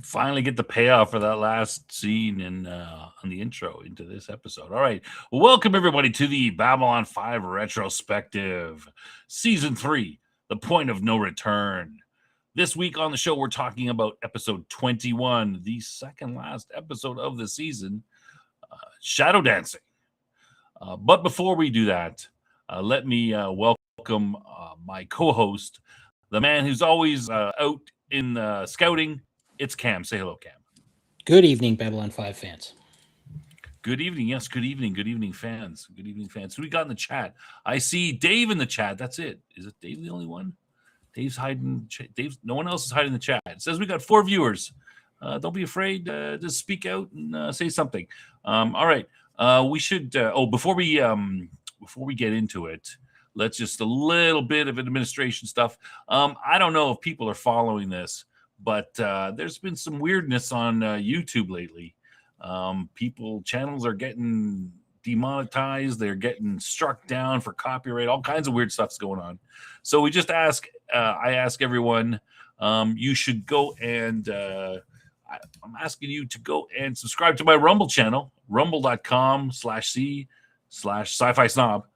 finally get the payoff for that last scene in on the intro into this episode. All right, welcome everybody to the Babylon 5 Retrospective, Season 3, The Point of No Return. This week on the show, we're talking about episode 21, the second last episode of the season, Shadow Dancing. But before we do that, let me welcome my co-host, the man who's always out in scouting. It's Cam. Say hello, Cam. Good evening, Babylon 5 fans. Good evening. Yes, good evening. Good evening, fans. Good evening, fans. Who we got in the chat? I see Dave in the chat. That's it. Is it Dave the only one? Dave's hiding. Dave's. No one else is hiding in the chat. It says we got 4 viewers. Don't be afraid to speak out and say something. All right. We should. Before we get into it, let's just a little bit of administration stuff. I don't know if people are following this, but there's been some weirdness on YouTube lately. Channels are getting demonetized. They're getting struck down for copyright. All kinds of weird stuff's going on. So we just ask. I ask everyone. You should go and. I'm asking you to go and subscribe to my Rumble channel, rumble.com/c/sci-fi snob.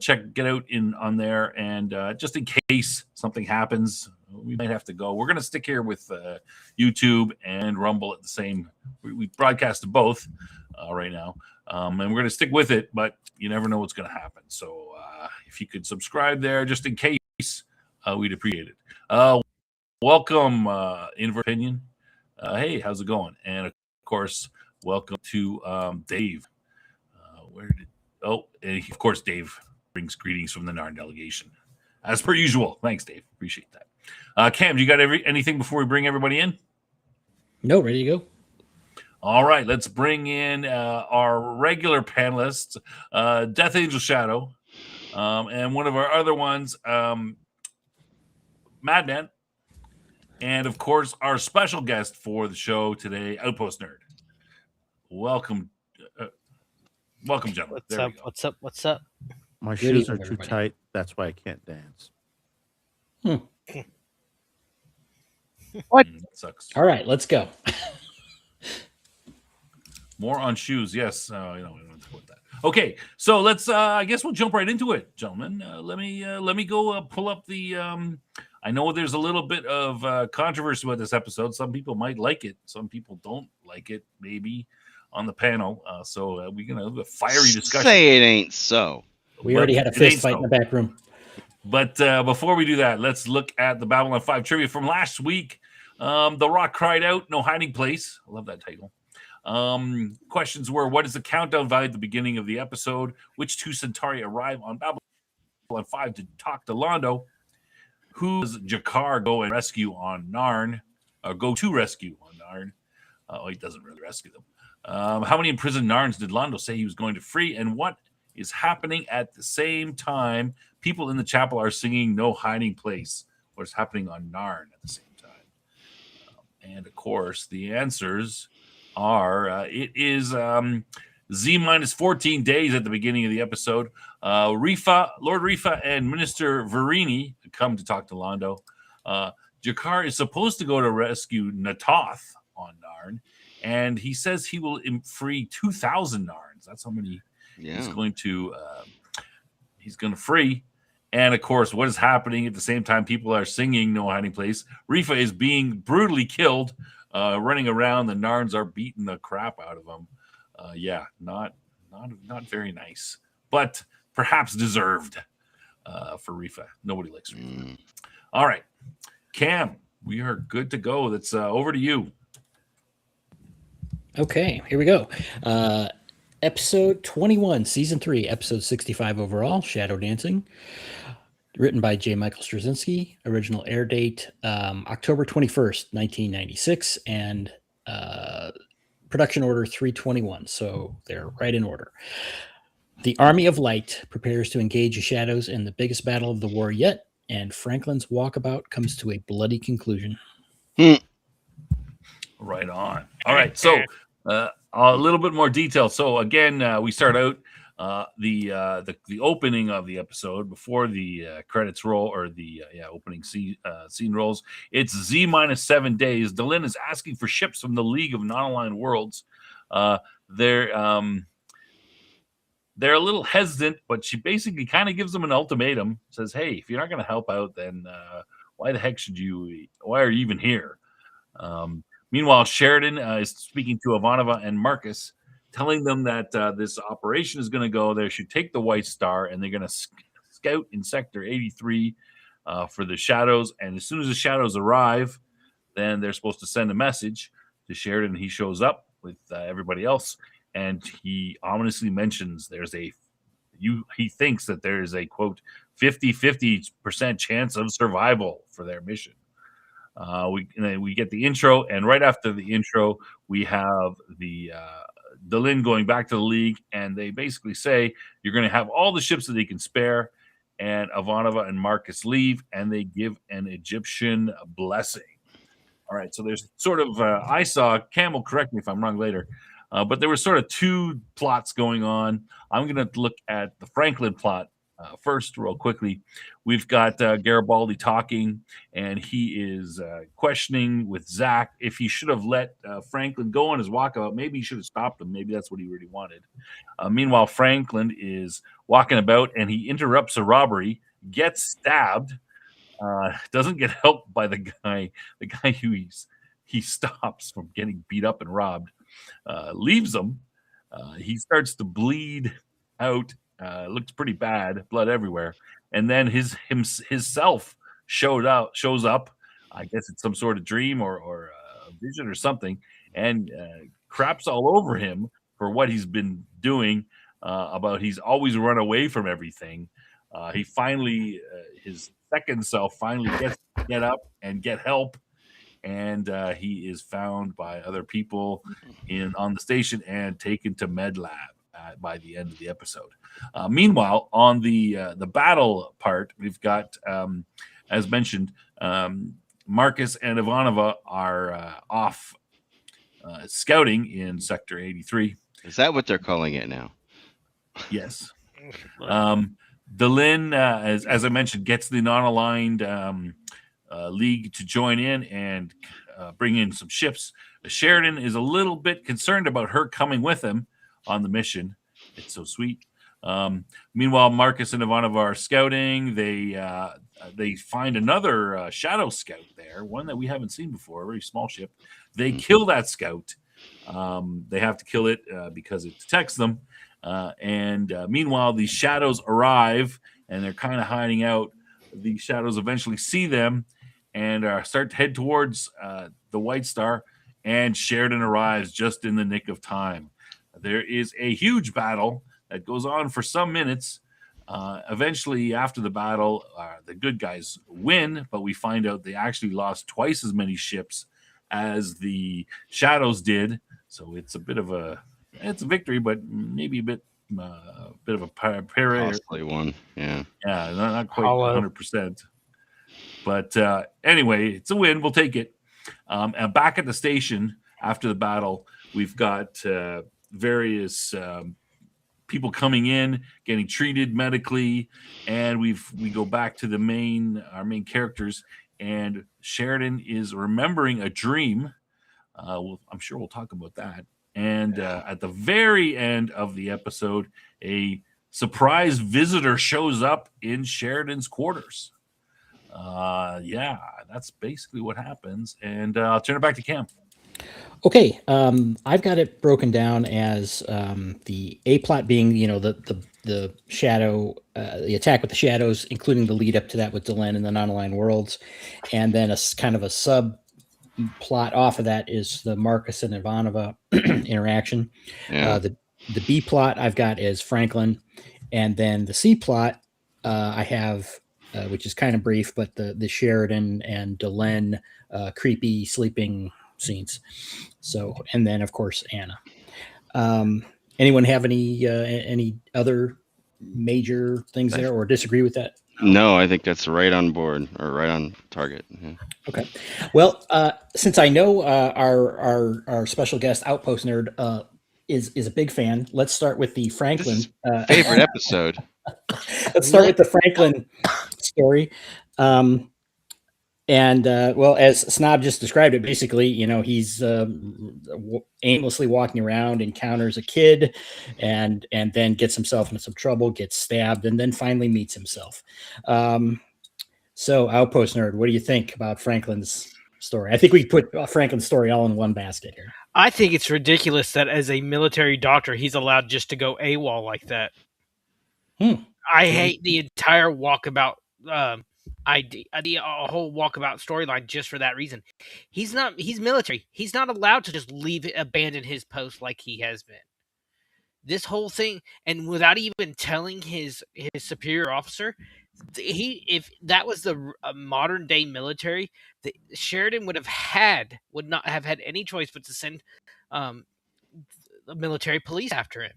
Get out on there, and just in case something happens, we might have to go. We're going to stick here with YouTube and Rumble at the same. We broadcast to both right now, and we're going to stick with it. But you never know what's going to happen. So if you could subscribe there, just in case, we'd appreciate it. Welcome, Inverse Opinion. Hey, how's it going? And of course, welcome to Dave. And of course, Dave brings greetings from the Narn delegation, as per usual. Thanks, Dave. Appreciate that. Cam, you got anything before we bring everybody in? No, ready to go. All right, let's bring in our regular panelists, Death Angel Shadow, and one of our other ones, Madman. And, of course, our special guest for the show today, Outpost Nerd. Welcome. Welcome, gentlemen. What's up? My shoes are too tight. That's why I can't dance. What? That sucks. All right, let's go. More on shoes. Yes. We don't have to put that. Okay, so let's, I guess we'll jump right into it, gentlemen. Let me go pull up the... I know there's a little bit of controversy with this episode. Some people might like it. Some people don't like it, maybe, on the panel. So we're going to have a fiery discussion. Say it ain't so. We already had a fist fight in the back room. But before we do that, let's look at the Babylon 5 trivia from last week. The Rock cried out, no hiding place. I love that title. Questions were, what is the countdown value at the beginning of the episode? Which 2 Centauri arrive on Babylon 5 to talk to Londo? Who does Jakar go and rescue on Narn? Or go to rescue on Narn? He doesn't really rescue them. How many imprisoned Narns did Londo say he was going to free? And what is happening at the same time? People in the chapel are singing No Hiding Place. What is happening on Narn at the same time? And, of course, the answers are it is Z minus 14 days at the beginning of the episode. Lord Rifa and Minister Verini come to talk to Londo. Jakar is supposed to go to rescue Natoth on Narn, and he says he will free 2,000 Narns. That's how many he's going to free. And of course, what is happening at the same time? People are singing No Hiding Place. Rifa is being brutally killed, running around. The Narns are beating the crap out of him. Not very nice, but perhaps deserved for Rifa. Nobody likes Rifa. All right, Cam, we are good to go. That's over to you. Okay, here we go. Episode 21, Season 3, Episode 65 overall, Shadow Dancing. Written by J. Michael Straczynski. Original air date, October 21st, 1996. And production order 321. So they're right in order. The Army of Light prepares to engage the Shadows in the biggest battle of the war yet. And Franklin's walkabout comes to a bloody conclusion. Right on. All right. So a little bit more detail. So again, we start out The opening of the episode before the credits roll, or the opening scene rolls. It's Z minus 7 days. Delenn is asking for ships from the League of Non-Aligned Worlds. They're a little hesitant, but she basically kind of gives them an ultimatum. Says, "Hey, if you're not going to help out, then why the heck should you? Why are you even here?" Meanwhile, Sheridan is speaking to Ivanova and Marcus, telling them that this operation is going to go. They should take the White Star, and they're going to scout in Sector 83 for the Shadows. And as soon as the Shadows arrive, then they're supposed to send a message to Sheridan. He shows up with everybody else, and he ominously mentions he thinks that there is a, quote, 50% chance of survival for their mission. We get the intro, and right after the intro, we have the Delenn going back to the League, and they basically say you're going to have all the ships that they can spare, and Ivanova and Marcus leave, and they give an Egyptian blessing. All right, so there's sort of I saw Cam will correct me if I'm wrong later, but there were sort of two plots going on. I'm going to look at the Franklin plot first, real quickly. We've got Garibaldi talking, and he is questioning with Zach if he should have let Franklin go on his walkabout. Maybe he should have stopped him. Maybe that's what he really wanted. Meanwhile, Franklin is walking about, and he interrupts a robbery, gets stabbed, doesn't get helped by the guy who he stops from getting beat up and robbed, leaves him. He starts to bleed out. Looks pretty bad, blood everywhere. And then his self shows up. I guess it's some sort of dream or a vision or something, and craps all over him for what he's been doing. About he's always run away from everything. He finally, his second self finally gets to get up and get help, and he is found by other people on the station and taken to Med Lab by the end of the episode. Meanwhile, on the battle part, we've got, as mentioned, Marcus and Ivanova are off scouting in Sector 83. Is that what they're calling it now? Yes. Delenn, as I mentioned, gets the non-aligned league to join in and bring in some ships. Sheridan is a little bit concerned about her coming with him on the mission. It's so sweet. Meanwhile, Marcus and Ivanova are scouting. They find another shadow scout there, one that we haven't seen before, a very small ship. They kill that scout. They have to kill it because it detects them. Meanwhile, the shadows arrive, and they're kind of hiding out. The shadows eventually see them and start to head towards the White Star, and Sheridan arrives just in the nick of time. There is a huge battle that goes on for some minutes. Eventually, after the battle, the good guys win, but we find out they actually lost twice as many ships as the shadows did. So it's a bit of it's a victory, but maybe a bit of a costly one. Yeah, not quite 100%. But anyway, it's a win. We'll take it. And back at the station after the battle, we've got various people coming in, getting treated medically, and we go back to our main characters, and Sheridan is remembering a dream. I'm sure we'll talk about that. And at the very end of the episode, a surprise visitor shows up in Sheridan's quarters. That's basically what happens. And I'll turn it back to Cam. Okay, I've got it broken down as the A plot being, the shadow, the attack with the shadows, including the lead up to that with Delenn and the non-aligned worlds, and then a kind of a sub plot off of that is the Marcus and Ivanova interaction. Yeah. The B plot I've got is Franklin, and then the C plot I have, which is kind of brief, but the Sheridan and Delenn creepy sleeping scenes. So, and then of course Anna. Anyone have any other major things there, or disagree with that? No, I think that's right on board, or right on target. Yeah. Okay. Well, since I know our special guest Outpost Nerd is a big fan. Let's start with the This Franklin. is favorite episode. Let's start with the Franklin story. Well, as Snob just described it, basically, he's aimlessly walking around, encounters a kid, and then gets himself into some trouble, gets stabbed, and then finally meets himself. So, Outpost Nerd, what do you think about Franklin's story? I think we put Franklin's story all in one basket here. I think it's ridiculous that as a military doctor, he's allowed just to go AWOL like that. I hate the entire walkabout the whole walkabout storyline just for that reason. He's military. He's not allowed to just abandon his post like he has been. This whole thing, and without even telling his superior officer, if that was the modern day military, Sheridan would not have had any choice but to send the military police after him.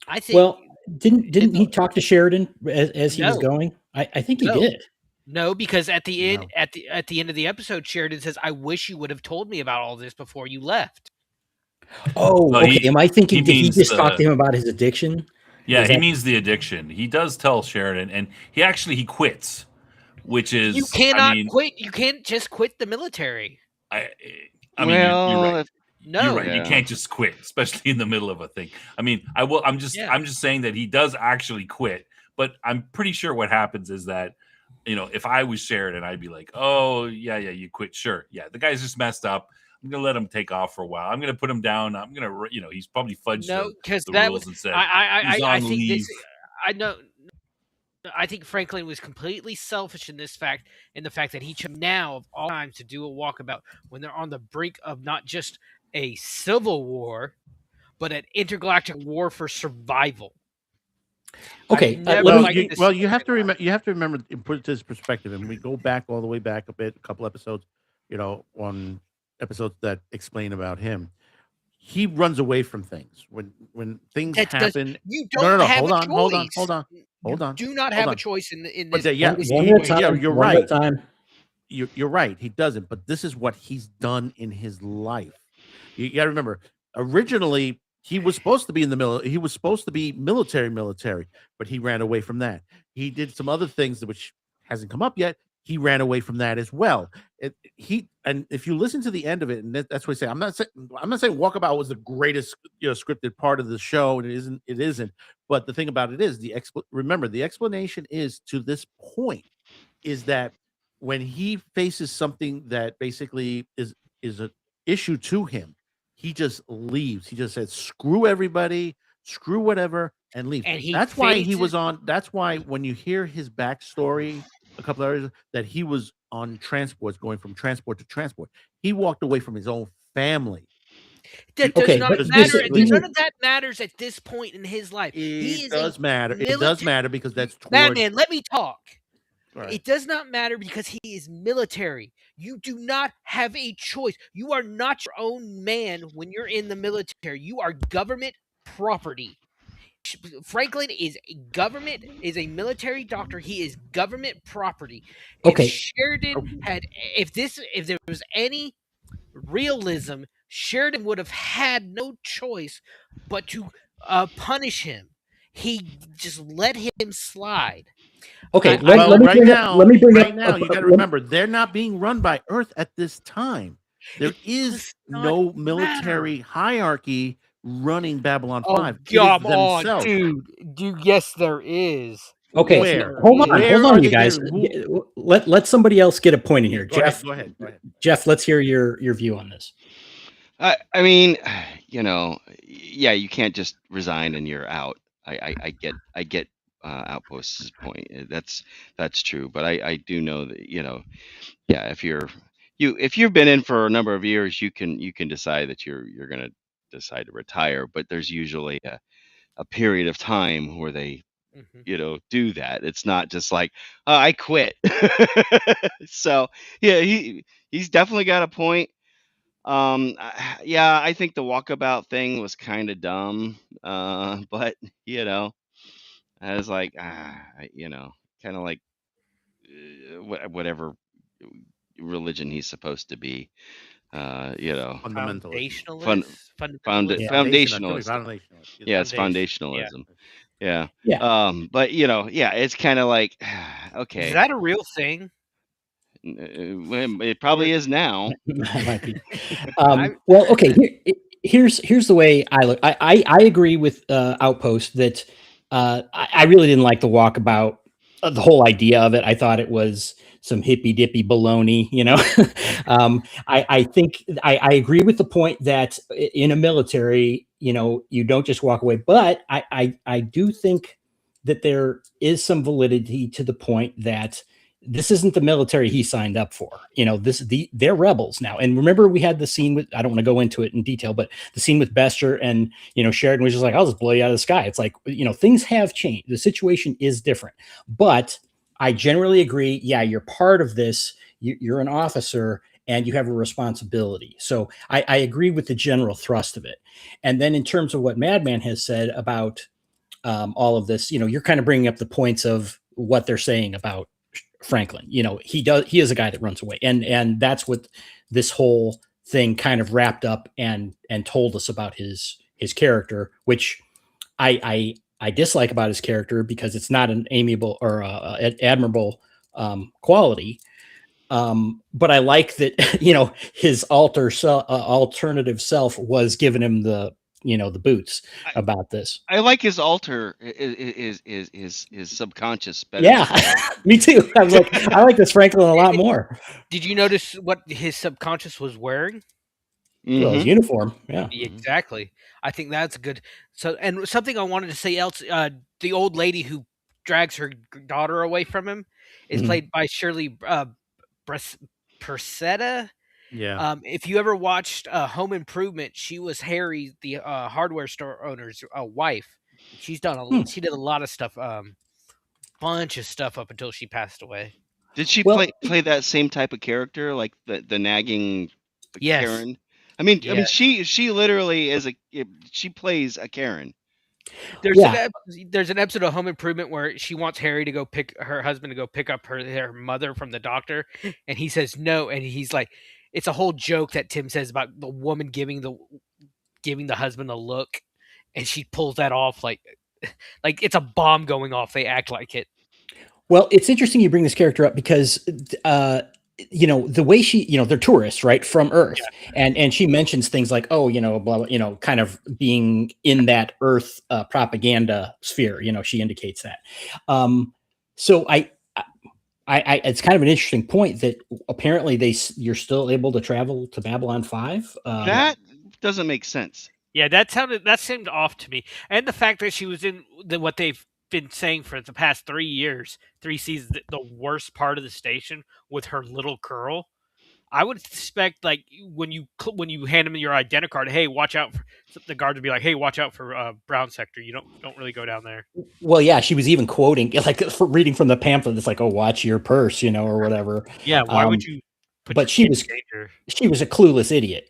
I think. Well, didn't he talk to Sheridan as he was No. going? I think he No. did. No, because at the end at the end of the episode, Sheridan says, "I wish you would have told me about all this before you left." Oh, No, okay. Am I thinking? Did he means just talk to him about his addiction? Yeah, he means the addiction. He does tell Sheridan, and he quits, which is You cannot quit. You can't just quit the military. I mean, you're right. No, You're right. Yeah. You can't just quit, especially in the middle of a thing. I mean, I'm just saying that he does actually quit, but I'm pretty sure what happens is that, if I was Sheridan, I'd be like, oh yeah, you quit. Sure. Yeah. The guy's just messed up. I'm going to let him take off for a while. I'm going to put him down. I'm going to, he's probably fudged the rules and said, I think leave. this. I know. I think Franklin was completely selfish in the fact that he chose now of all times to do a walkabout when they're on the brink of not just a civil war, but an intergalactic war for survival. Okay. You have to remember and put it to his perspective, and we go back all the way back a couple episodes, on episodes that explain about him. He runs away from things when things happen. You don't have a choice. Hold on. Do not have a choice in this. You're right. One at a time. You're right. He doesn't. But this is what he's done in his life. You got to remember. Originally, he was supposed to be in the military. He was supposed to be military, but he ran away from that. He did some other things which hasn't come up yet. He ran away from that as well. And if you listen to the end of it, and that's what I say. I'm not saying Walkabout was the greatest scripted part of the show, and it isn't. But the thing about it is remember the explanation is to this point is that when he faces something that basically is an issue to him, he just leaves. He just says, screw everybody, screw whatever, and leave. And that's why he was on. That's why when you hear his backstory, a couple of areas that he was on transports, going from transport to transport, he walked away from his own family. That does not matter. None of that matters at this point in his life. It does matter. It does matter because that's Batman. Let me talk. Right. It does not matter because he is military. You do not have a choice. You are not your own man when you're in the military. You are government property. Franklin is a military doctor. He is government property. Okay. If Sheridan if there was any realism, Sheridan would have had no choice but to punish him. He just let him slide. Okay, let me bring up. You got to remember, they're not being run by Earth at this time. There is no military hierarchy running Babylon 5. Come on, dude. Yes, there is. Okay, hold on, you guys. Let somebody else get a point in here. Jeff, go ahead. Jeff, let's hear your view on this. I mean, you can't just resign and you're out. I get Outpost's point. That's true, but I do know that if you've been in for a number of years, you can decide that you're gonna decide to retire, but there's usually a period of time where they do that. It's not just like, oh, I quit. So yeah, he's definitely got a point. I think the walkabout thing was kind of dumb, but I was like, kind of like whatever religion he's supposed to be. Fundamentalist. Foundationalist. Yeah, it's foundationalism. Yeah. But it's kind of like, okay. Is that a real thing? It probably is now. It might be. Well, okay. Here's the way I look. I agree with Outpost that I really didn't like the walkabout. The whole idea of it, I thought it was some hippy dippy baloney. I think I agree with the point that in a military, you don't just walk away. But I do think that there is some validity to the point that this isn't the military he signed up for. They're rebels now. And remember, we had the scene with, I don't want to go into it in detail, but the scene with Bester and, Sheridan was just like, I'll just blow you out of the sky. It's like, things have changed. The situation is different, but I generally agree. Yeah, you're part of this. You're an officer and you have a responsibility. So I agree with the general thrust of it. And then in terms of what Madman has said about all of this, you're kind of bringing up the points of what they're saying about Franklin. He is a guy that runs away, and that's what this whole thing kind of wrapped up and told us about his character, which I dislike about his character because it's not an amiable or admirable quality. But I like that his alternative self was giving him the boots about this. I like his alter is subconscious better. Yeah, me too. I was like, I like this Franklin a lot more. Did you notice what his subconscious was wearing? Well, his uniform. Yeah, exactly. I think that's good. So, and something I wanted to say else, the old lady who drags her daughter away from him is played by Shirley Persetta. Yeah. If you ever watched Home Improvement, she was Harry, the hardware store owner's wife. She did a lot of stuff, bunch of stuff up until she passed away. Did she play that same type of character, like the nagging Karen? I mean, she literally she plays a Karen. There's an episode of Home Improvement where she wants Harry to go pick her husband to go pick up her mother from the doctor, and he says no, and he's like, it's a whole joke that Tim says about the woman giving the husband a look, and she pulls that off like it's a bomb going off. They act like it. Well, it's interesting you bring this character up because the way she, they're tourists, right, from Earth. Yeah. And she mentions things like, oh, blah, blah, kind of being in that Earth propaganda sphere, she indicates that. So I it's kind of an interesting point that apparently you're still able to travel to Babylon 5. That doesn't make sense. Yeah, that seemed off to me. And the fact that she was in what they've been saying for the past 3 seasons, the worst part of the station with her little girl. I would expect, like, when you hand them your identity card, hey, watch out for the guard would be like, hey, watch out for Brown sector. You don't really go down there. Well, yeah, she was even quoting, like, reading from the pamphlet. It's like, oh, watch your purse, or whatever. Yeah, why would you? But she was a clueless idiot,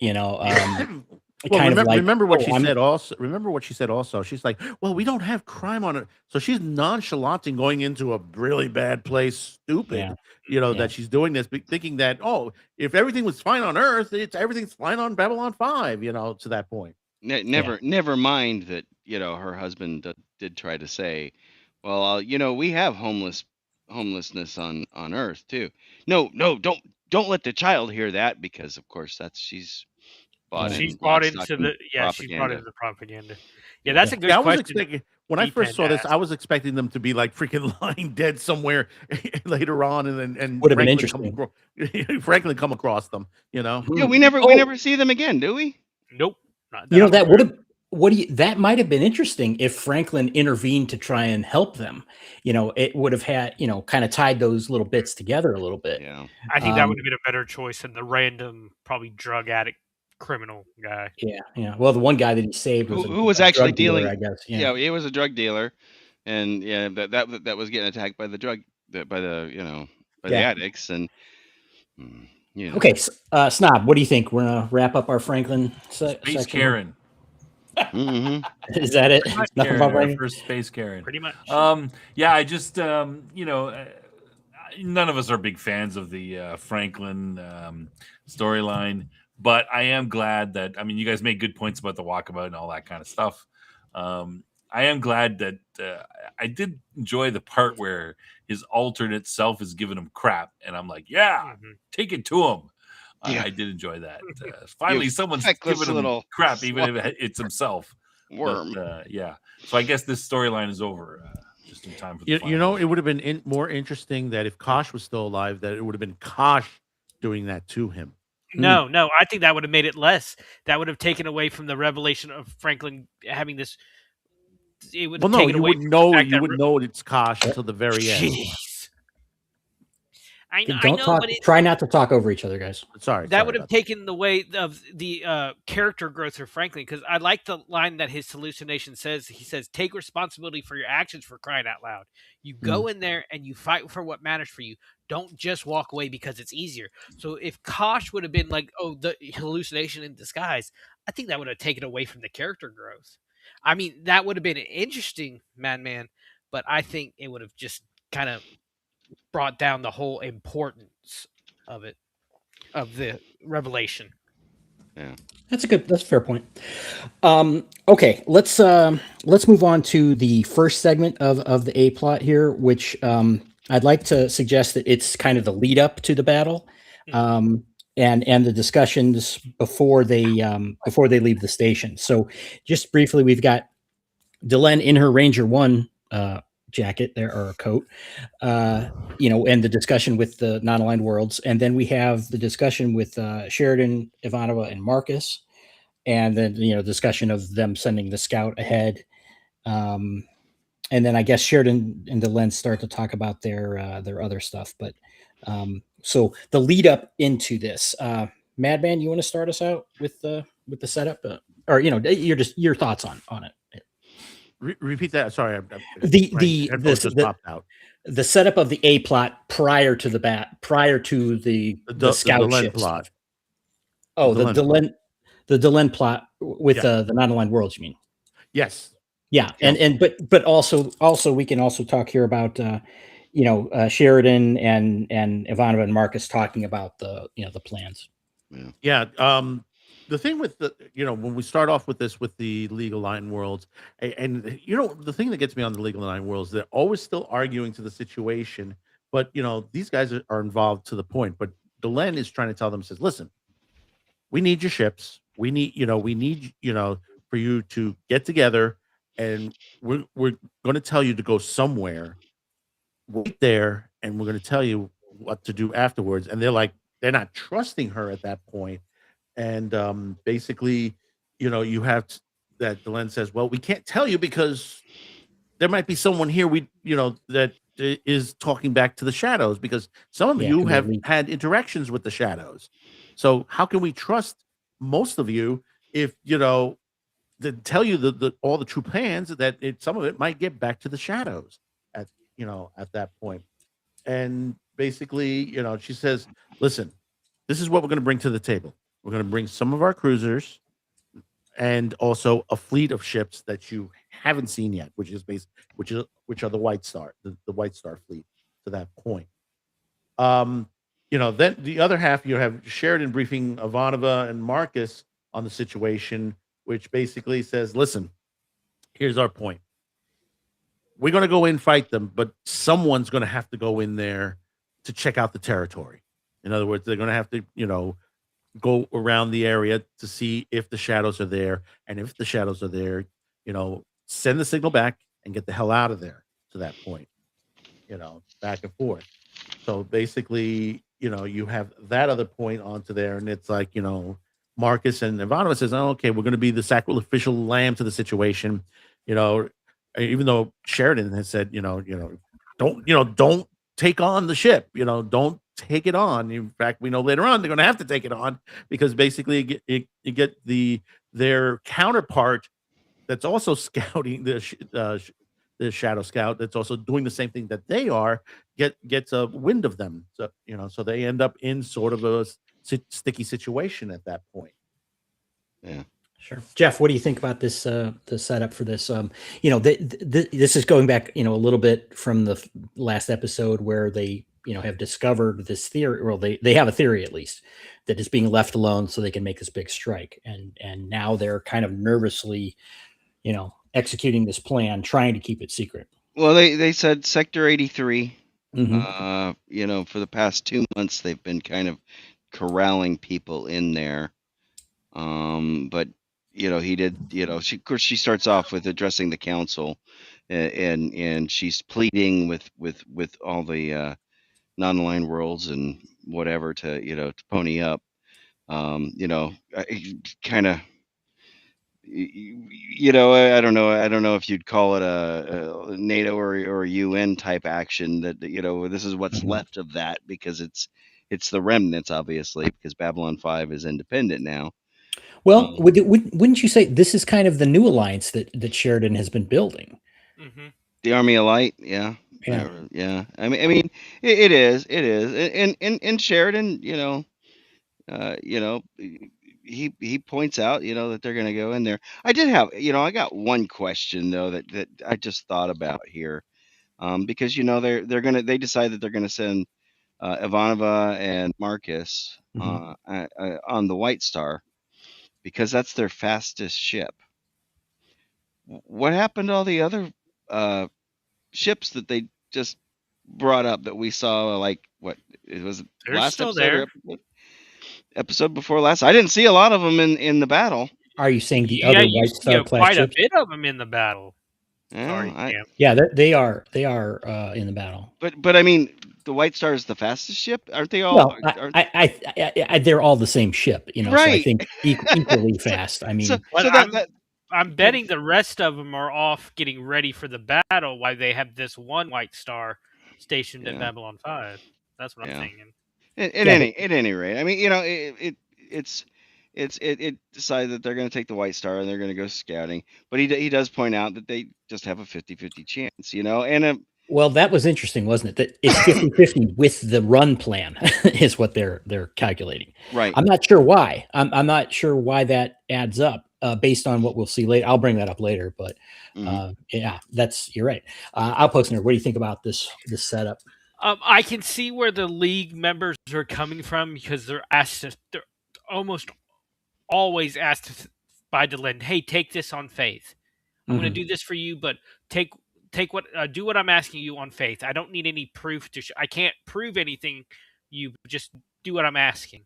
Well, remember what she said also. Remember what she said also. She's like, well, we don't have crime on it. So she's nonchalanting going into a really bad place, stupid, that she's doing this, thinking that, oh, if everything was fine on Earth, everything's fine on Babylon 5, to that point. Never mind that, her husband did try to say, well, we have homelessness on Earth too. No, don't let the child hear that, because of course she's bought into the propaganda. Yeah, that's a good question. When I first saw this, I was expecting them to be like freaking lying dead somewhere later on, and would have been interesting. Franklin come across them, Yeah, we never see them again, do we? Nope. That would have. That might have been interesting if Franklin intervened to try and help them. It would have had, kind of tied those little bits together a little bit. Yeah, I think that would have been a better choice than the random, probably drug addict criminal guy. Yeah. Well, the one guy that he saved was who was actually dealing. Dealer, I guess. Yeah, he was a drug dealer, and that was getting attacked by the addicts, and Okay, Snob, what do you think? We're gonna wrap up our Franklin Space Karen. Is that it? Nothing about our first Space Karen. Pretty much. Yeah, I just none of us are big fans of the Franklin storyline. but I am glad that, I mean, you guys made good points about the walkabout and all that kind of stuff. I am glad that I did enjoy the part where his alternate self is giving him crap, and I'm like, yeah, take it to him. Yeah. I did enjoy that. Finally, someone's feckless giving him little crap, even if it's himself. worm. But, yeah. So I guess this storyline is over just in time for the You know, it would have been more interesting that if Kosh was still alive, that it would have been Kosh doing that to him. No, I think that would have made it less. That would have taken away from the revelation of Franklin having this. It would have Well, no, taken you away wouldn't from know. the fact You that wouldn't know it's Kosh until the very end. Jeez. I Don't know, talk. but Try not to talk over each other, guys. Sorry, that would have taken the way of the character growth for Franklin, because I like the line that his hallucination says. He says, "Take responsibility for your actions, for crying out loud. You go in there and you fight for what matters for you. Don't just walk away because it's easier." So if Kosh would have been like, "Oh, the hallucination in disguise," I think that would have taken away from the character growth. I mean, that would have been interesting, Madman, but I think it would have just kind of brought down the whole importance of it, of the revelation. Yeah, that's a fair point. Okay, let's move on to the first segment of the A plot here, which I'd like to suggest that it's kind of the lead up to the battle, and the discussions before they leave the station. So just briefly, we've got Delenn in her Ranger 1 jacket there, or a coat, and the discussion with the non-aligned worlds, and then we have the discussion with Sheridan, Ivanova, and Marcus, and then discussion of them sending the scout ahead, and then I guess Sheridan and Delenn start to talk about their other stuff. But so the lead up into this, Madman, you want to start us out with the setup, or your thoughts on it? Repeat that. Sorry, the headphones just popped out. The setup of the A plot prior to the scout Delenn ship plot. stuff. Oh, the Delenn plot with the non-aligned worlds. You mean? Yes. Yeah, and but also we can also talk here about Sheridan and Ivanova and Marcus talking about the plans. Yeah. The thing with when we start off with this, with the legal line worlds, and the thing that gets me on the legal line worlds, they're always still arguing to the situation, but these guys are involved to the point. But Delenn is trying to tell them, says, listen, we need your ships. We need for you to get together, and we're going to tell you to go somewhere. Wait there, and we're going to tell you what to do afterwards. And they're not trusting her at that point. And basically, you have that Delenn says, well, we can't tell you because there might be someone here that is talking back to the shadows, because some of you have had interactions with the shadows. So how can we trust most of you if to tell you all the true plans, that some of it might get back to the shadows at that point. And basically, she says, listen, this is what we're going to bring to the table. We're going to bring some of our cruisers and also a fleet of ships that you haven't seen yet, which are the White Star, the White Star fleet to that point. Then the other half, you have Sheridan briefing Ivanova and Marcus on the situation, which basically says, listen, here's our point. We're going to go in, fight them, but someone's going to have to go in there to check out the territory. In other words, they're going to have to, go around the area to see if the shadows are there. And if the shadows are there, send the signal back and get the hell out of there to that point, back and forth. So basically, you have that other point onto there. And it's like, Marcus and Ivanova says, oh, okay, we're going to be the sacrificial lamb to the situation. Even though Sheridan has said, don't take on the ship, don't take it on. In fact, we know later on they're going to have to take it on, because basically you get their counterpart that's also scouting the Shadow Scout, that's also doing the same thing that they are, gets a wind of them. So so they end up in sort of a sticky situation at that point. Yeah. Sure. Jeff, what do you think about this, the setup for this? This is going back, a little bit from the last episode where they have discovered this theory. Well, they have a theory, at least, that is being left alone so they can make this big strike. And now they're kind of nervously, executing this plan, trying to keep it secret. Well, they said Sector 83. Mm-hmm. For the past 2 months, they've been kind of corralling people in there. But he did. Of course, she starts off with addressing the council, and she's pleading with all the non-aligned worlds and whatever to pony up. Kind of. I don't know. I don't know if you'd call it a NATO or a UN type action. That this is what's Mhm. left of that, because it's the remnants, obviously, because Babylon 5 is independent now. Well, wouldn't you say this is kind of the new alliance that Sheridan has been building? Mm-hmm. The Army of Light, yeah. Yeah. I mean, it is, and Sheridan, he points out, that they're going to go in there. I did have, I got one question though that I just thought about here, because they decide that they're going to send Ivanova and Marcus on the White Star, because that's their fastest ship. What happened to all the other ships that they just brought up that we saw? Like, what it was, They're last still episode there. or episode before last? I didn't see a lot of them in the battle. Are you saying the Yeah, other you White see Star class quite a ships? bit of them in the battle. Sorry, Yeah, Cam. Yeah, they are in the battle. but I mean, the White Star is the fastest ship, aren't they all? Well, they're all the same ship, so I Right. think equally fast. I mean, But I'm betting the rest of them are off getting ready for the battle while they have this one White Star stationed at Babylon 5. That's what I'm thinking. At any rate, I mean, it decided that they're going to take the White Star and they're going to go scouting, but he does point out that they just have a 50-50 chance, and well, that was interesting, wasn't it? That it's 50-50 with the run plan is what they're calculating. Right. I'm not sure why. I'm not sure why that adds up based on what we'll see later. I'll bring that up later, but yeah, you're right. Outpost Nerd, what do you think about this setup? I can see where the League members are coming from, because they're almost always asked by Delenn, "Hey, take this on faith. I'm going to do this for you, but take do what I'm asking you on faith. I don't need any proof I can't prove anything. You just do what I'm asking."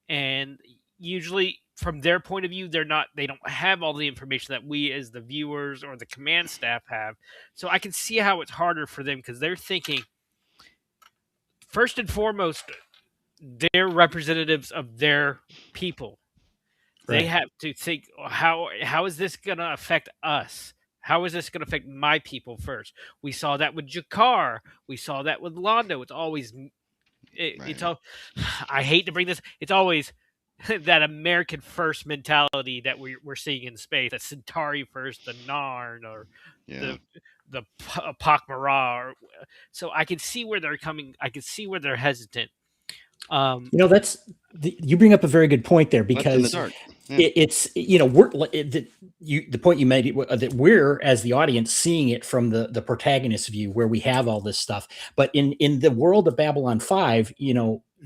And usually, from their point of view, they don't have all the information that we as the viewers or the command staff have. So I can see how it's harder for them, because they're thinking, first and foremost, they're representatives of their people. Right. They have to think, how is this going to affect us? How is this going to affect my people first? We saw that with Jakar. We saw that with Londo. It's always, it's all. I hate to bring this. It's always that American first mentality that we're seeing in space. That Centauri first, the Narn, or the Pakmara. So I can see where they're coming. I can see where they're hesitant. You bring up a very good point there, because it's the point you made, that we're, as the audience, seeing it from the protagonist's view, where we have all this stuff. But in the world of Babylon 5,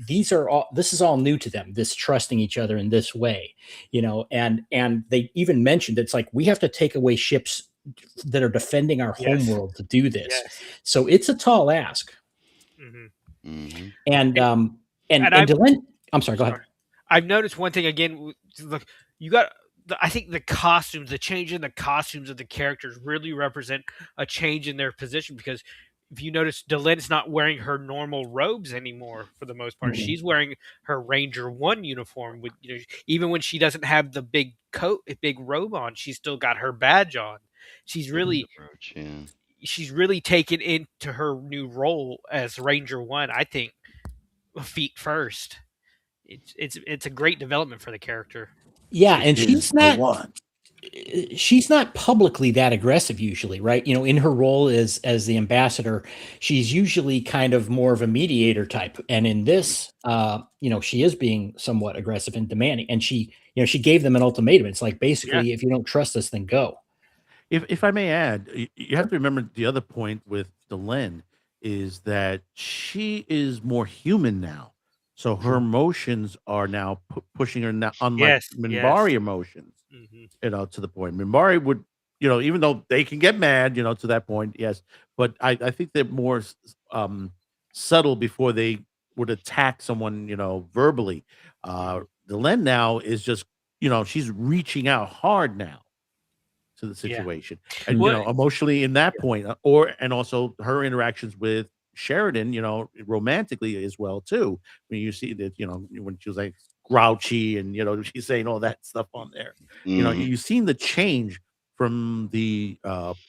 this is all new to them, this trusting each other in this way, and they even mentioned it's like we have to take away ships that are defending our homeworld to do this. Yes. So it's a tall ask. And Delenn, I'm sorry, go ahead. I've noticed one thing again. Look, you got. I think the costumes, the change in the costumes of the characters, really represent a change in their position. Because if you notice, Delenn's not wearing her normal robes anymore for the most part. She's wearing her Ranger 1 uniform. With even when she doesn't have the big coat, big robe on, she's still got her badge on. She's really. She's really taken into her new role as Ranger 1. I think feet first. It's a great development for the character. Yeah, and she's not publicly that aggressive usually, right? In her role as the ambassador, she's usually kind of more of a mediator type. And in this, she is being somewhat aggressive and demanding. And she gave them an ultimatum. It's like, basically, if you don't trust us, then go. If I may add, you have to remember the other point with Delenn is that she is more human now. So her emotions are now pushing her now, unlike Minbari emotions, to the point. Minbari would, even though they can get mad, to that point, yes. But I think they're more subtle before they would attack someone, verbally. Delenn now is just, she's reaching out hard now to the situation, and emotionally in that point, and also her interactions with Sheridan, romantically as well too. When you see that, when she was like grouchy and she's saying all that stuff on there, you've seen the change from the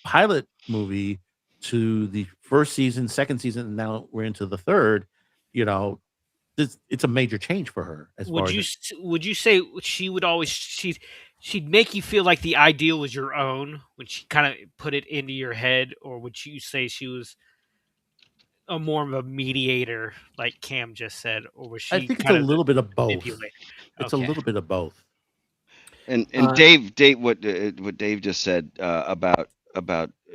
pilot movie to the first season, second season, and now we're into the third. It's a major change for her. Would you say she would always she'd make you feel like the ideal was your own when she kind of put it into your head, or would you say she was a more of a mediator, like Cam just said, or was she? I think it's a little bit of both. It's a Okay. little bit of both. And Dave, what Dave just said about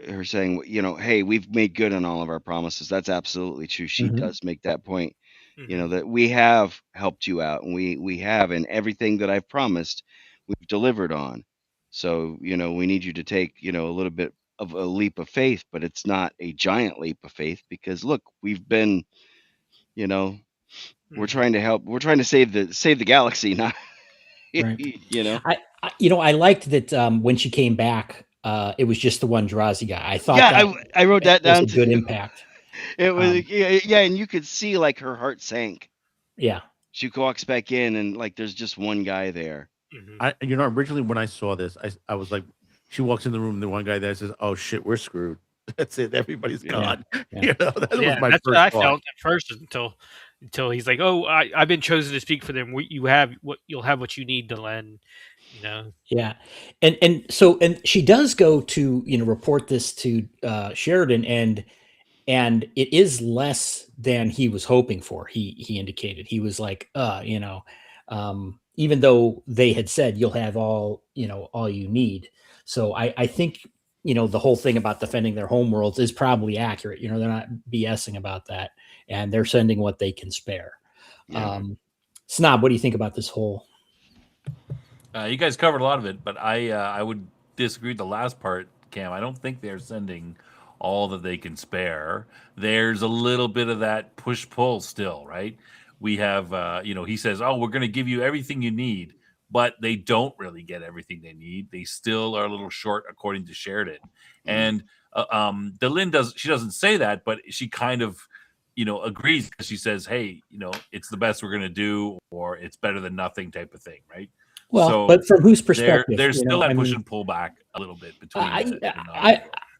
her saying, hey, we've made good on all of our promises. That's absolutely true. She does make that point. That we have helped you out, and we have, and everything that I've promised, we've delivered on. So, we need you to take, a little bit of a leap of faith, but it's not a giant leap of faith, because look, we've been, we're trying to help. We're trying to save the galaxy, not, Right. I liked that when she came back, it was just the one Drazi guy. I thought I wrote that down was a good impact. It was and you could see like her heart sank. Yeah. She walks back in and like there's just one guy there. Originally when I saw this, I was like, she walks in the room, and the one guy there says, "Oh shit, we're screwed. That's it. Everybody's gone." Yeah. That was my that's first what I thought. felt at first until he's like, "Oh, I've been chosen to speak for them. You'll have what you need, Delenn." Yeah, and she does go to report this to Sheridan, and it is less than he was hoping for. He indicated he was like, even though they had said you'll have all you need. So I think the whole thing about defending their home worlds is probably accurate. They're not BSing about that, and they're sending what they can spare. Yeah. Snob, what do you think about this whole? You guys covered a lot of it, but I would disagree with the last part, Cam. I don't think they're sending all that they can spare. There's a little bit of that push-pull still, right? We have, he says, "Oh, we're going to give you everything you need," but they don't really get everything they need. They still are a little short, according to Sheridan. And Delenn doesn't say that, but she kind of, agrees, because she says, "Hey, it's the best we're going to do, or it's better than nothing," type of thing, right? Well, so but from whose perspective? There's still that push and pull back a little bit between.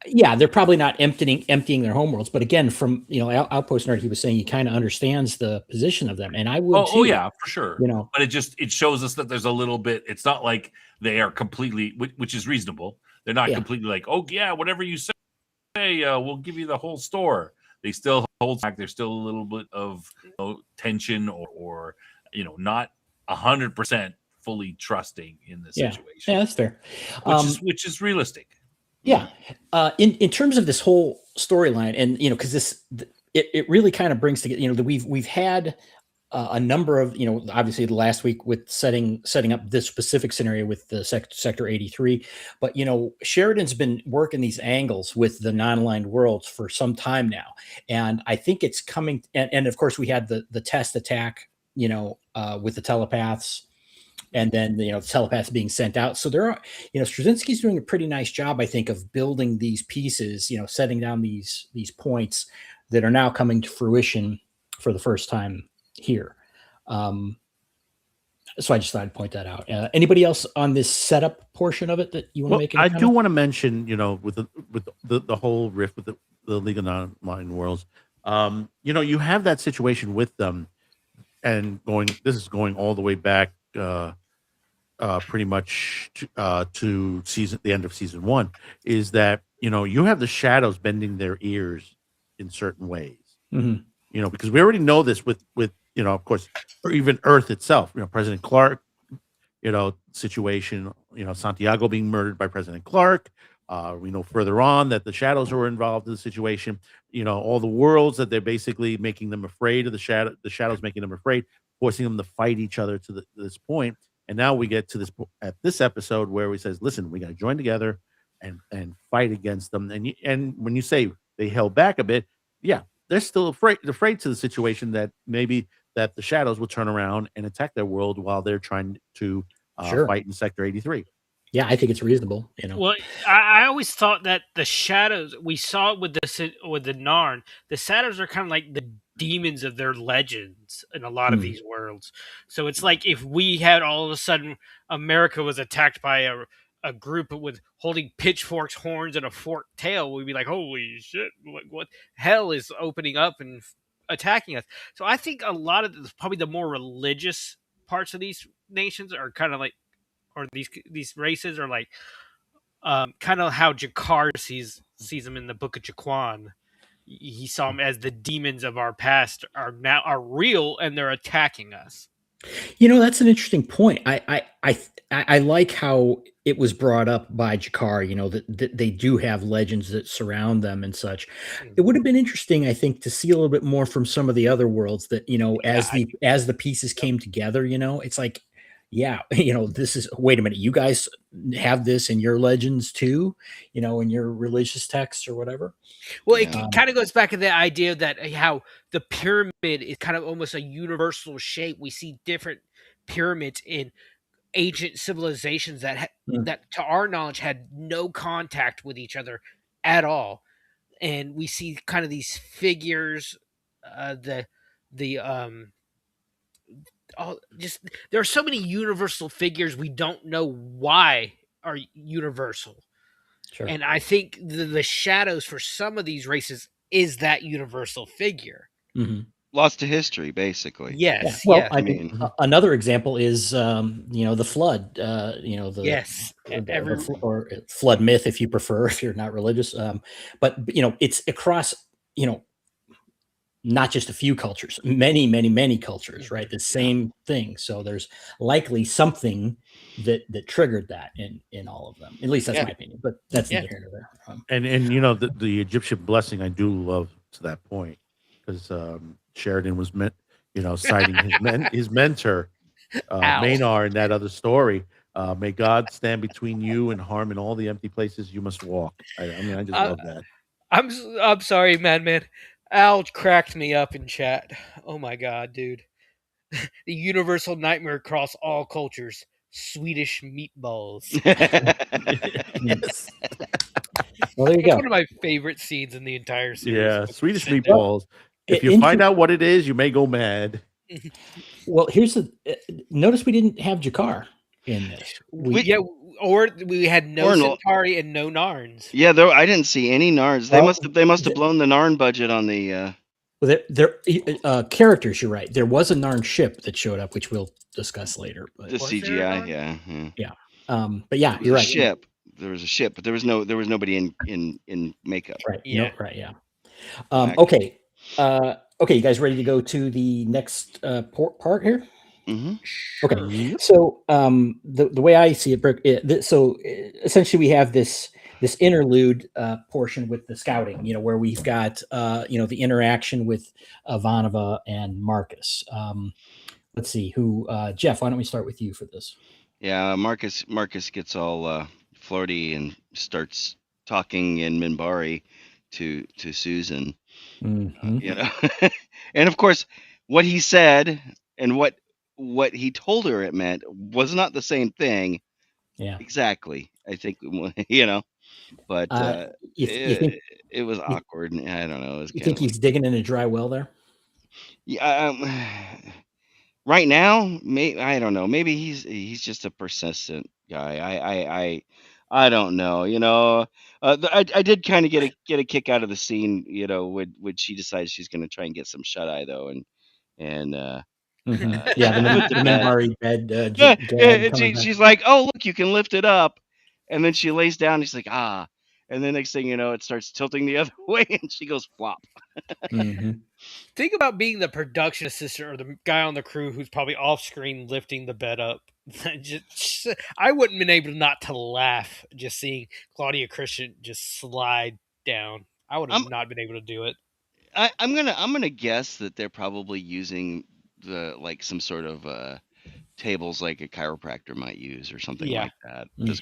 Yeah, they're probably not emptying their homeworlds, but again, from Outpost Nerd, he was saying he kind of understands the position of them, and I would too. Oh yeah, for sure. But it shows us that there's a little bit. It's not like they are completely, which is reasonable. They're not completely like, "Oh yeah, whatever you say, we'll give you the whole store." They still hold back. There's still a little bit of tension, or not 100% fully trusting in the situation. Yeah, that's fair. Which is realistic. Yeah. In terms of this whole storyline, and because it really kind of brings together, we've had a number of, obviously the last week with setting up this specific scenario with the Sector 83, but Sheridan's been working these angles with the non-aligned worlds for some time now, and I think it's coming. And of course, we had the test attack, with the telepaths, and then the telepaths being sent out. So there are, Straczynski's doing a pretty nice job, I think, of building these pieces, setting down these points that are now coming to fruition for the first time here. So I just thought I'd point that out. Anybody else on this setup portion of it that you want to make? I do want to mention, with the whole riff with the League of Non-Aligned Worlds, you have that situation with them, and this is going all the way back pretty much to the end of season 1, is that you have the shadows bending their ears in certain ways. Because we already know this with of course, or even Earth itself, President Clark, situation, Santiago being murdered by President Clark, We know further on that the shadows are involved in the situation. All the worlds that they're basically making them afraid of the shadows making them afraid, forcing them to fight each other to this point. And now we get to this episode where he says, "Listen, we got to join together and fight against them." And when you say they held back a bit, yeah, they're still afraid to the situation that maybe that the shadows will turn around and attack their world while they're trying to fight in Sector 83. Yeah, I think it's reasonable. Well, I always thought that the shadows we saw it with the Narn. The shadows are kind of like the demons of their legends in a lot of these worlds. So it's like if we had all of a sudden America was attacked by a group with holding pitchforks, horns, and a forked tail, we'd be like, "Holy shit! What hell is opening up and attacking us?" So I think a lot of probably the more religious parts of these nations are kind of like, or these races are like, kind of how Jakar sees them in the Book of Jaquan. He saw them as the demons of our past are real and they're attacking us. That's an interesting point. I like how it was brought up by Jakar, that they do have legends that surround them and such. It would have been interesting, I think, to see a little bit more from some of the other worlds that, as the pieces came together, it's like, yeah, this is, wait a minute, you guys have this in your legends too, in your religious texts or whatever. Well, it kind of goes back to the idea that how the pyramid is kind of almost a universal shape. We see different pyramids in ancient civilizations that to our knowledge had no contact with each other at all, and we see kind of these figures, just there are so many universal figures we don't know why are universal. Sure. And I think the shadows for some of these races is that universal figure. Mm-hmm. Lost to history, basically. Yes. Yeah. Well, yes. I mean, another example is, the flood. Or flood myth, if you prefer, if you're not religious. But it's across, not just a few cultures, many, many, many cultures, right? The same thing. So there's likely something that triggered that in all of them. At least that's my opinion, but that's neither here nor there. And the Egyptian blessing I do love to that point, because Sheridan was citing his mentor, Maynard, in that other story. May God stand between you and harm in all the empty places you must walk. I just love that. I'm sorry, Madman. Al cracked me up in chat. Oh my god, dude. The universal nightmare across all cultures. Swedish meatballs. Yes. Well, there you go. One of my favorite scenes in the entire series. Yeah, Swedish meatballs. If you find out what it is, you may go mad. Well, notice we didn't have Jakar in this. We had no Centauri and no Narns. Yeah, I didn't see any Narns. They must have blown the Narn budget on the. Well, they're characters. You're right. There was a Narn ship that showed up, which we'll discuss later. But the CGI, yeah. But yeah, you're right. Ship. There was a ship, but there was nobody in makeup. Right. Yeah. No, right. Yeah. Okay. Okay. You guys ready to go to the next part here? Mm-hmm. Okay. So the way I see it, so essentially we have this interlude portion with the scouting, where we've got the interaction with Ivanova and Marcus. Let's see who Jeff, why don't we start with you for this? Yeah, Marcus gets all flirty and starts talking in Minbari to Susan. Mm-hmm. And of course what he said and what he told her it meant was not the same thing. Yeah, exactly. I think but it was awkward. I don't know. You think he's digging in a dry well there? Yeah. Right now, I don't know. Maybe he's just a persistent guy. I don't know. I did kind of get a kick out of the scene. When she decides she's going to try and get some shut eye though, and the Minbari bed. She's like, "Oh, look, you can lift it up," and then she lays down. And she's like, "Ah," and then next thing you know, it starts tilting the other way, and she goes flop. Think about being the production assistant or the guy on the crew who's probably off screen lifting the bed up. I wouldn't been able not to laugh just seeing Claudia Christian just slide down. I would have I'm not been able to do it. I'm gonna guess that they're probably using some sort of tables like a chiropractor might use or something Yeah. like that. Mm.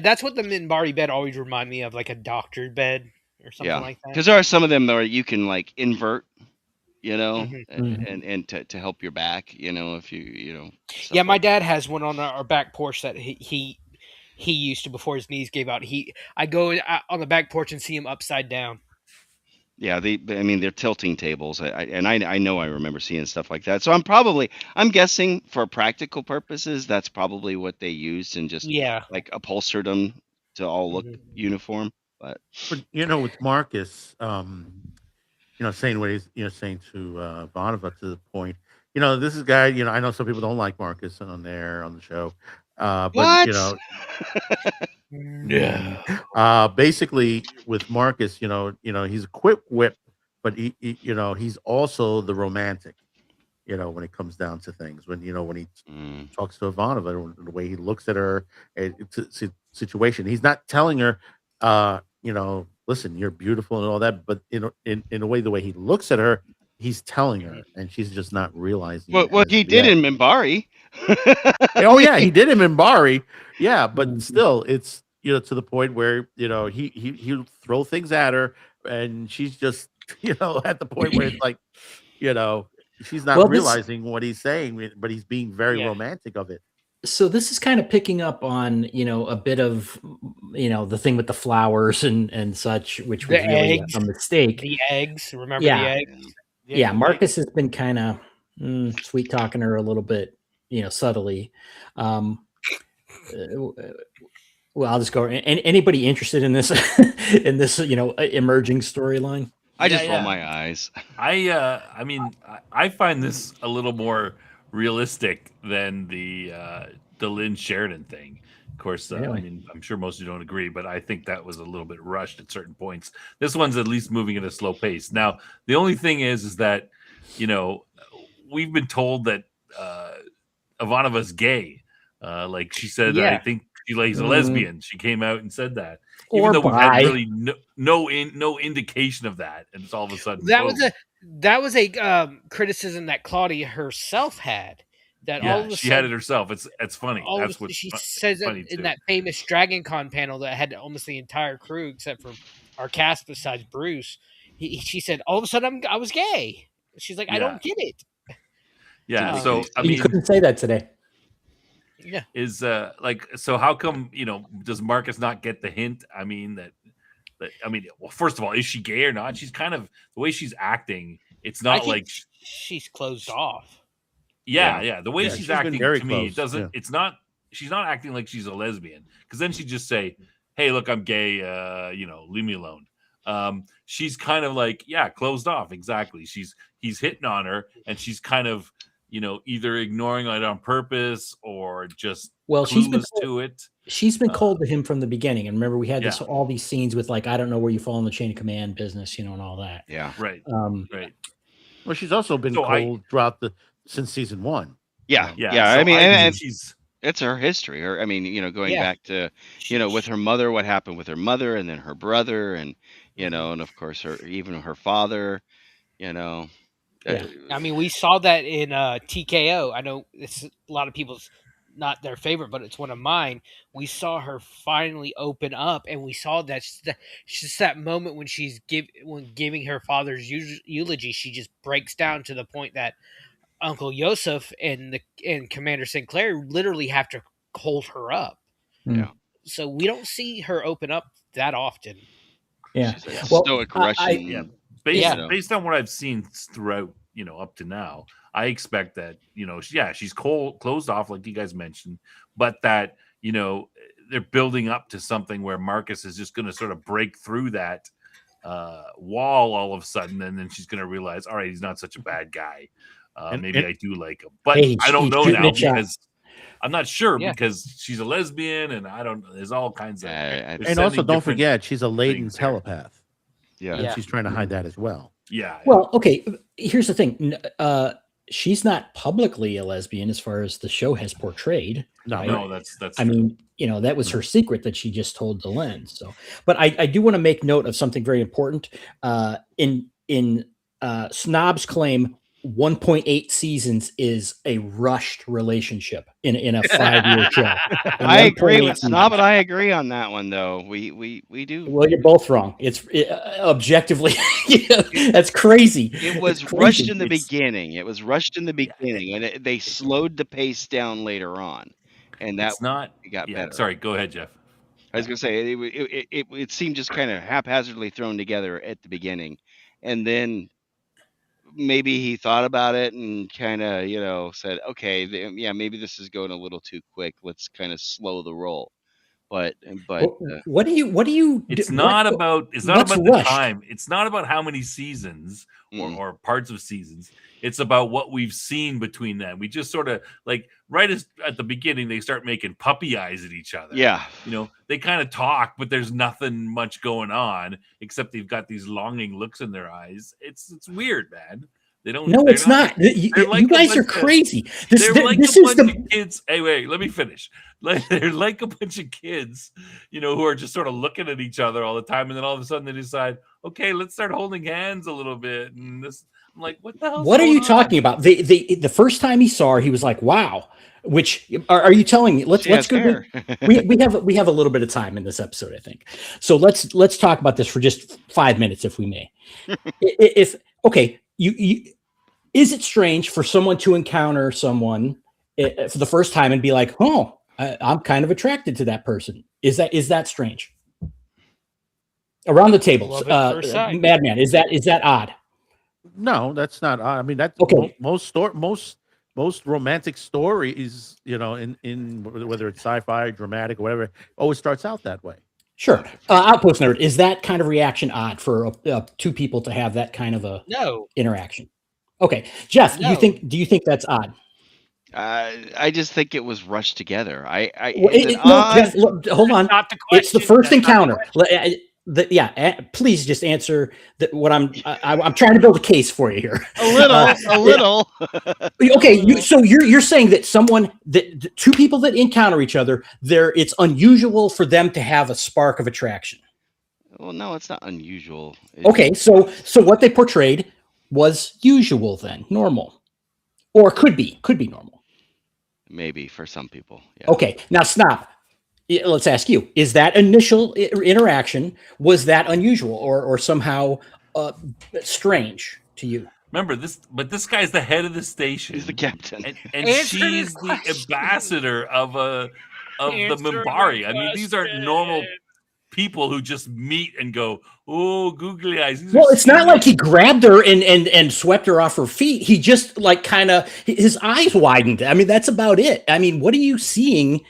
That's what the Minbari bed always remind me of, like a doctor bed or something like that. Because there are some of them where you can like invert, Mhm. and to help your back, if you Yeah, my like dad has one on our back porch that he used to before his knees gave out. I go on the back porch and see him upside down. Yeah, they're tilting tables. I know I remember seeing stuff like that. So I'm guessing for practical purposes, that's probably what they used and just Yeah. like upholstered them to all look Mhm. uniform. But with Marcus, saying what he's saying to Bonava to the point. This is a guy. I know some people don't like Marcus on the show, but what? No. basically with Marcus, he's a quick whip, but he's also the romantic. When it comes down to things, when he Mm. talks to Ivanova, the way he looks at her, it's a situation. He's not telling her, listen, you're beautiful and all that, but in a way, the way he looks at her, he's telling her, and she's just not realizing it Well, as he of did yet. in Minbari. Oh yeah, he did him in Bari. Yeah, but Mhm. still, it's to the point where he'll throw things at her, and she's just at the point where it's like you know she's not Well, realizing what he's saying, but he's being very Yeah. romantic of it. so this is kind of picking up on a bit of the thing with the flowers and such, which was The really eggs. a mistake. The eggs. Remember the Yeah. eggs? Yeah, Marcus has been kind of sweet talking her a little bit, subtly. Um, well, I'll just go. Anybody interested in this in this emerging storyline? I Yeah, just roll yeah. my eyes. I mean, I find this a little more realistic than the Lynn Sheridan thing. Of course, I Really? mean, I'm sure most of you don't agree, but I think that was a little bit rushed at certain points. This one's at least moving at a slow pace. Now, the only thing is that we've been told that Ivanova's gay. Like she said, I Yeah. think she's a Mm. lesbian. She came out and said that, Or even though we've had bi. really no indication of that, and it's all of a sudden That was a criticism that Claudia herself had. That all of a she had it sudden, herself. It's funny. all of That's a, what's she says funny it in too. that famous Dragon Con panel that had almost the entire crew except for our cast besides Bruce. She said all of a sudden I was gay. She's like, I Yeah. don't get it. Yeah. Dude, So I You mean, couldn't say that today. Yeah. is so how come does Marcus not get the hint? I mean well, first of all, is she gay or not? She's kind of the way she's acting. It's I not think like she's closed off. yeah. The way Yeah, she's she's been acting very to me, it close, doesn't. yeah. It's not. She's not acting like she's a lesbian because then she'd just say, "Hey, look, I'm gay. Leave me alone." She's kind of like, closed off. Exactly. He's hitting on her, and she's kind of, either ignoring it on purpose or just clueless to it. She's been cold to him from the beginning. And remember, we had Yeah. all these scenes with like, I don't know where you fall in the chain of command business, and all that. Yeah. Right. Right. Well, she's also been So cold throughout since season 1. Yeah. Yeah. Yeah. So I mean, think and she's it's her history. Going Yeah. back to, with her mother, what happened with her mother and then her brother and, and of course even her father, Yeah. I mean, we saw that in TKO. I know it's a lot of people's not their favorite, but it's one of mine. We saw her finally open up, and we saw that just that moment when when giving her father's eulogy, she just breaks down to the point that Uncle Yosef and Commander Sinclair literally have to hold her up. Yeah. So we don't see her open up that often. Yeah. She's a Well, stoic I- Russian. based on what I've seen throughout, up to now, I expect that, she's closed off, like you guys mentioned, but that, they're building up to something where Marcus is just going to sort of break through that wall all of a sudden, and then she's going to realize, all right, he's not such a bad guy. Maybe I do like him, but Hey, I don't he's know shooting now a shot. because I'm not sure Yeah. because she's a lesbian, and I don't. There's all kinds of. And also, don't forget, she's a latent things there. telepath. Yeah. And she's trying to hide that as well. Yeah. Well, okay. Here's the thing. She's not publicly a lesbian as far as the show has portrayed. No, right? No, that's I true. mean, that was her secret that she just told the lens. So, but I do want to make note of something very important. In Snob's claim, 1.8 seasons is a rushed relationship in a 5-year show. I agree 1.8 with Snob, but I agree on that one though. We do. Well, you're both wrong. It's objectively, that's crazy. It was It's rushed crazy. in the beginning. It was rushed in the beginning, and they slowed the pace down later on, and that It's not. it got Yeah. better. Sorry. Go ahead, Jeff. I was gonna say it seemed just kind of haphazardly thrown together at the beginning, and then maybe he thought about it and kind of said, okay, yeah, maybe this is going a little too quick. Let's kind of slow the roll. But what do you? It's not about the rushed? time. It's not about how many seasons or parts of seasons. It's about what we've seen between them. We just sort of like right at the beginning they start making puppy eyes at each other. Yeah, they kind of talk, but there's nothing much going on except they've got these longing looks in their eyes. It's weird, man. They don't. No, it's not. You guys are crazy. This is the kids. Hey, wait, let me finish. They're like a bunch of kids, who are just sort of looking at each other all the time, and then all of a sudden they decide, okay, let's start holding hands a little bit. And I'm like, what the hell? What are you talking about? The first time he saw her, he was like, wow. Which are you telling me? Let's go. We have a little bit of time in this episode, I think. So let's talk about this for just 5 minutes, if we may. Is it strange for someone to encounter someone for the first time and be like, oh, I'm kind of attracted to that person? Is that strange? Around the table, Madman, is that odd? No, that's not odd. I mean, that's okay. Most romantic stories, in whether it's sci-fi, dramatic, or whatever, always starts out that way. Sure. Outpost Nerd, is that kind of reaction odd for two people to have that kind of a interaction? Okay, Jeff, No. do you think that's odd? I just think it was rushed together. Jeff, look, hold on. Not the question. It's the first encounter. Please just answer what I'm trying to build a case for you here. A little. Okay, so you're saying that two people that encounter each other, it's unusual for them to have a spark of attraction. Well, no, it's not unusual. Okay, so what they portrayed was usual then, normal, or could be normal. Maybe for some people. Yeah. Okay, now Snop, let's ask you: is that initial interaction, was that unusual or somehow strange to you? Remember this, but this guy's the head of the station. He's the captain, and she's the ambassador of the Minbari. I mean, these aren't normal people who just meet and go, oh, googly eyes. Well, it's not like he grabbed her and swept her off her feet. He just his eyes widened. I mean, that's about it. I mean, what are you seeing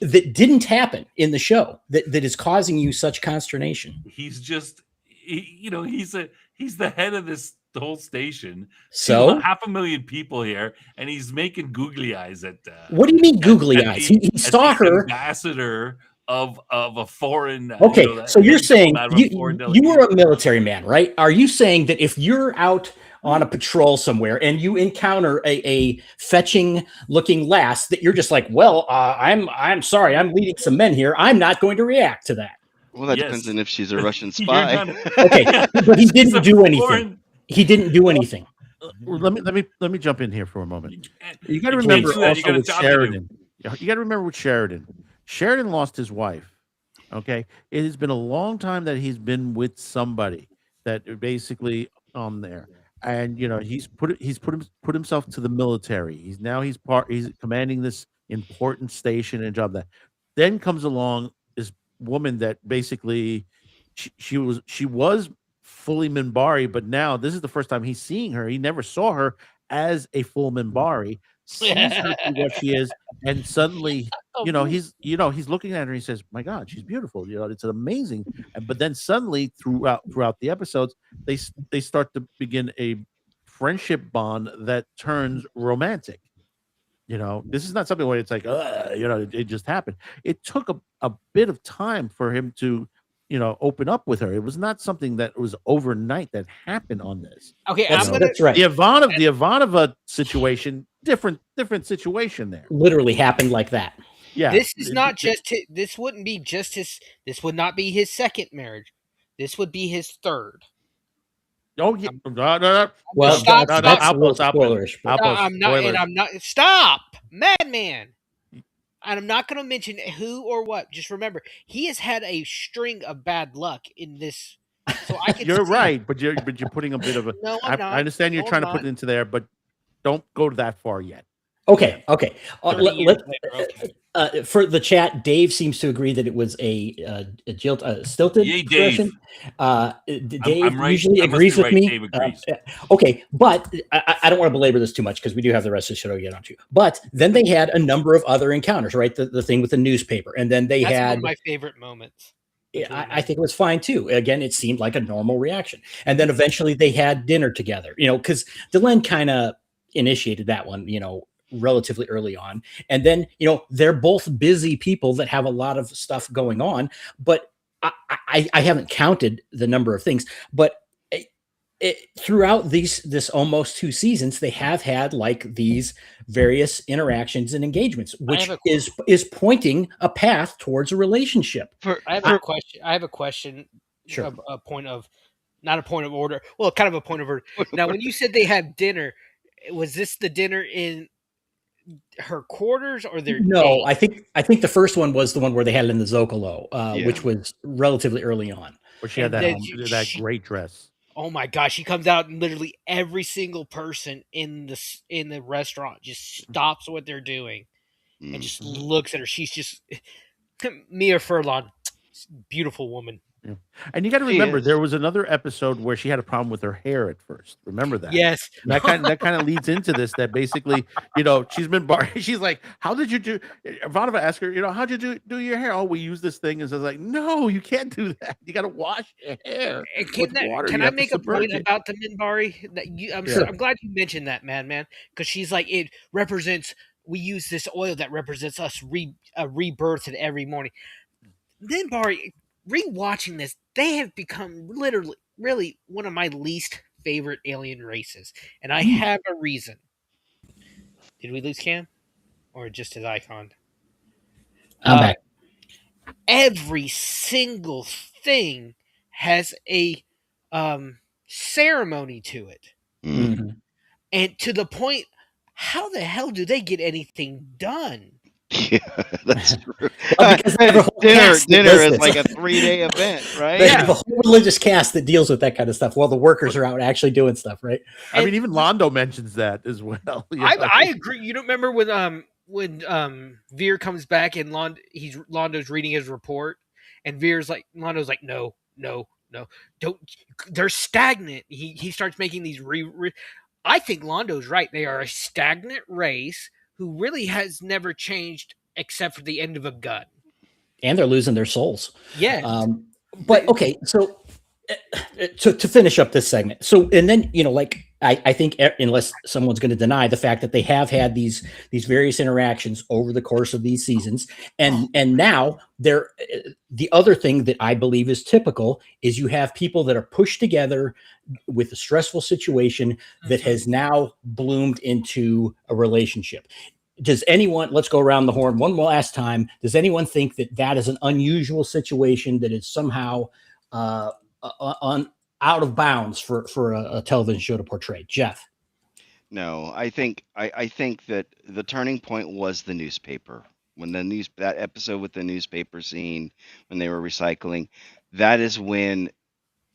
that didn't happen in the show that is causing you such consternation? He's just, he's the head of the whole station. So 500,000 people here, and he's making googly eyes at. What do you mean googly eyes? He saw her ambassador of a foreign. Okay, so you're saying you were a military man, right? Are you saying that if you're out on a patrol somewhere and you encounter a fetching looking lass, that you're just like, well, I'm sorry, I'm leading some men here, I'm not going to react to that? Well, that depends on if she's a Russian spy. Okay, but he didn't do anything. He didn't do anything. Let me jump in here for a moment. You got to remember also with Sheridan. You got to remember with Sheridan. Sheridan lost his wife. Okay, it has been a long time that he's been with somebody that basically on there, and he's put himself to the military. He's commanding this important station and job. That then comes along this woman that basically she was fully Minbari, but now this is the first time he's seeing her. He never saw her as a full Minbari. Sees her for what she is, and suddenly, he's looking at her. And he says, "My God, she's beautiful. It's amazing." But then suddenly, throughout the episodes, they start to begin a friendship bond that turns romantic. This is not something where it's like, it just happened. It took a bit of time for him to, open up with her. It was not something that was overnight that happened on this. Okay, That's right. The Ivanova situation, different situation there. Literally happened like that. Yeah. This is not just this wouldn't be just his. This would not be his second marriage. This would be his third. Oh yeah. No. Well, Stop, that's stop. a little spoilerish. I'll post I'm not, spoilers. and I'm not. Stop, madman. And I'm not going to mention who or what. Just remember, he has had a string of bad luck in this. So I can. You're right, but you're putting a bit of a. No, I'm not. I understand you're No, trying I'm to put it into there, but don't go that far yet. Okay. 30 years later, okay. For the chat, Dave seems to agree that it was a stilted Yay, Dave. expression. Dave I'm right. usually I must agrees be with right. me. Dave agrees. Okay, but I don't want to belabor this too much because we do have the rest of the show to get onto. But then they had a number of other encounters, right? The thing with the newspaper, and then they That's had one of my favorite moments. I think it was fine too. Again, it seemed like a normal reaction. And then eventually they had dinner together, because Delenn kind of initiated that one, relatively early on. And then, they're both busy people that have a lot of stuff going on. But I haven't counted the number of things, but throughout this almost 2 seasons, they have had like these various interactions and engagements, which is pointing a path towards a relationship. I have a question. I have a question. Sure. A point of, not a point of order. Well, kind of a point of order. Now, when you said they had dinner, was this the dinner in her quarters or their No, date? I think the first one was the one where they had it in the Zocalo, which was relatively early on. Where she had that great dress. Oh my gosh, she comes out and literally every single person in the restaurant just stops what they're doing and just looks at her. She's just Mia Furlan, beautiful woman. Yeah. And you got to remember, there was another episode where she had a problem with her hair at first. Remember that? Yes. And that kind of leads into this. That basically, she's been she's like, "How did you do?" Ivanova asked her, "How'd you do your hair?" "Oh, we use this thing." And so I was like, "No, you can't do that. You got to wash your hair with water. Can I make a point about the Minbari? I'm glad you mentioned that, man, because she's like, it represents. We use this oil that represents us rebirthed every morning. Minbari. Rewatching this, they have become literally, really one of my least favorite alien races, and I have a reason. Did we lose Cam, or just his icon? I'm back. Every single thing has a ceremony to it, and to the point, how the hell do they get anything done? Yeah, that's true. Dinner is like a 3-day event, right? They have a whole religious cast that deals with that kind of stuff while the workers are out actually doing stuff, right? I mean, even Londo mentions that as well. I agree. You don't remember when Veer comes back and Londo's reading his report, and Londo's like, no, don't. They're stagnant. He starts making these I think Londo's right. They are a stagnant race who really has never changed except for the end of a gun. And they're losing their souls. Yeah. But okay, so to finish up this segment. So, and then, I think unless someone's going to deny the fact that they have had these various interactions over the course of these seasons. And now the other thing that I believe is typical is you have people that are pushed together with a stressful situation that has now bloomed into a relationship. Does anyone, let's go around the horn one last time. Does anyone think that is an unusual situation that is somehow out of bounds for a television show to portray? Jeff? No, I think that the turning point was the newspaper. When that episode with the newspaper scene, when they were recycling, that is when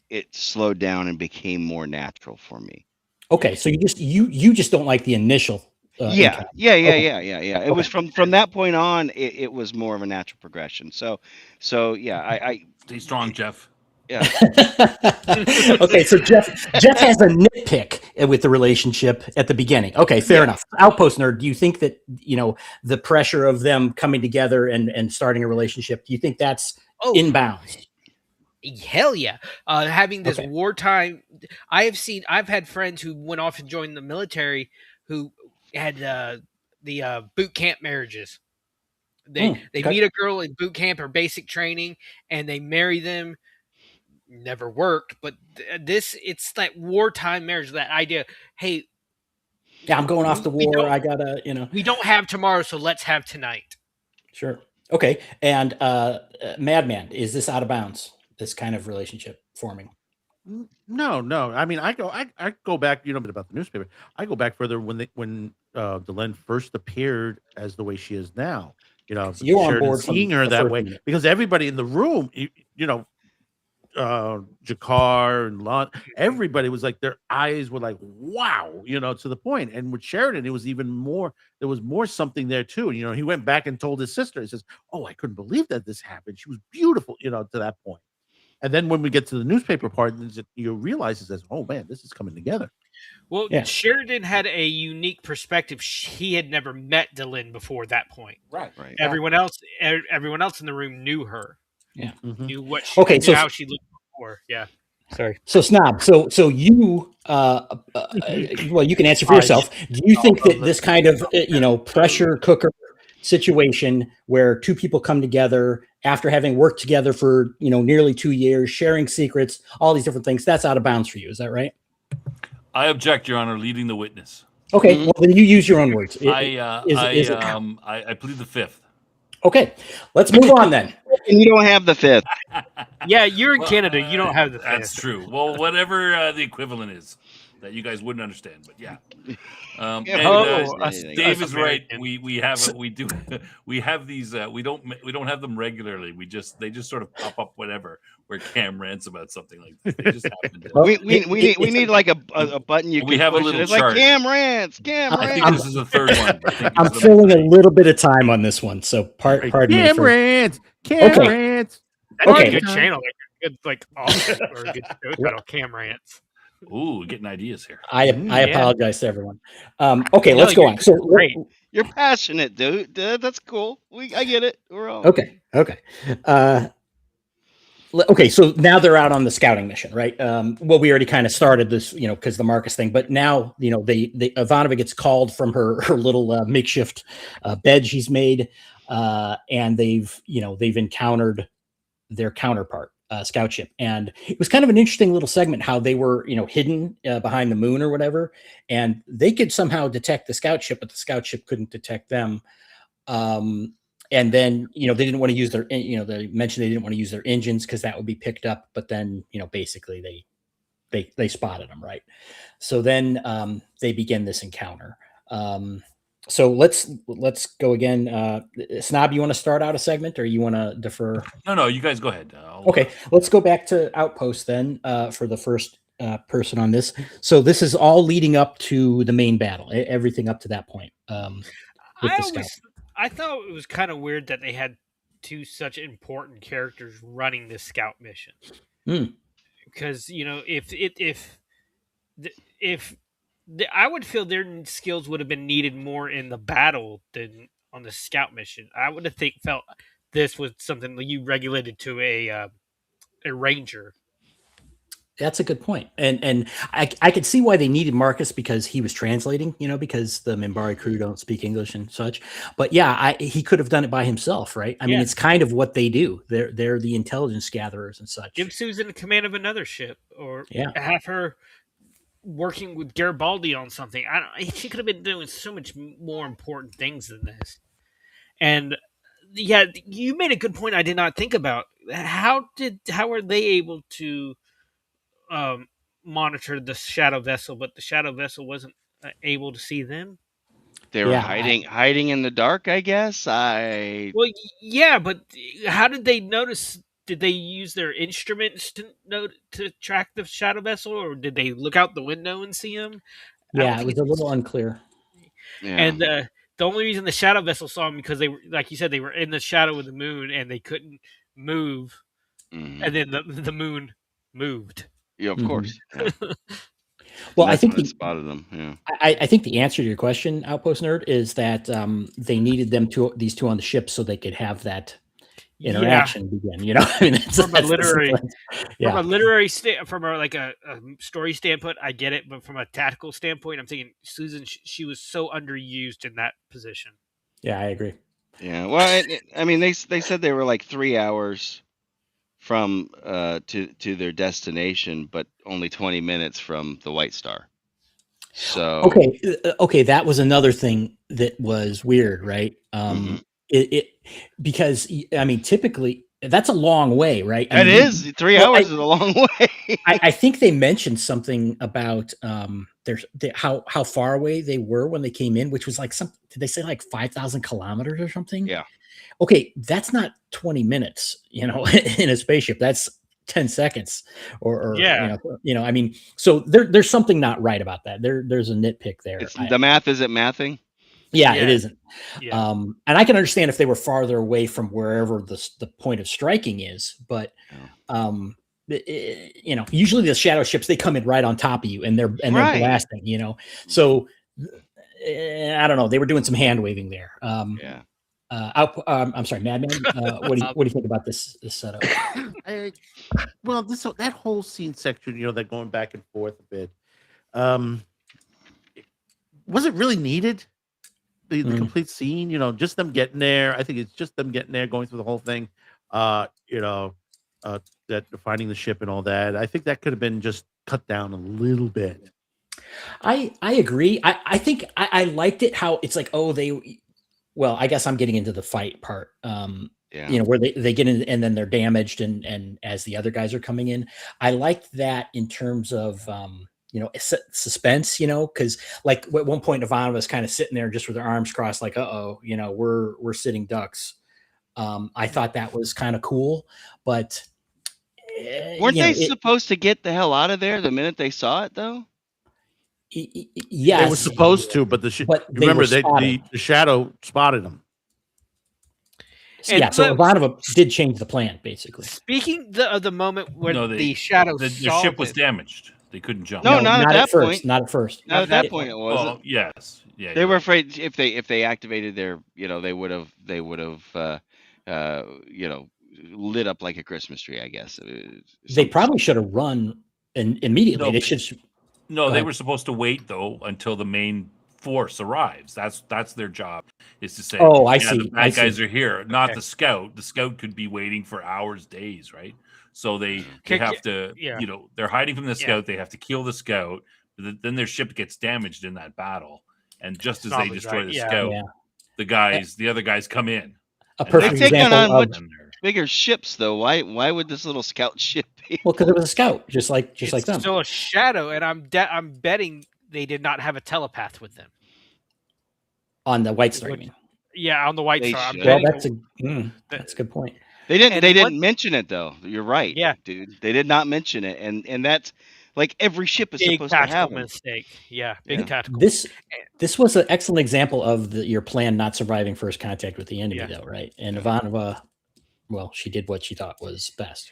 it slowed down and became more natural for me. Okay, so you just don't like the initial. Yeah. It was from that point on. It was more of a natural progression. So yeah, I stay strong, Jeff. Yeah. Okay, so Jeff has a nitpick with the relationship at the beginning. Okay, fair enough. Outpost Nerd, do you think that the pressure of them coming together and starting a relationship, do you think that's in bounds? Hell yeah. Having this wartime, I've had friends who went off and joined the military who had the boot camp marriages. They meet a girl in boot camp or basic training, and they marry them never worked. But it's that wartime marriage. That idea, hey, yeah, I'm going off to war. I gotta, we don't have tomorrow, so let's have tonight. Sure. Okay. And Madman, is this out of bounds? This kind of relationship forming? No. I mean, I go back. You know a bit about the newspaper. I go back further when Delenn first appeared as the way she is now. You're on Sheridan board seeing from her the that first way minute. because everybody in the room, Jakar and Lon, everybody was like, their eyes were like, wow, to the point. And with Sheridan, it was even more. There was more something there too. And he went back and told his sister. He says, "Oh, I couldn't believe that this happened. She was beautiful," to that point. And then when we get to the newspaper part, you realize that, oh man, this is coming together. Well, yeah. Sheridan had a unique perspective. He had never met Delenn before that point. Right. Everyone else in the room knew her. Yeah. Knew what she knew how she looked before. Yeah. Sorry. So Snob. So you well, you can answer for yourself. Do you think that this kind of pressure cooker situation where two people come together after having worked together for nearly 2 years, sharing secrets, all these different things, that's out of bounds for you? Is that right? I object, Your Honor, leading the witness. Okay, well then you use your own words. I plead the fifth. Okay, let's move on then. And you don't have the fifth. Yeah, you're in Canada. You don't have the fifth. That's true. Well, whatever the equivalent is that you guys wouldn't understand, but yeah. Dave is right. We have these. We don't have them regularly. They just sort of pop up whenever where Cam rants about something like this. They just happen to. We need like a button you can. We have push a little it's chart. Like Cam rants. I think this is the third one. I'm filling a little bit of time on this one, so pardon me. Cam rants. That's a good channel. Good office or a good show title. Cam rants. Ooh, getting ideas here. I apologize to everyone. Okay, let's go on. So great. You're passionate, dude. That's cool. I get it. We're all okay. Okay, so now they're out on the scouting mission, right? Well, we already kind of started this, because the Marcus thing, but now, Ivanova gets called from her little makeshift bed she's made, and they've encountered their counterpart, scout ship. And it was kind of an interesting little segment how they were, hidden behind the moon or whatever, and they could somehow detect the scout ship, but the scout ship couldn't detect them. And then, they didn't want to use their, they mentioned they didn't want to use their engines because that would be picked up. But then, basically they spotted them, right? So then they begin this encounter. So let's go again. Snob, you want to start out a segment or you want to defer? No, you guys go ahead. Okay, let's go back to Outpost then for the first person on this. So this is all leading up to the main battle, everything up to that point. I thought it was kind of weird that they had two such important characters running this scout mission. Because I would feel their skills would have been needed more in the battle than on the scout mission. I would have felt this was something that you regulated to a ranger. That's a good point. And I could see why they needed Marcus because he was translating, because the Minbari crew don't speak English and such. But yeah, he could have done it by himself, right? I mean, it's kind of what they do. They're the intelligence gatherers and such. Give Susan command of another ship or have her working with Garibaldi on something. She could have been doing so much more important things than this. And yeah, you made a good point I did not think about. How are they able to monitor the shadow vessel, but the shadow vessel wasn't able to see them? They were hiding in the dark, I guess. Well, yeah, but how did they notice? Did they use their instruments to track the shadow vessel, or did they look out the window and see them? Yeah, it was a little unclear. Yeah. And the only reason the shadow vessel saw them because they were, like you said, they were in the shadow of the moon and they couldn't move, and then the moon moved. Yeah, of course. Yeah. Well, I think they spotted them. Yeah. I think the answer to your question, Outpost Nerd, is that they needed these two on the ship so they could have that interaction begin. I mean, from a story standpoint, I get it, but from a tactical standpoint, I'm thinking Susan, she was so underused in that position. Yeah, I agree. Yeah, well, I mean, they said they were like 3 hours from to their destination, but only 20 minutes from the White Star. So okay, that was another thing that was weird, right? Because I mean, typically that's a long way, right? I that mean, is 3 hours is a long way. I think they mentioned something about how far away they were when they came in, which was like did they say like 5,000 kilometers or something? Yeah. Okay, that's not 20 minutes, in a spaceship. That's 10 seconds or Yeah. I mean, so there's something not right about that. There's a nitpick there. The math isn't mathing. Yeah, Yeah. it isn't. Yeah. And I can understand if they were farther away from wherever the point of striking is, but usually the shadow ships, they come in right on top of you and they're Right. blasting, so I don't know, they were doing some hand waving there. Yeah. I'm sorry, Madman. What do you think about this setup? Well, that whole scene section, they're going back and forth a bit. Was it really needed? The complete scene, just them getting there. I think it's just them getting there, going through the whole thing. That finding the ship and all that. I think that could have been just cut down a little bit. I agree. I think I liked it how it's like, well, I guess I'm getting into the fight part. Where they get in and then they're damaged and as the other guys are coming in. I liked that in terms of suspense, because like at one point Ivanova was kind of sitting there just with her arms crossed, like, we're sitting ducks. I thought that was kind of cool, but weren't they supposed to get the hell out of there the minute they saw it though? Yes, they were supposed to, but the shadow spotted them. So Ivanova did change the plan, basically. Speaking of the moment where the shadow the ship was damaged. They couldn't jump. No, not at that point. Not at first. Not at that point. It wasn't. Oh, yes. Yeah. They were afraid if they activated their, they would have lit up like a Christmas tree, I guess. They probably should have run immediately. They were supposed to wait though until the main force arrives. That's their job, is to say, I see. The bad guys are here, not the scout. The scout could be waiting for hours, days, right? So they have to, they're hiding from the scout. They have to kill the scout. Then their ship gets damaged in that battle, and just as they destroy the scout, the other guys come in. A perfect they take example on much bigger ships, though. Why would this little scout ship be? Well, because it was a scout, just like them. So a shadow, and I'm betting they did not have a telepath with them on the White Star. Yeah, on the White Star. Well, that's a good point. They didn't mention it though. You're right. Yeah, dude. They did not mention it, and that's like every ship is supposed to have a mistake. Yeah, big tactical. This was an excellent example of your plan not surviving first contact with the enemy, though, right? And Ivanova, well, she did what she thought was best.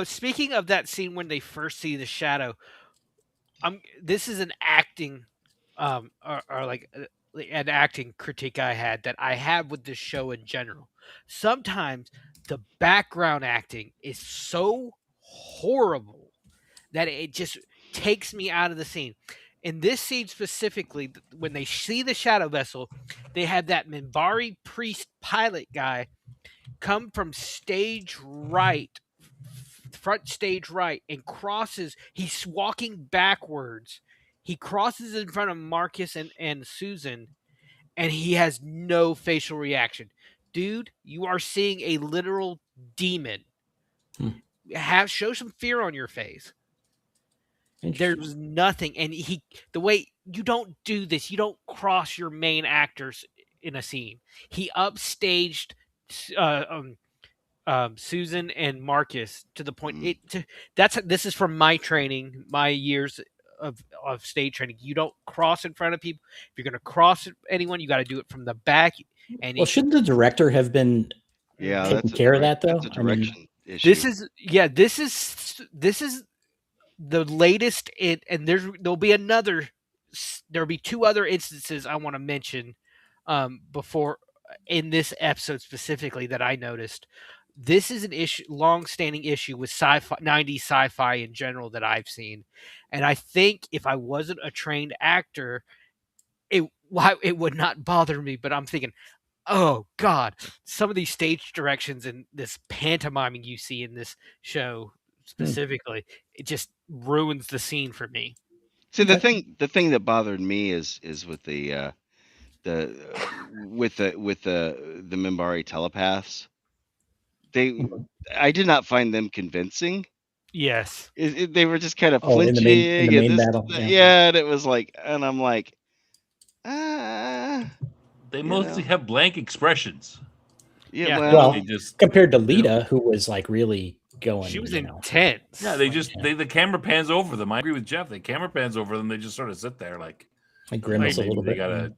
Speaking of that scene when they first see the shadow, this is an acting, or like an acting critique I have with this show in general. Sometimes the background acting is so horrible that it just takes me out of the scene. In this scene specifically, when they see the shadow vessel, they have that Minbari priest pilot guy come from front stage right, and crosses. He's walking backwards. He crosses in front of Marcus and Susan, and he has no facial reaction. Dude, you are seeing a literal demon. Show some fear on your face. There's nothing, and the way you don't do this, you don't cross your main actors in a scene. He upstaged Susan and Marcus to the point. This is from my training, my years of stage training. You don't cross in front of people. If you're going to cross anyone, you got to do it from the back. And shouldn't the director have been taking care of that though? That's a direction issue. This is the latest. And there'll be two other instances I want to mention before in this episode specifically that I noticed. This is an issue, long-standing issue with 90s sci-fi in general that I've seen, and I think if I wasn't a trained actor, it would not bother me. But I'm thinking, oh God, some of these stage directions and this pantomiming you see in this show specifically, it just ruins the scene for me. See, the thing that bothered me is with the Minbari telepaths. I did not find them convincing. Yes. They were just kind of in the flinching main and battle. yeah, and it was like, and I'm like, they mostly have blank expressions. Yeah, well, they just compared to Lita, who was like really going. She was intense. Yeah, the camera pans over them. I agree with Jeff. The camera pans over them. They just sort of sit there like grimace a little bit. They gotta,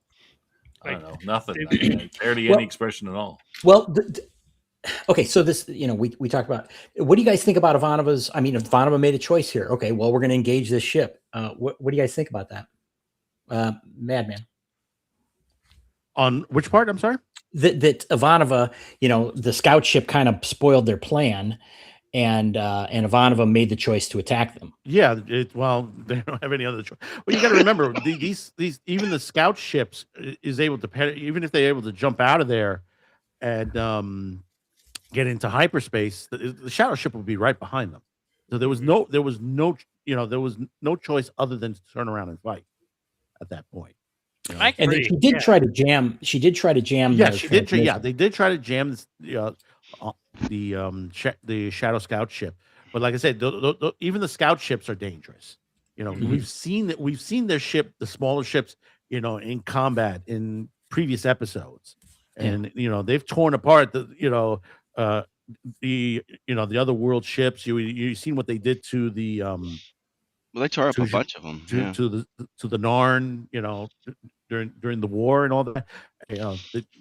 I don't know, nothing. Barely any expression at all. Well, okay, so this, we talked about. What do you guys think about Ivanova's? I mean, Ivanova made a choice here. Okay, well, we're going to engage this ship. What do you guys think about that, Madman? On which part? I'm sorry. That Ivanova, the scout ship kind of spoiled their plan, and Ivanova made the choice to attack them. Yeah, well, they don't have any other choice. Well, you got to remember these even the scout ships is able to, even if they're able to jump out of there and get into hyperspace, the shadow ship would be right behind them. So there was no choice other than to turn around and fight at that point. And then she did try to jam. She did try to jam. Yeah, she did. Yeah, they did try to jam the Shadow Scout ship. But like I said, even the scout ships are dangerous. We've seen that. We've seen their ship, the smaller ships, in combat in previous episodes, and they've torn apart the other world ships. You've seen what they did to the well, they tore up a bunch of them to the Narn, during the war and all that.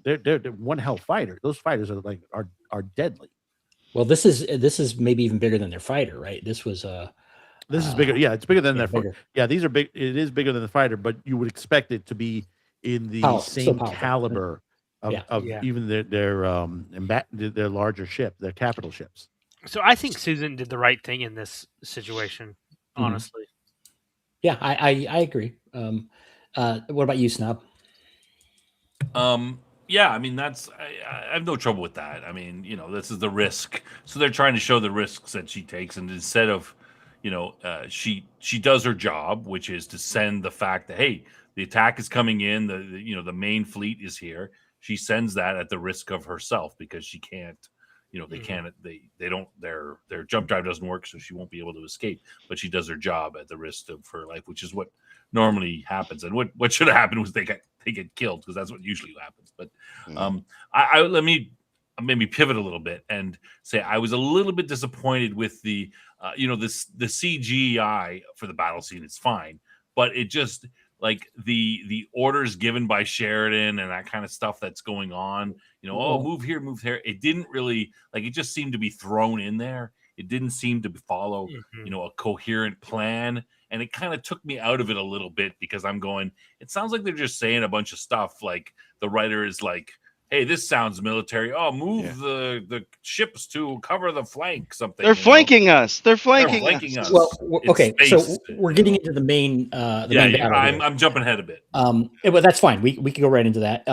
They're one hell fighter. Those fighters are deadly. Well, this is maybe even bigger than their fighter, right? This is bigger. Yeah, it's bigger than their bigger. Yeah, these are big. It is bigger than the fighter, but you would expect it to be in the same caliber of even their larger ship, their capital ships. So I think Susan did the right thing in this situation, honestly. Yeah, I agree. What about you, Snob? Yeah, I mean I have no trouble with that. I mean, this is the risk. So they're trying to show the risks that she takes, and instead of, she does her job, which is to send the fact that, hey, the attack is coming in, the main fleet is here. She sends that at the risk of herself because she can't, their jump drive doesn't work, so she won't be able to escape. But she does her job at the risk of her life, which is what normally happens. And what should have happened was they get killed, because that's what usually happens. But let me maybe pivot a little bit and say I was a little bit disappointed with the the CGI for the battle scene. It's fine, but it just, like, the orders given by Sheridan and that kind of stuff that's going on, move here, move there. It didn't really, like, it just seemed to be thrown in there. It didn't seem to follow, a coherent plan. And it kind of took me out of it a little bit, because I'm going, it sounds like they're just saying a bunch of stuff. Like, the writer is like, hey, this sounds military. Oh, move the ships to cover the flank, something. They're flanking us. They're flanking us. Well, okay, so we're getting into the main main battle. I'm jumping ahead a bit. But that's fine. We can go right into that.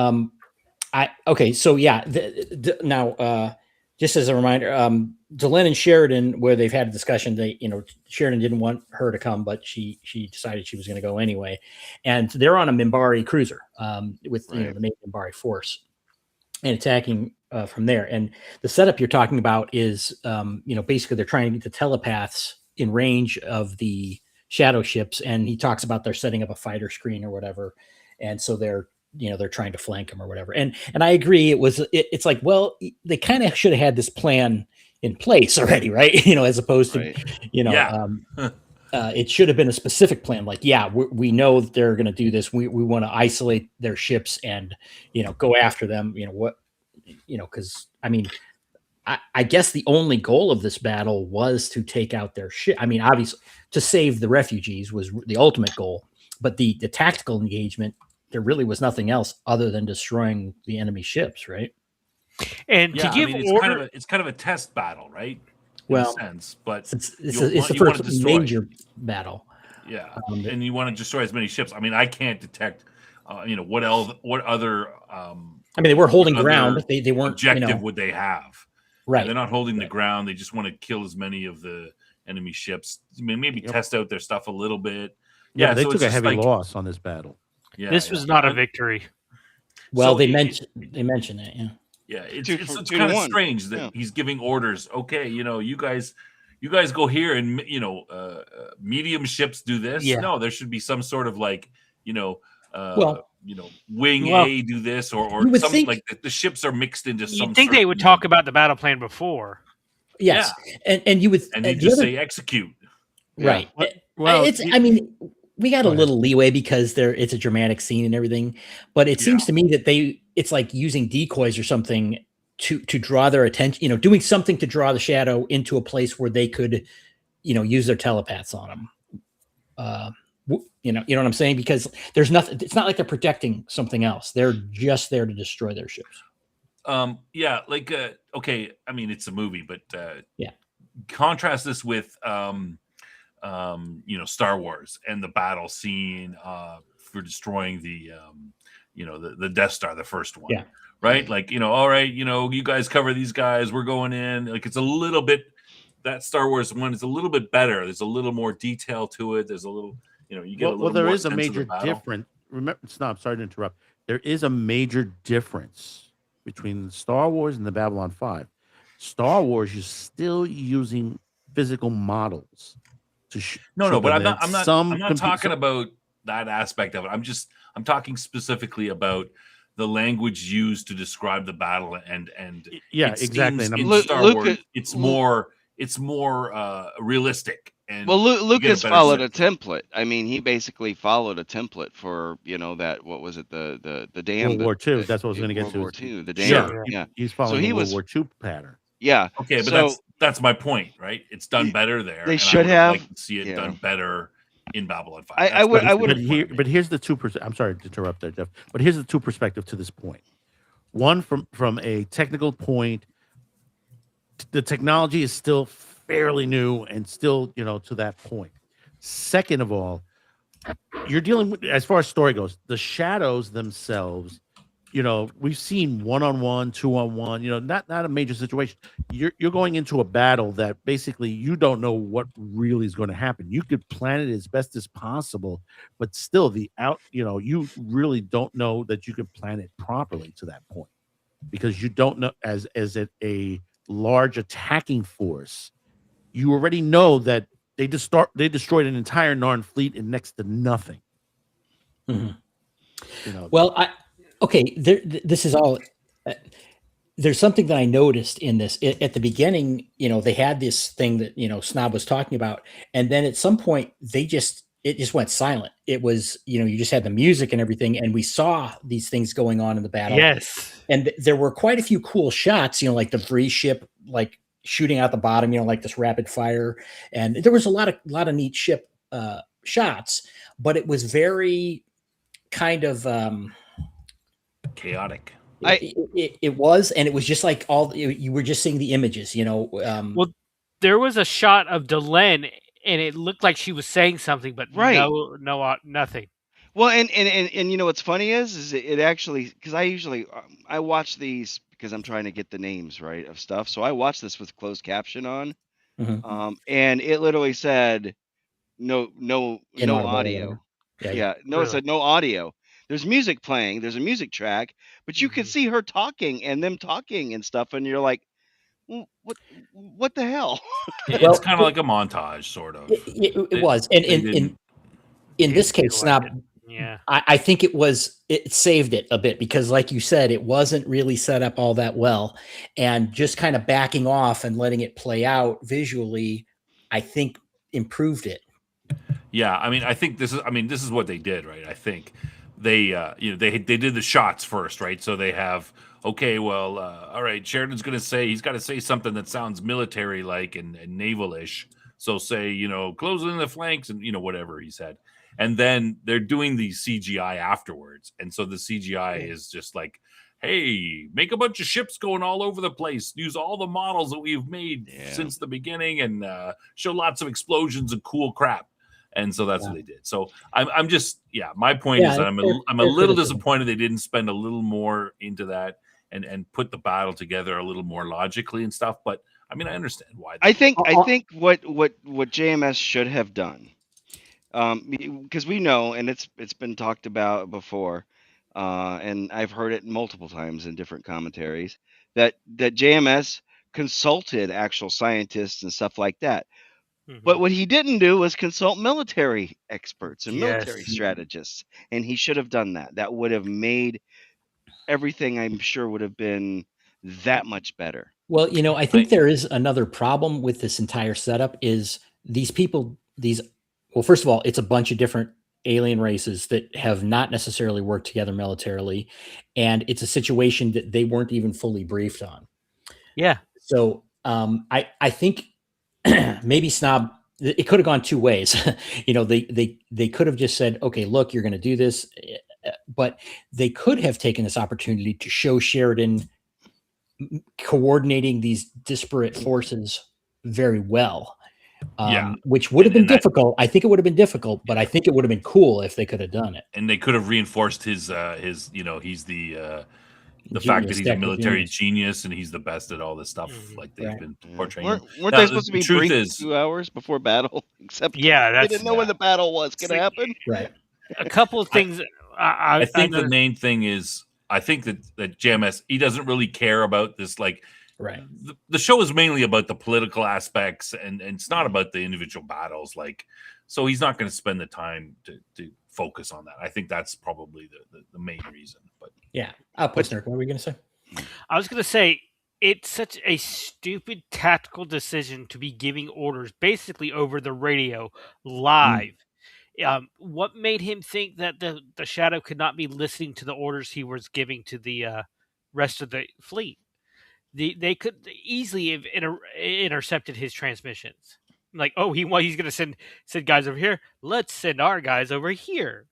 Now, just as a reminder, Delenn and Sheridan, where they've had a discussion, Sheridan didn't want her to come, but she decided she was going to go anyway, and they're on a Minbari cruiser with the main Minbari force, and attacking from there. And the setup you're talking about is, basically they're trying to get the telepaths in range of the shadow ships, and he talks about they're setting up a fighter screen or whatever, and so they're trying to flank them or whatever. And I agree. It's like, well, they kind of should have had this plan in place already, right? As opposed to, it should have been a specific plan. Like, we know that they're going to do this. We want to isolate their ships and, go after them. Because I mean, I guess the only goal of this battle was to take out their ship. I mean, obviously to save the refugees was the ultimate goal, but the tactical engagement, there really was nothing else other than destroying the enemy ships, right? And to give order, it's kind of a test battle, right? Well, in a sense, but it's the first major battle. Yeah, and you want to destroy as many ships. I mean, I can't detect what else? What other? I mean, they were holding other ground. They weren't objective would they have? Right. Yeah, they're not holding the ground. They just want to kill as many of the enemy ships. I mean, maybe test out their stuff a little bit. Yeah, Yeah, they so took it's a just heavy like, loss on this battle. Yeah, this was not a victory. Well, So they mentioned it. Yeah. Yeah, it's Two kind to of one. strange that he's giving orders. Okay, you guys go here and medium ships do this. Yeah. No, there should be some sort of like wing Well, A do this or you would some think- like the ships are mixed into some. You'd think they would talk about the battle plan before. Yes, and you would and you the just other- say execute. right. Well, I mean, we got a ahead. little leeway because it's a dramatic scene and everything, but it seems to me that it's like using decoys or something to draw their attention, doing something to draw the shadow into a place where they could, use their telepaths on them. You know what I'm saying? Because there's nothing, it's not like they're protecting something else. They're just there to destroy their ships. Okay, I mean it's a movie, but yeah. Contrast this with Star Wars and the battle scene for destroying the Death Star, the first one. Yeah. Right? Like, all right, you guys cover these guys, we're going in. Like it's a little bit, that Star Wars one is a little bit better. There's a little more detail to it. There's a little, you get a little there more is a sense of the major battle. difference. Remember, I'm sorry to interrupt. There is a major difference between Star Wars and the Babylon 5. Star Wars, you're still using physical models to but I'm not talking about that aspect of it. I'm talking specifically about the language used to describe the battle and yeah, it exactly. seems And in Star Wars, it's more realistic. And Lucas followed a template. I mean, he basically followed a template for that. What was it? The dam. World War II. That's what I was going to get to. World War II. The dam. Yeah. He's following the World War II pattern. Yeah. Okay, but that's my point, right? It's done better there. They should have like to see it done better in Babylon 5. I would. But here's the 2%. I'm sorry to interrupt there, Jeff. But here's the two perspective to this point. One, from a technical point, the technology is still fairly new and still, to that point. Second of all, you're dealing with, as far as story goes, the shadows themselves. We've seen 1-on-1, 2-on-1. Not a major situation. You're going into a battle that basically you don't know what really is going to happen. You could plan it as best as possible, but still, you really don't know that you can plan it properly to that point, because you don't know as a large attacking force. You already know that they destroyed an entire Narn fleet in next to nothing. Mm-hmm. Well, okay, this is all. There's something that I noticed in this at the beginning. They had this thing that Snob was talking about, and then at some point it just went silent. It was you just had the music and everything, and we saw these things going on in the battle. Yes, and there were quite a few cool shots. Like the Vree ship, like shooting out the bottom. Like this rapid fire, and there was a lot of neat ship shots, but it was very kind of chaotic. It was, and it was just like you were just seeing the images, well, there was a shot of Delenn, and it looked like she was saying something, but no, nothing. Well, and what's funny is it actually, because I watch these because I'm trying to get the names right of stuff, so I watched this with closed caption on, and it literally said no audio. Yeah, no, really? It said no audio. There's music playing. There's a music track, but you can see her talking and them talking and stuff, and you're like, well, what the hell? It's kind of like a montage, sort of. It was, and in this case, Snob, yeah, I think it saved it a bit, because, like you said, it wasn't really set up all that well, and just kind of backing off and letting it play out visually, I think improved it. Yeah, I think this is what they did, right? I think they did the shots first, right? So they have, okay, well, all right, Sheridan's he's got to say something that sounds military like and naval-ish. So say, closing in the flanks and whatever he said. And then they're doing the CGI afterwards. And so the CGI is just like, hey, make a bunch of ships going all over the place. Use all the models that we've made since the beginning and show lots of explosions and cool crap. and so that's what they did. So I'm just my point is that I'm a little disappointed they didn't spend a little more into that and put the battle together a little more logically and stuff. But I mean, I understand why. I think what JMS should have done, because we know, and it's been talked about before, and I've heard it multiple times in different commentaries, that JMS consulted actual scientists and stuff like that. But what he didn't do was consult military experts and military strategists, and he should have done that. That would have made everything, I'm sure, would have been that much better. Well, I think there is another problem with this entire setup is these people, well, first of all, it's a bunch of different alien races that have not necessarily worked together militarily. And it's a situation that they weren't even fully briefed on. Yeah. So I think maybe Snob, it could have gone two ways. They could have just said, okay, look, you're going to do this. But they could have taken this opportunity to show Sheridan coordinating these disparate forces very well, which would have been difficult. I think it would have been difficult, but I think it would have been cool if they could have done it. And they could have reinforced his he's the fact that he's a military genius and he's the best at all this stuff, like they've been portraying. Weren't they supposed to be briefed 2 hours before battle? Except they didn't know when the battle was going to happen. Right. A couple of things. I think the main thing is I think that JMS, he doesn't really care about this. Like, the show is mainly about the political aspects, and it's not about the individual battles. Like, so he's not going to spend the time to focus on that. I think that's probably the main reason. But what were we going to say? I was going to say it's such a stupid tactical decision to be giving orders basically over the radio live. What made him think that the Shadow could not be listening to the orders he was giving to the rest of the fleet? They could easily have intercepted his transmissions. Like, he's going to send guys over here. Let's send our guys over here.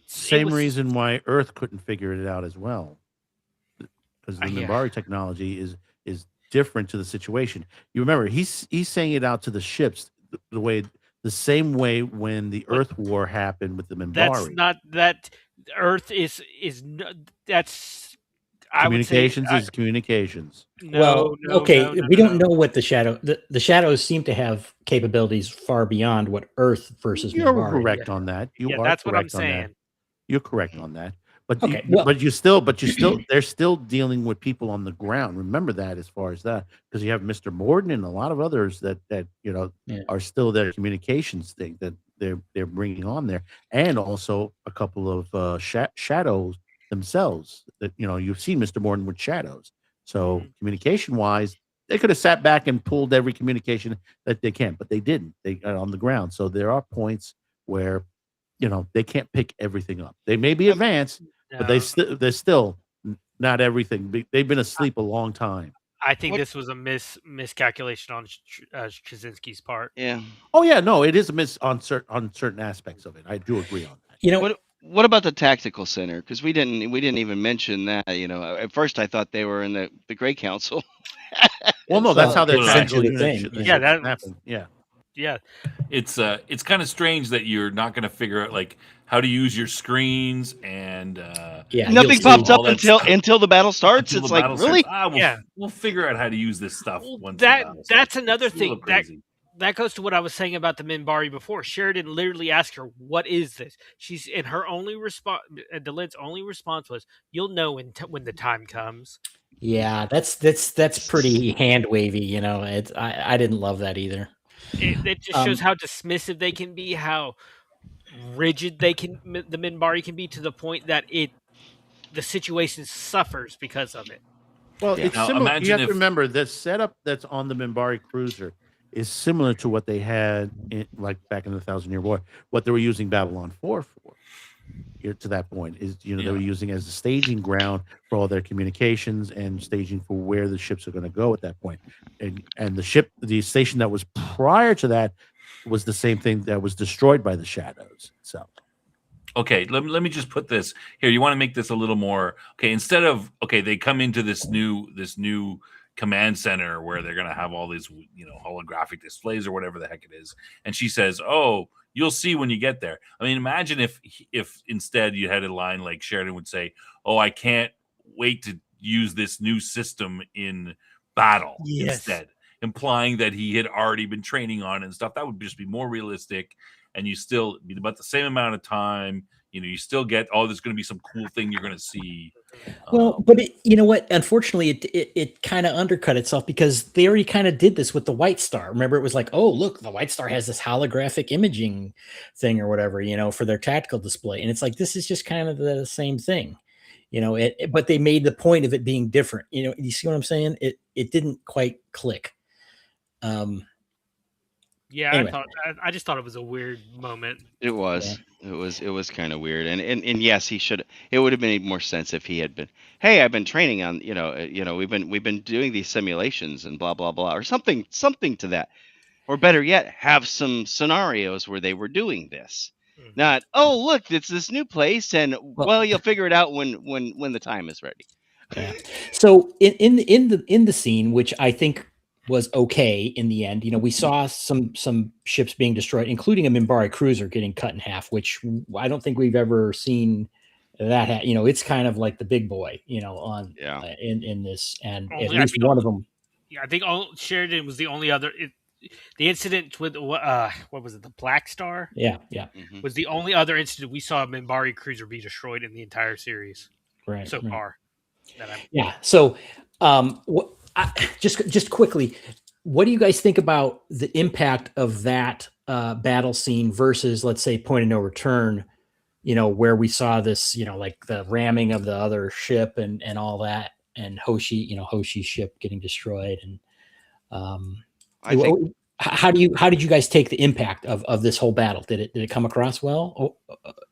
Same reason why Earth couldn't figure it out as well, because the Minbari technology is different to the situation. You remember, he's saying it out to the ships the same way when the Earth War happened with the Minbari. That's not that Earth is that's communications is communications. No, we don't know what the Shadow. The Shadows seem to have capabilities far beyond what Earth versus You're Minbari. Correct on that. That's what I'm saying. You're correct on that. But but you still they're still dealing with people on the ground. Remember that, as far as that, because you have Mr. Morden and a lot of others that are still their communications thing that they're bringing on there, and also a couple of shadows themselves that you've seen Mr. Morden with shadows. So communication wise, they could have sat back and pulled every communication that they can, but they didn't. They got on the ground. So there are points where they can't pick everything up. They may be advanced, but they're still not everything. They've been asleep a long time. I think this was a miscalculation on Krasinski's part. Yeah. Oh yeah, no, it is a miss on certain aspects of it. I do agree on that. What about the tactical center? Because we didn't even mention that. At first I thought they were in the Grey Council. Well, no, that's how they're central unit. Yeah. It's kind of strange that you're not going to figure out like how to use your screens and nothing pops up until the battle starts. It's like, really? We'll figure out how to use this stuff once that's another thing that goes to what I was saying about the Minbari before. Sheridan literally asked her, "What is this?" She's in her only response. Delint's only response was, "You'll know when the time comes." Yeah, that's pretty hand wavy. I didn't love that either. It just shows how dismissive they can be, how rigid the Minbari can be, to the point that the situation suffers because of it. Well, it's similar. You have to remember the setup that's on the Minbari cruiser is similar to what they had back in the 1,000-Year War. What they were using Babylon 4 for. To that point is they were using as a staging ground for all their communications and staging for where the ships are going to go at that point. And the station that was prior to that was the same thing that was destroyed by the Shadows. So okay, let me just put this here. You want to make this a little more instead of they come into this new command center where they're going to have all these holographic displays or whatever the heck it is, and she says, You'll see when you get there. I mean, imagine if instead you had a line like Sheridan would say, "Oh, I can't wait to use this new system in battle," instead, implying that he had already been training on it and stuff. That would just be more realistic, and you still be about the same amount of time. You still get, oh, there's going to be some cool thing you're going to see. Well, but you know what? Unfortunately, it kind of undercut itself because they already kind of did this with the White Star. Remember, it was like, oh, look, the White Star has this holographic imaging thing or whatever, for their tactical display, and it's like this is just kind of the same thing, but they made the point of it being different. You see what I'm saying? It didn't quite click. Yeah, Anyway. I just thought it was a weird moment. It was. Yeah. It was kind of weird. And yes, he should. It would have made more sense if he had been, "Hey, I've been training on, we've been doing these simulations and blah blah blah," or something to that. Or better yet, have some scenarios where they were doing this. Mm-hmm. Not, "Oh, look, it's this new place, and well, you'll figure it out when the time is ready." Yeah. So in the scene, which I think was okay in the end, we saw some ships being destroyed, including a Minbari cruiser getting cut in half, which I don't think we've ever seen that. It's kind of like the big boy, on in this, and at least one of them. Yeah, I think Sheridan was the only other. The incident with what was it? The Black Star. Yeah. Was the only other incident we saw a Minbari cruiser be destroyed in the entire series. Right. So far. Yeah. So, just quickly, what do you guys think about the impact of that battle scene versus, let's say, Point of No Return? Where we saw this, like the ramming of the other ship and all that, and Hoshi's ship getting destroyed. And how did you guys take the impact of this whole battle? Did it come across well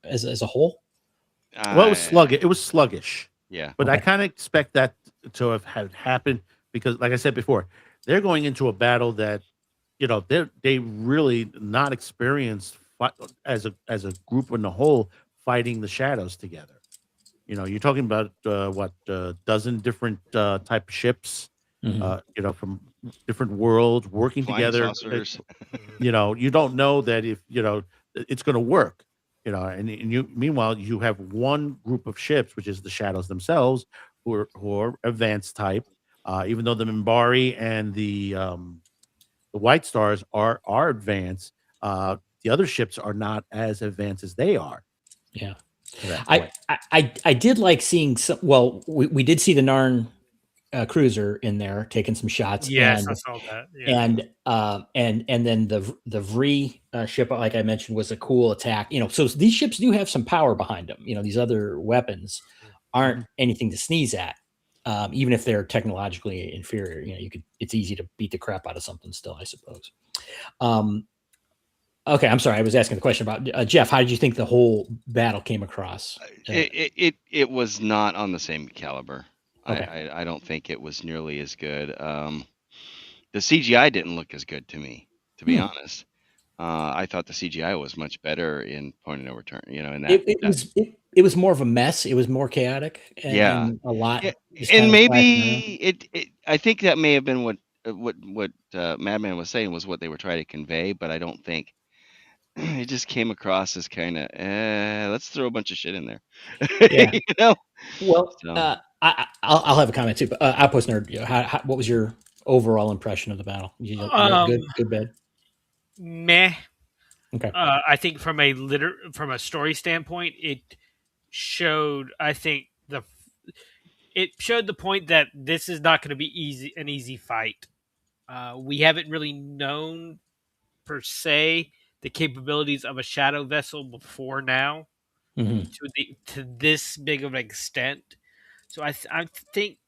as a whole? Well, it was sluggish. It was sluggish. Yeah, but I kind of expect that to have happened because, like I said before, they're going into a battle that, they really not experienced as a group in the whole fighting the shadows together. You're talking about a dozen different type of ships, from different worlds working flying together. Saucers. You don't know that if it's going to work. And you meanwhile you have one group of ships, which is the shadows themselves, who are advanced type. Even though the Minbari and the White Stars are advanced, the other ships are not as advanced as they are. Yeah, I did like seeing some. Well, we did see the Narn cruiser in there taking some shots. Yes, I saw that. Yeah. And then the Vree ship, like I mentioned, was a cool attack. So these ships do have some power behind them. These other weapons aren't anything to sneeze at, even if they're technologically inferior. It's easy to beat the crap out of something still, I suppose. Okay, I'm sorry. I was asking the question about Jeff. How did you think the whole battle came across? It was not on the same caliber. Okay. I don't think it was nearly as good. The CGI didn't look as good to me, to be honest. I thought the CGI was much better in Point of No Return. In that it was more of a mess. It was more chaotic. And a lot. Yeah. And maybe I think that may have been what Madman was saying was what they were trying to convey, but I don't think it just came across as kind of let's throw a bunch of shit in there. Yeah. Well, so. I'll have a comment too. But Outpost Nerd, what was your overall impression of the battle? Good, bad? Meh. Okay. I think from a story standpoint, it showed. I think it showed the point that this is not going to be an easy fight. We haven't really known per se the capabilities of a shadow vessel before now, to this big of an extent. So I think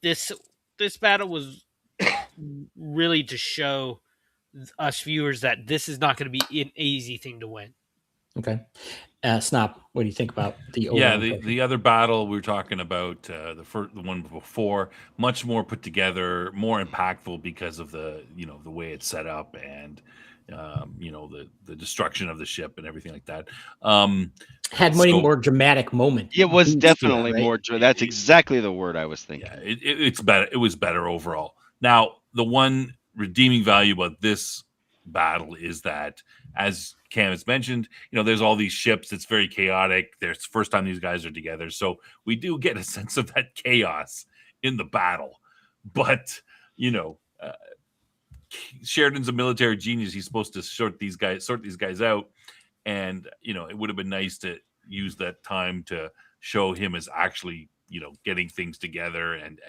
this battle was really to show us viewers that this is not going to be an easy thing to win. Okay. Snop, what do you think about the the other battle we were talking about, the one before, much more put together, more impactful because of the way it's set up and the destruction of the ship and everything like that. Had many more dramatic moments. It was definitely more. That's exactly the word I was thinking. Yeah, it's better. It was better overall. Now, the one redeeming value about this battle is that, as Cam has mentioned, there's all these ships. It's very chaotic. There's the first time these guys are together. So we do get a sense of that chaos in the battle. But, Sheridan's a military genius. He's supposed to sort these guys out. And, it would have been nice to use that time to show him as actually, getting things together and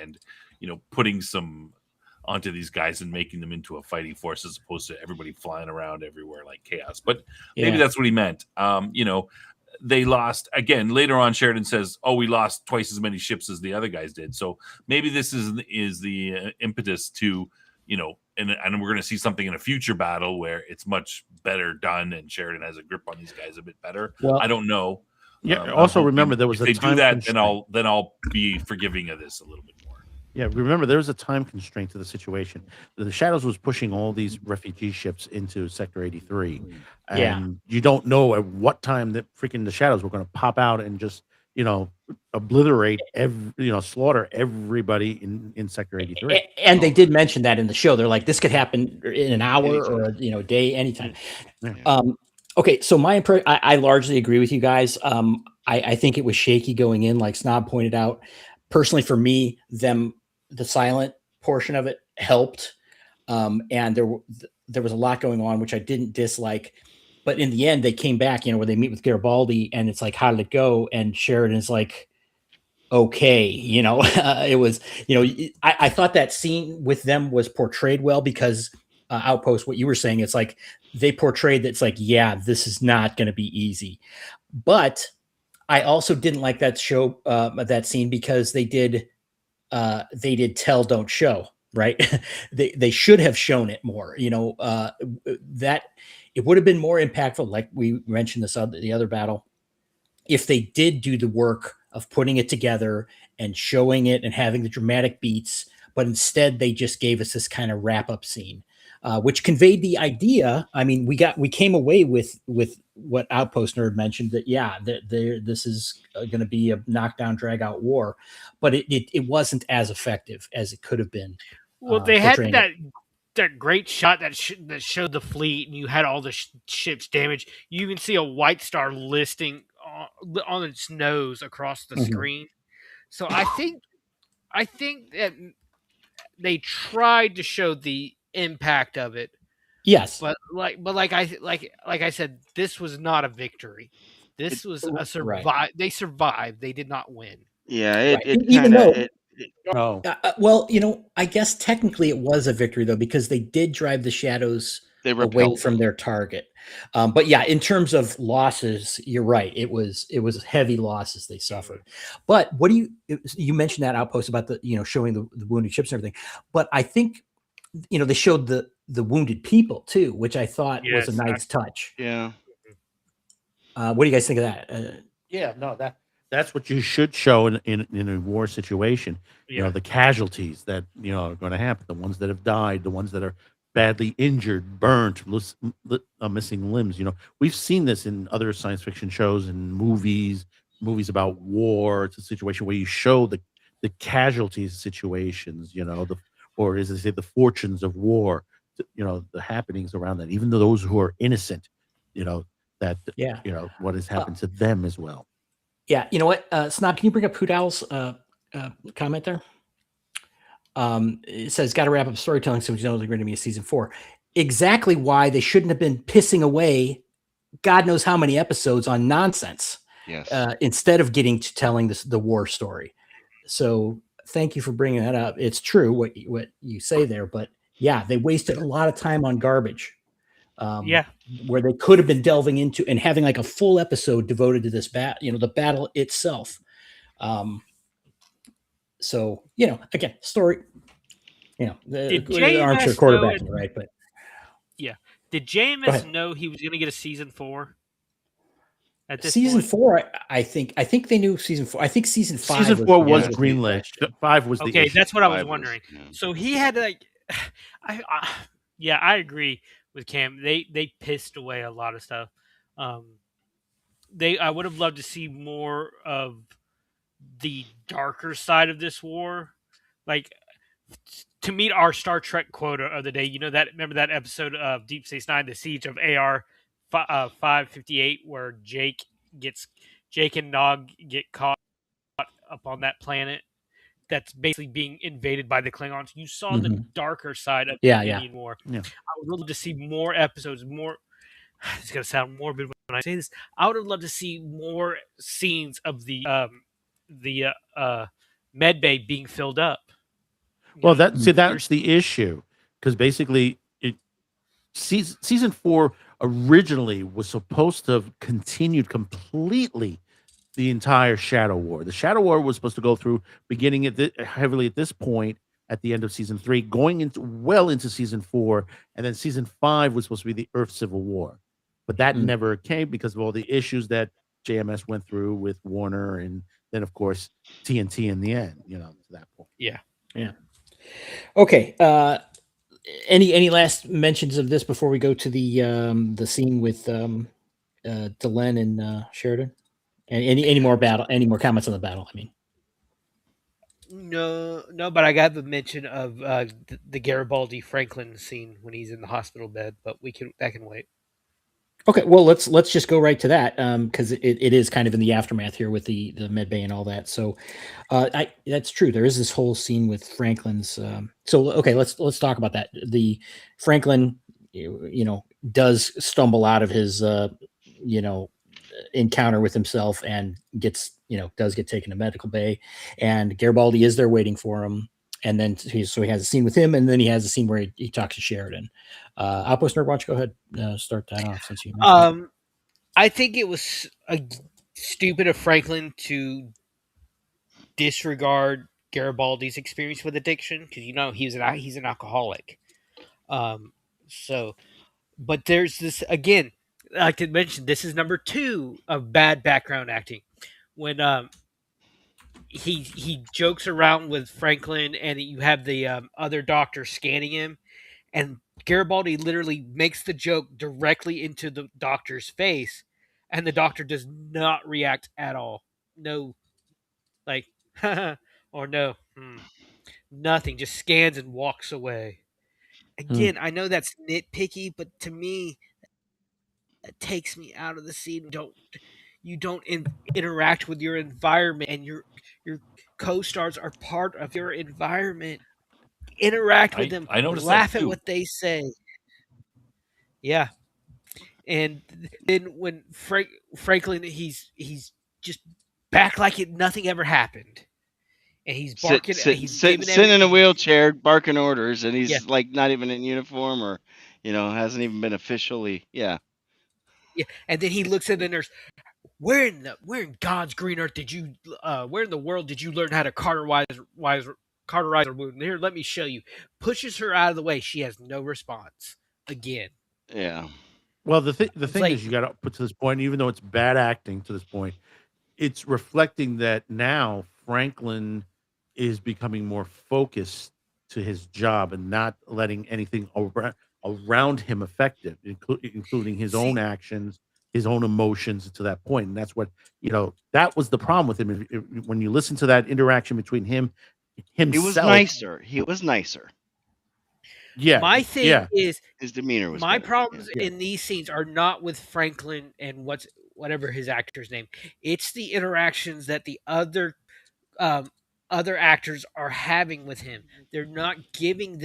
putting some onto these guys and making them into a fighting force as opposed to everybody flying around everywhere like chaos. But maybe that's what he meant. They lost again later on. Sheridan says, "Oh, we lost twice as many ships as the other guys did." So maybe this is the impetus to, and we're going to see something in a future battle where it's much better done and Sheridan has a grip on these guys a bit better. Well, I don't know. Yeah. Also, remember there was if they do that, then I'll be forgiving of this a little bit more. Yeah, remember there was a time constraint to the situation. The Shadows was pushing all these refugee ships into Sector 83, and you don't know at what time that freaking the Shadows were going to pop out and just obliterate slaughter everybody in Sector 83. And they did mention that in the show. They're like, this could happen in an hour or a day, anytime. Yeah. Okay, so my impression, I largely agree with you guys. I think it was shaky going in, like Snob pointed out. Personally, for me, the silent portion of it helped, and there was a lot going on which I didn't dislike. But in the end, they came back, where they meet with Garibaldi, and it's like, how did it go? And Sheridan is like, okay, it was, I thought that scene with them was portrayed well because Outpost, what you were saying, it's like they portrayed that it's like, yeah, this is not going to be easy. But I also didn't like that scene because they did tell, don't show, right? they should have shown it more, that it would have been more impactful. Like we mentioned the other battle, if they did do the work of putting it together and showing it and having the dramatic beats, but instead they just gave us this kind of wrap up scene, which conveyed the idea. I mean, we came away with what Outpost Nerd mentioned, that this is going to be a knockdown, drag out war, but it wasn't as effective as it could have been. Well, they had that great shot that showed the fleet, and you had all the ships damaged. You even see a White Star listing on its nose across the screen. So I think that they tried to show the impact of it. Yes, but like I said, this was not a victory. This was a survive. Right. They survived. They did not win. Yeah, even though. Well, I guess technically it was a victory though, because they did drive the Shadows away from their target. But yeah, in terms of losses, you're right. It was heavy losses they suffered. But what do you mentioned that Outpost about the showing the wounded ships and everything. But I think they showed the wounded people too, which I thought was a nice touch. Yeah. What do you guys think of that? Yeah, no, that's what you should show in a war situation. The casualties that are going to happen, the ones that have died, the ones that are badly injured, burnt, missing limbs. We've seen this in other science fiction shows and movies about war. It's a situation where you show the casualties situations, or as they say, the fortunes of war, the happenings around that, even though those who are innocent, what has happened to them as well. Yeah, you know what, Snob, can you bring up Hoodow's comment there? It says, got to wrap up storytelling so we know they're going to be a season 4. Exactly why they shouldn't have been pissing away God knows how many episodes on nonsense. Yes. Instead of getting to telling the war story. So thank you for bringing that up. It's true what you say there, but yeah, they wasted a lot of time on garbage. Where they could have been delving into and having like a full episode devoted to this the battle itself. So, again, story, the armchair quarterbacking, right? But yeah, did JMS know he was going to get a season 4? At this season point? 4, I think they knew season 4. I think season 5. Season 4 was greenlit. 5 was the okay. issue. That's what I was wondering. So he had like, I agree with Cam. They pissed away a lot of stuff. I would have loved to see more of the darker side of this war. Like to meet our Star Trek quota of the day. You know that? Remember that episode of Deep Space Nine, The Siege of AR 558, where Jake and Nog get caught up on that planet that's basically being invaded by the Klingons. You saw the darker side of the Indian War. Yeah. I would love to see more episodes. More. It's gonna sound morbid when I say this. I would have loved to see more scenes of the med bay being filled up. Well, that's the issue, because basically season 4 originally was supposed to have continued completely the entire Shadow War. The Shadow War was supposed to go through beginning heavily at this point at the end of season 3, going into season 4, and then season 5 was supposed to be the Earth Civil War, but that never came because of all the issues that JMS went through with Warner, and then of course TNT in the end. To that point. Yeah. Okay. Any last mentions of this before we go to the scene with Delenn and Sheridan? And any more comments on the battle? I mean, no, but I got the mention of the Garibaldi Franklin scene when he's in the hospital bed, but that can wait. Okay, well let's just go right to that because it is kind of in the aftermath here with the med bay and all that. So that's true. There is this whole scene with Franklin's. So okay, let's talk about that. The Franklin, does stumble out of his encounter with himself and does get taken to medical bay, and Garibaldi is there waiting for him. And then he has a scene with him, and then he has a scene where he talks to Sheridan. Outpost Nerd, why don't you go ahead start that off since you mentioned I think it was stupid of Franklin to disregard Garibaldi's experience with addiction, because he's an alcoholic. But there's this again. I could mention this is number 2 of bad background acting when he jokes around with Franklin, and you have the other doctor scanning him, and Garibaldi literally makes the joke directly into the doctor's face, and the doctor does not react at all. No, like, or no, nothing. Just scans and walks away. Again, I know that's nitpicky, but to me, that takes me out of the scene. You don't interact with your environment, and your co-stars are part of your environment. Interact with them. I noticed laugh that at too. what they say. Yeah, and then when Franklin, he's just back like nothing ever happened, and he's barking. He's sitting in a wheelchair, barking orders, and he's like not even in uniform, or hasn't even been officially. Yeah. And then he looks at the nurse. Where in God's green earth did you? Where in the world did you learn how to cauterize a wound? Here, let me show you. Pushes her out of the way. She has no response. Again. Yeah. Well, the thing is, you got to put to this point, even though it's bad acting to this point, it's reflecting that now Franklin is becoming more focused to his job and not letting anything around him affect it, including his own actions, his own emotions to that point. And that's what, that was the problem with him. When you listen to that interaction between himself. He was nicer. Yeah. My thing is his demeanor was my better. problems in these scenes are not with Franklin and whatever his actor's name. It's the interactions that the other actors are having with him. They're not giving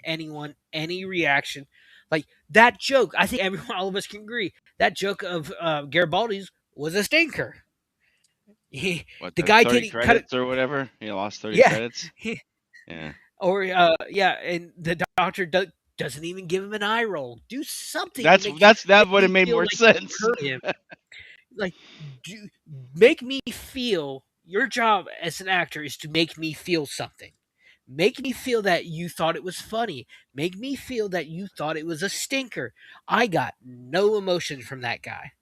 anyone any reaction. Like that joke, I think all of us can agree. That joke of Garibaldi's was a stinker. The guy 30 credits or whatever. He lost 30 credits. Yeah. Or and the doctor doesn't even give him an eye roll. Do something. That would have made more sense. Like, make me feel. Your job as an actor is to make me feel something. Make me feel that you thought it was funny. Make me feel that you thought it was a stinker. I got no emotion from that guy.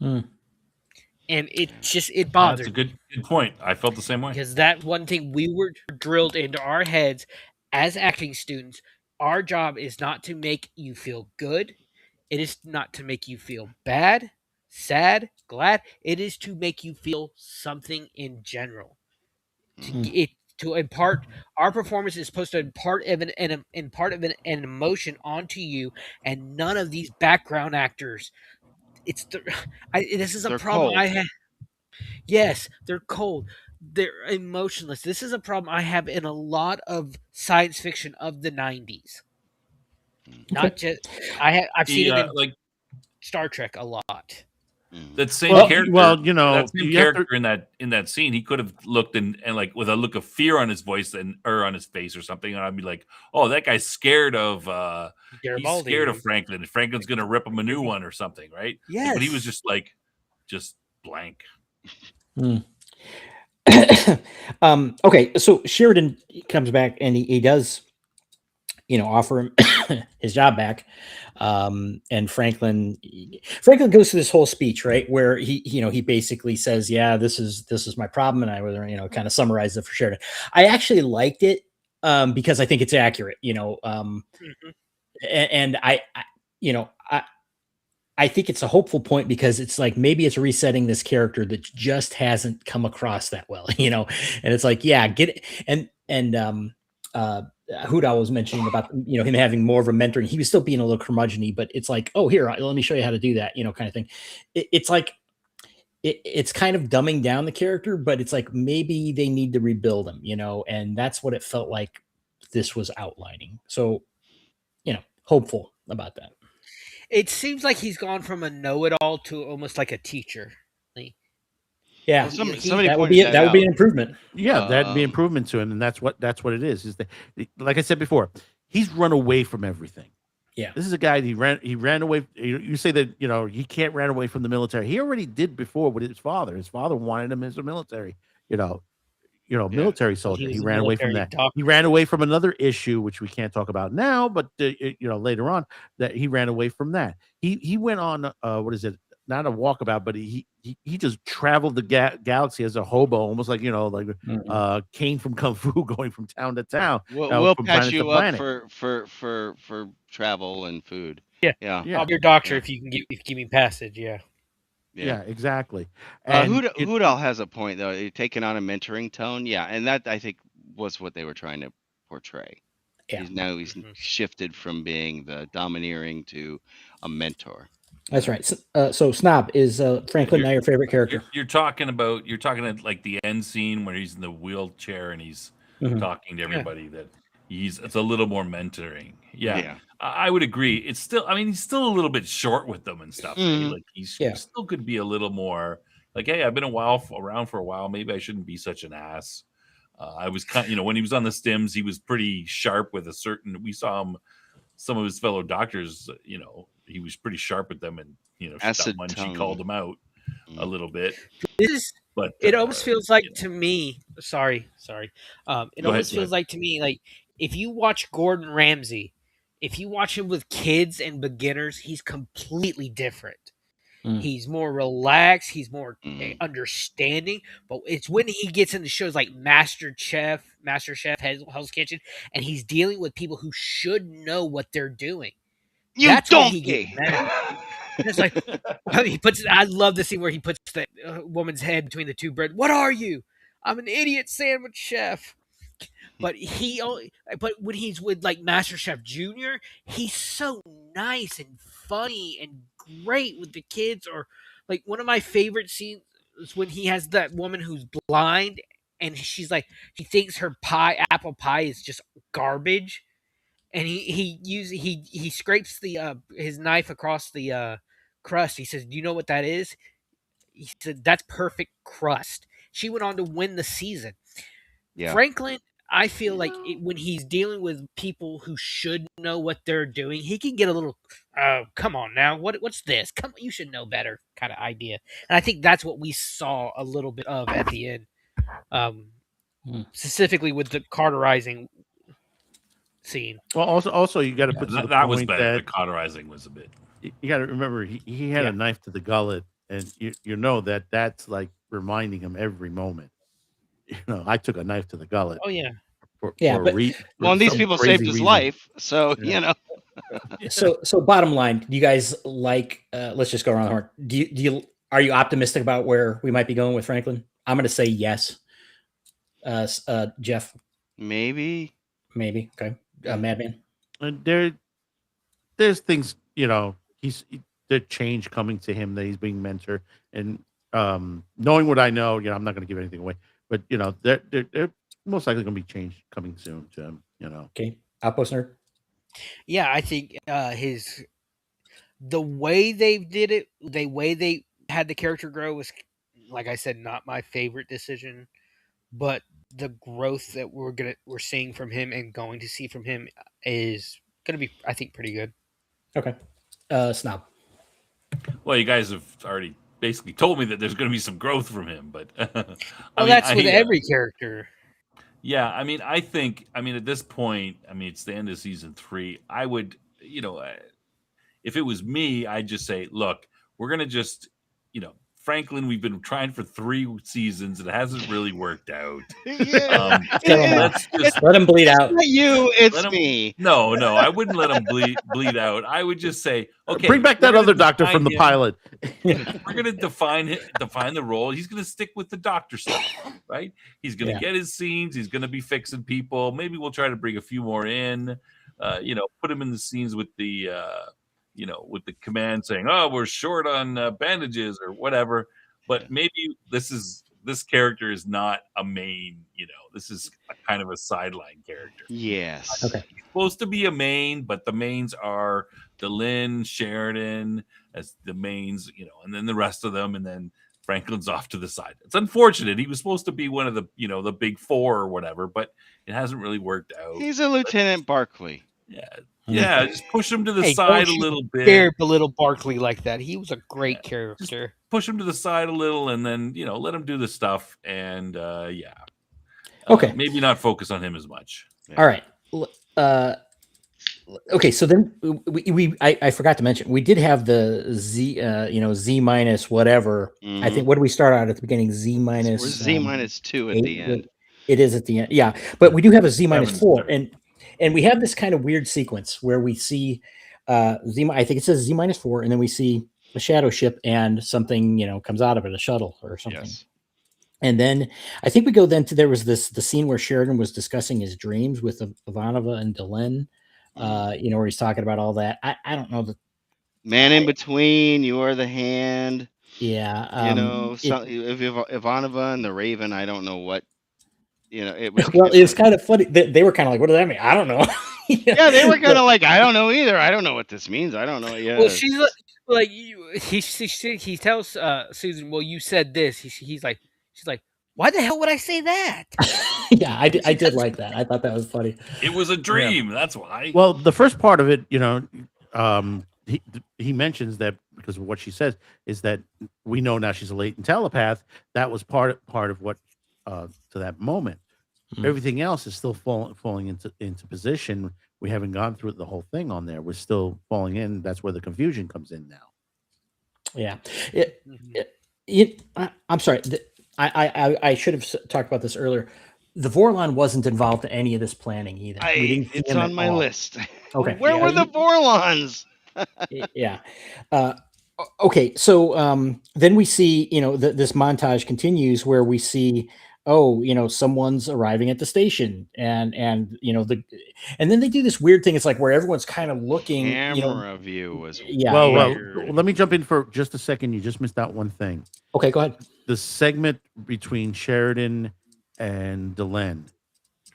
And it bothered. That's a good point. I felt the same way. Because that one thing we were drilled into our heads as acting students, our job is not to make you feel good. It is not to make you feel bad, sad, glad. It is to make you feel something in general. to impart our performance is supposed to impart an emotion onto you, and none of these background actors. This is a They're problem cold. I have. Yes, they're cold. They're emotionless. This is a problem I have in a lot of science fiction of the 90s. Not just I've seen it in like Star Trek a lot. that same Well, character. well, you know, that same you have to- character in that scene, he could have looked and like with a look of fear on his voice or on his face or something, and I'd be like, oh, that guy's scared of he's scared of Garibaldi. Franklin. Franklin's gonna rip him a new one or something, right? Yes. But he was just like blank. Okay, so Sheridan comes back and he does, offer him his job back. And Franklin goes through this whole speech, right, where he basically says, yeah, this is my problem, and I would, kind of summarize it for Sheridan. I actually liked it because I think it's accurate, and I think it's a hopeful point because it's like maybe it's resetting this character that just hasn't come across that well, and it's like, yeah, get it. And Huda was mentioning about him having more of a mentor, and he was still being a little curmudgeon-y, but it's like, oh, here, let me show you how to do that, kind of thing. It's like it's kind of dumbing down the character, but it's like maybe they need to rebuild him, and that's what it felt like this was outlining. So, hopeful about that. It seems like he's gone from a know-it-all to almost like a teacher. Yeah, Well, somebody that would pointed be an out. improvement. Yeah, that'd be improvement to him, and that's what it is. Is that, like I said before, he's run away from everything. Yeah, this is a guy. He ran away. You say that he can't run away from the military. He already did before with his father. His father wanted him as a military. Military soldier. He ran away from that. Doctor. He ran away from another issue, which we can't talk about now, but later on, that he ran away from that. He went on what is it? Not a walkabout, but he just traveled the galaxy as a hobo, almost like Kane from Kung Fu, going from town to town. We'll from patch planet to you up planet. for travel and food. Yeah. Yeah. I'll be your doctor if you can give me passage. Yeah, exactly. Hudal has a point though. You're taking on a mentoring tone, yeah, and that I think was what they were trying to portray. Yeah. He's shifted from being the domineering to a mentor. That's right. So Snob, is Franklin now your favorite character? You're talking at like the end scene where he's in the wheelchair and he's talking to everybody. That it's a little more mentoring. Yeah. I would agree. It's still, he's still a little bit short with them and stuff. Mm-hmm. Like he still could be a little more like, hey, I've been around for a while. Maybe I shouldn't be such an ass. I was kind of, when he was on the stims, he was pretty sharp with we saw him, some of his fellow doctors, he was pretty sharp with them, and she called him out a little bit. But it almost feels like to me. Sorry. It almost feels like to me like if you watch Gordon Ramsay, if you watch him with kids and beginners, he's completely different. He's more relaxed. He's more understanding. But it's when he gets into shows like Master Chef, Hell's Kitchen, and he's dealing with people who should know what they're doing. That's when he gets mad. It's like I love the scene where he puts the woman's head between the two bread. What are you? I'm an idiot sandwich chef. But when he's with like Master Chef Junior, he's so nice and funny and great with the kids. Or like one of my favorite scenes is when he has that woman who's blind and she's like, he thinks her apple pie is just garbage, and he scrapes his knife across the crust. He says, "Do you know what that is?" He said, "That's perfect crust." She went on to win the season. Yeah. Franklin, I feel like when he's dealing with people who should know what they're doing, he can get a little, come on now, what's this? Come, you should know better kind of idea. And I think that's what we saw a little bit of at the end, specifically with the cauterizing scene. Well, also you got to put that was better. The cauterizing was a bit. You got to remember he had a knife to the gullet, and you know that's like reminding him every moment. I took a knife to the gullet. Oh yeah. And these people saved his life, so So bottom line, do you guys like? Let's just go around the horn. Are you optimistic about where we might be going with Franklin? I'm going to say yes. Jeff, Maybe. okay. Madman. And there's things, the change coming to him that he's being mentored, and knowing what I know, I'm not going to give anything away, but they're most likely going to be change coming soon to him. Okay, Outpost Nerd. Yeah, I think the way they did it, the way they had the character grow was, like I said, not my favorite decision, but the growth that we're seeing from him and going to see from him is going to be, I think, pretty good. Okay, Snob. Well, you guys have already basically told me that there's going to be some growth from him, but that's with every character. Yeah, I think at this point, it's the end of season 3. I would, if it was me, I'd just say, look, we're going to just, Franklin, we've been trying for 3 seasons. It hasn't really worked out. Let's just let him bleed out. Not you, it's me. No, I wouldn't let him bleed out. I would just say, okay, bring back that other doctor from the pilot. We're going to define the role. He's going to stick with the doctor stuff, right? He's going to get his scenes. He's going to be fixing people. Maybe we'll try to bring a few more in. Put him in the scenes with the. With the command saying, "Oh, we're short on bandages" or whatever. But maybe this character is not a main. This is a kind of a sideline character. Yes. Okay. He's supposed to be a main, but the mains are Delenn, Sheridan as the mains, and then the rest of them, and then Franklin's off to the side. It's unfortunate. He was supposed to be one of the, the big 4 or whatever, but it hasn't really worked out. He's a Lieutenant Barkley. Yeah, just push him to the side a little bit. Dare belittle Barkley like that. He was a great character. Just push him to the side a little, and then let him do the stuff. And okay, maybe not focus on him as much. Yeah. All right. Okay, so then I forgot to mention we did have the Z Z minus whatever. Mm-hmm. I think what do we start out at the beginning? Z minus. We're Z minus 2 at the end. It is at the end, yeah. But we do have a Z minus 4, and we have this kind of weird sequence where we see I think it says Z minus 4, and then we see a shadow ship and something, comes out of it, a shuttle or something. Yes. And then I think we go then to, there was the scene where Sheridan was discussing his dreams with Ivanova and Delenn, where he's talking about all that. I don't know. Man in between, you are the hand. Yeah. If Ivanova and the Raven, I don't know what. It was. Well, it was kind of funny. They were kind of like, "What does that mean?" I don't know. Yeah, they were kind of like, "I don't know either. I don't know what this means. I don't know." Yeah. Well, she's like, he tells Susan, "Well, you said this." She's like, "Why the hell would I say that?" Yeah, I did like that. I thought that was funny. It was a dream. Yeah. That's why. Well, the first part of it, he mentions that because of what she says is that we know now she's a latent telepath. That was part of what to that moment. Everything else is still falling into position. We haven't gone through the whole thing on there. We're still falling in. That's where the confusion comes in now. Yeah. I'm sorry. I should have talked about this earlier. The Vorlon wasn't involved in any of this planning either. It's on my list. Okay. Where were the Vorlons? Yeah. Okay. So then we see, this montage continues where we see, someone's arriving at the station, and then they do this weird thing. It's like where everyone's kind of looking. Camera view was well. Let me jump in for just a second. You just missed out one thing. Okay, go ahead. The segment between Sheridan and Delenn,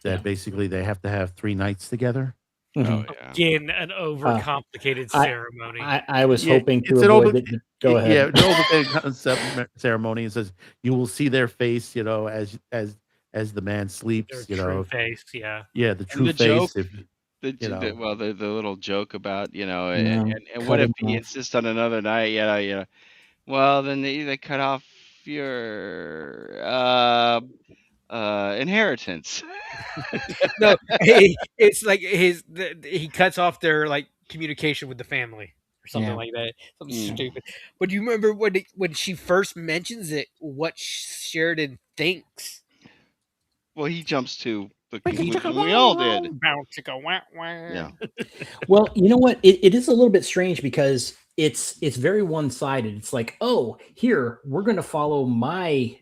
that basically they have to have 3 nights together. Mm-hmm. Oh, yeah. Again, an overcomplicated ceremony. I was hoping to avoid it. Go ahead. Yeah, an overcomplicated ceremony. It says you will see their face, as the man sleeps. Their true face, yeah. Yeah, the true face. Joke, the little joke about and what if he insists on another night? Well, then they cut off your inheritance. No, it's like he cuts off their communication with the family or something like that. Something stupid. But do you remember when she first mentions it, what Sheridan thinks? Well, he jumps to the conclusion we all did. Yeah. Well, you know what? It is a little bit strange because it's very one-sided. It's like, oh, here we're going to follow my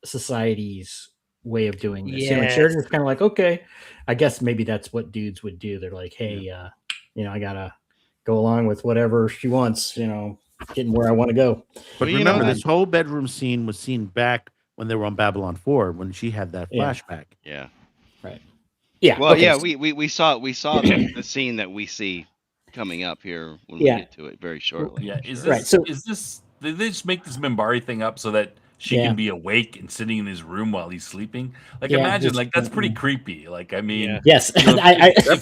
society's way of doing this. And Sheridan's kind of like, okay, I guess maybe that's what dudes would do. They're like, hey, I gotta go along with whatever she wants, getting where I want to go. But remember, this whole bedroom scene was seen back when they were on Babylon 4 when she had that flashback. Yeah. Right. Yeah. Well, yeah, we saw the scene that we see coming up here when we get to it very shortly. Yeah. Is this did they just make this Minbari thing up so that she can be awake and sitting in his room while he's sleeping? Like, imagine, like, that's pretty creepy. Like, I mean, yes, if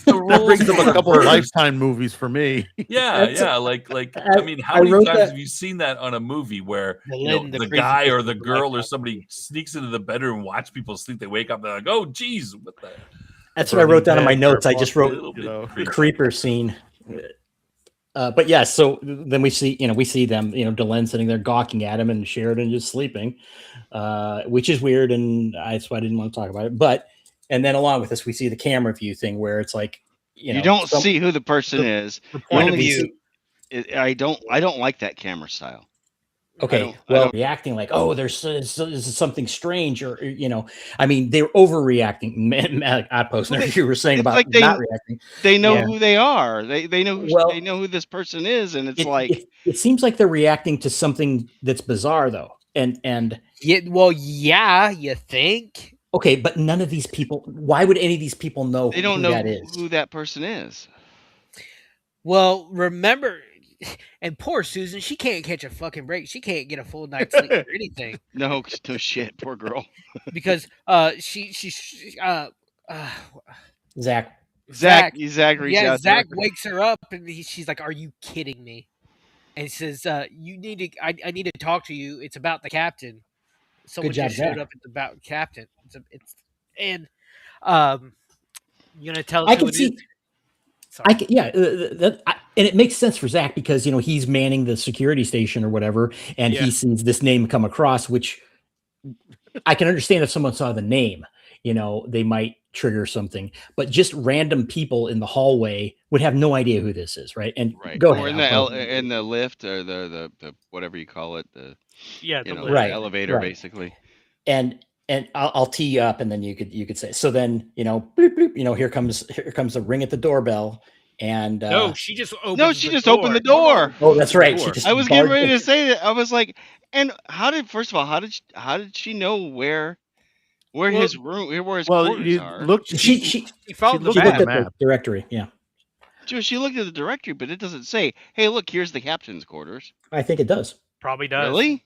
the that brings up a couple of reversed- Lifetime movies for me. Yeah. Like, I mean, how many times have you seen that on a movie where the guy or the girl or somebody sneaks into the bedroom and watch people sleep? They wake up, they're like, "Oh, geez, what the?" That's what I wrote down in my notes. I just wrote creeper scene. But yeah, so then we see them, Delenn sitting there gawking at him and Sheridan just sleeping, which is weird. And that's why I didn't want to talk about it. And then along with this, we see the camera view thing where it's like, you don't see who the person is. The point of view. I don't like that camera style. Okay, reacting like, oh, there's something strange, or I mean, they're overreacting. Outpost, you were saying about like not reacting. They know who they are. They know who this person is, and it seems like they're reacting to something that's bizarre, though. And you think? Okay, but none of these people. Why would any of these people know? They don't know who that person is. Well, remember. And poor Susan, she can't catch a fucking break. She can't get a full night's sleep or anything. No shit, poor girl. Because Zach wakes her up and she's like, "Are you kidding me?" And he says, "You need to. I need to talk to you. It's about the captain. Someone just showed up. It's about captain. You're gonna tell us who it is." And it makes sense for Zach because he's manning the security station or whatever, and he sees this name come across, which I can understand if someone saw the name, they might trigger something, but just random people in the hallway would have no idea who this is, right? And go ahead. Or in the lift or the whatever you call it, the elevator, basically. And I'll tee you up, and then you could say. So then bloop, bloop, here comes the ring at the doorbell, and she just opened the door. Oh, that's right. I was getting ready to say that. I was like, and how did she know where his room, where his quarters are? She looked at the directory. Yeah. She looked at the directory, but it doesn't say, "Hey, look, here's the captain's quarters." I think it does. Probably does. Really?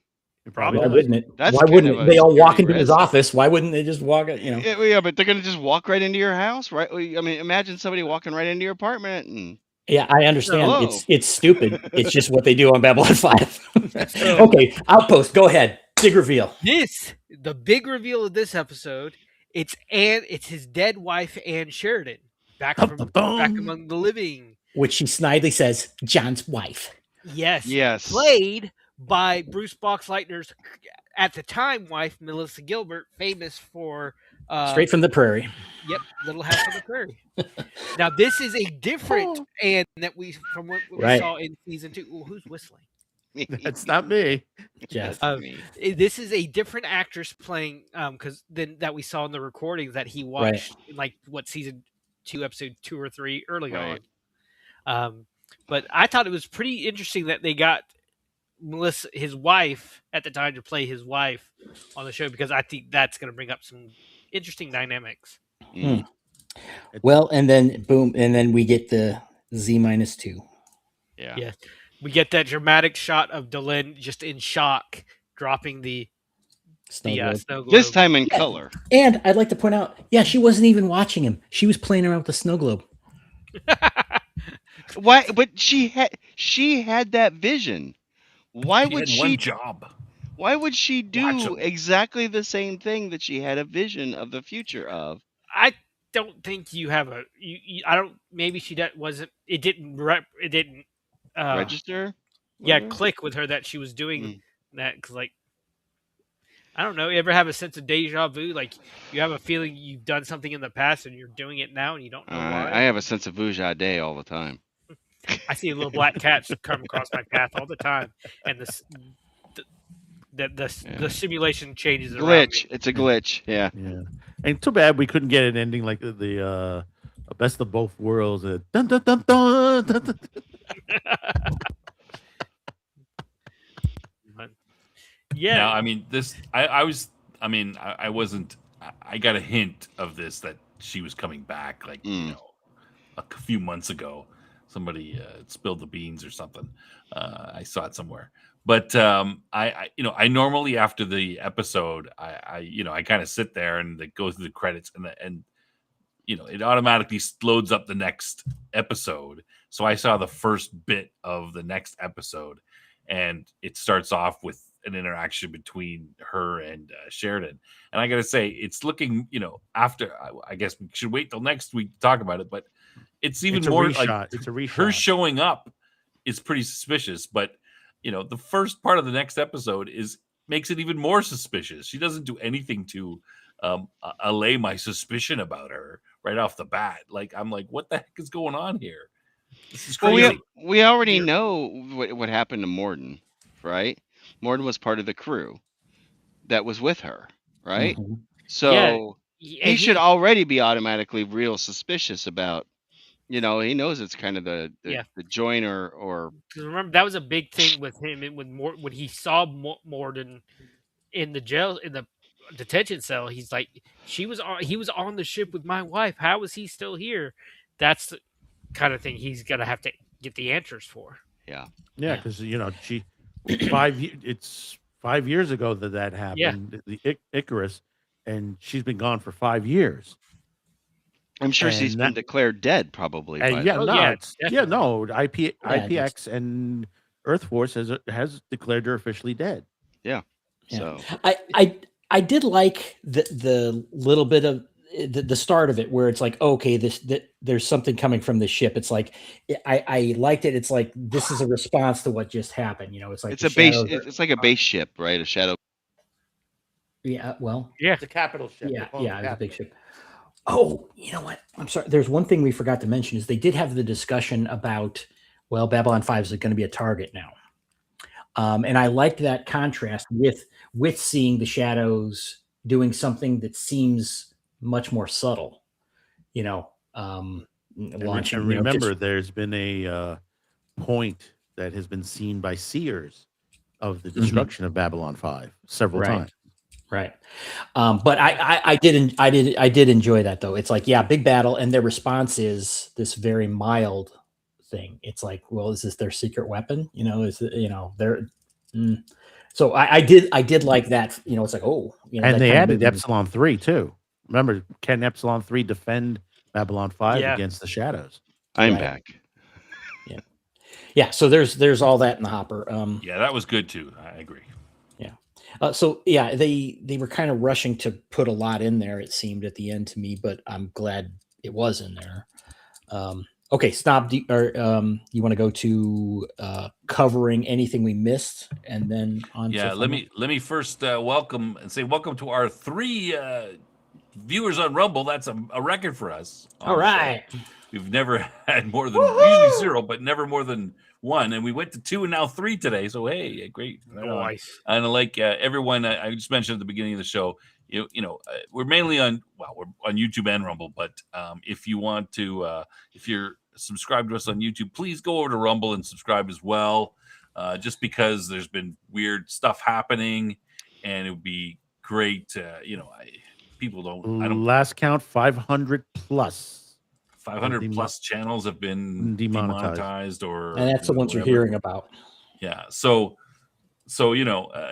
Why wouldn't it? Why wouldn't they all walk into his office? Why wouldn't they just walk? Yeah, but they're gonna just walk right into your house, right? I mean, imagine somebody walking right into your apartment. And yeah, I understand. It's stupid. It's just what they do on Babylon 5. Okay, Outpost, go ahead. Big reveal. The big reveal of this episode. It's his dead wife, Ann Sheridan, back among the living, which she snidely says, John's wife. Yes. Played by Bruce Boxleitner's, at the time, wife, Melissa Gilbert, famous for... Straight from the Prairie. Yep, Little House on the Prairie. Now, this is a different Anne that from what we saw in season 2. Ooh, who's whistling? That's not me. Jeff. This is a different actress playing, that we saw in the recordings that he watched, season 2, episode 2 or 3 early on. But I thought it was pretty interesting that they got Melissa, his wife at the time, to play his wife on the show, because I think that's going to bring up some interesting dynamics. Well, and then boom, and then we get the Z-2. Yeah. We get that dramatic shot of Delenn just in shock, dropping the snow globe. This time in color. And I'd like to point out, she wasn't even watching him. She was playing around with the snow globe. Why? But she had that vision. Why would she? Why would she do exactly the same thing that she had a vision of the future of? I don't think you have I don't. Maybe she wasn't. It didn't. Register. Yeah, click with her that she was doing that, because I don't know. You ever have a sense of deja vu? Like, you have a feeling you've done something in the past and you're doing it now and you don't know why? I have a sense of vujade all the time. I see little black cats come across my path all the time, and that the Yeah. simulation changes around Glitch. me. It's a glitch. Yeah. Yeah, and too bad we couldn't get an ending like the best of both worlds. Dun, dun, dun, dun, dun, dun. But, Yeah, yeah, I mean, I was, I mean, I wasn't, I got a hint of this that she was coming back, like, a few months ago. Somebody spilled the beans or something. I saw it somewhere. But I normally after the episode, I kind of sit there and it goes through the credits and it automatically loads up the next episode. So I saw the first bit of the next episode, and it starts off with an interaction between her and Sheridan. And I got to say, it's looking, after, I guess we should wait till next week to talk about it, but it's even It's a more reshot. like It's a reshot. her showing up is pretty suspicious. But, the first part of the next episode makes it even more suspicious. She doesn't do anything to allay my suspicion about her right off the bat. Like, I'm like, what the heck is going on here? This is crazy. Well, we already know what happened to Morden, right? Morden was part of the crew that was with her, right? Mhm. So Yeah, he should already be automatically real suspicious about, he knows it's kind of the joiner or. Because remember, that was a big thing with him and when he saw Morden in the jail, in the detention cell. He's like, he was on the ship with my wife. How is he still here? That's the kind of thing he's gonna have to get the answers for. Yeah, because she it's 5 years ago that happened. The Icarus, and she's been gone for 5 years. I'm sure she's been declared dead, probably. IPX and Earth Force has declared her officially dead. Yeah. Yeah. So I did like the little bit of the start of it where it's like, okay, there's something coming from the ship. It's like I liked it. It's like this is a response to what just happened. It's like it's a base. It's like a base ship, right? A shadow. Yeah. Well. Yeah. It's a capital ship. Yeah. Yeah. It's a big ship. Oh, you know what? I'm sorry. There's one thing we forgot to mention is they did have the discussion about, well, Babylon 5 is going to be a target now. And I liked that contrast with seeing the shadows doing something that seems much more subtle, launching. And remember, there's been a point that has been seen by seers of the destruction of Babylon 5 several times. Right. But I did enjoy that though. It's like, yeah, big battle. And their response is this very mild thing. It's like, well, is this their secret weapon? So I did like that. It's like, oh, and they added Epsilon 3 too. Remember, can Epsilon 3 defend Babylon 5 against the shadows? I'm back. Yeah. Yeah. So there's all that in the hopper. Yeah, that was good too. I agree. So yeah, they were kind of rushing to put a lot in there, it seemed at the end to me, but I'm glad it was in there. Okay, stop. You want to go to covering anything we missed, and then on? Yeah, let me first welcome to our 3 viewers on Rumble. That's a record for us. All right, we've never had more than usually 0, but never more than 1, and we went to 2 and now 3 today. So hey, great, nice. And like everyone, I just mentioned at the beginning of the show, we're mainly on we're on YouTube and Rumble, but if you want to, if you're subscribed to us on YouTube, please go over to Rumble and subscribe as well. Just because there's been weird stuff happening, and it would be great. People don't. I don't. Last count 500 plus. 500 plus channels have been demonetized, and that's the ones you're hearing about. Yeah. So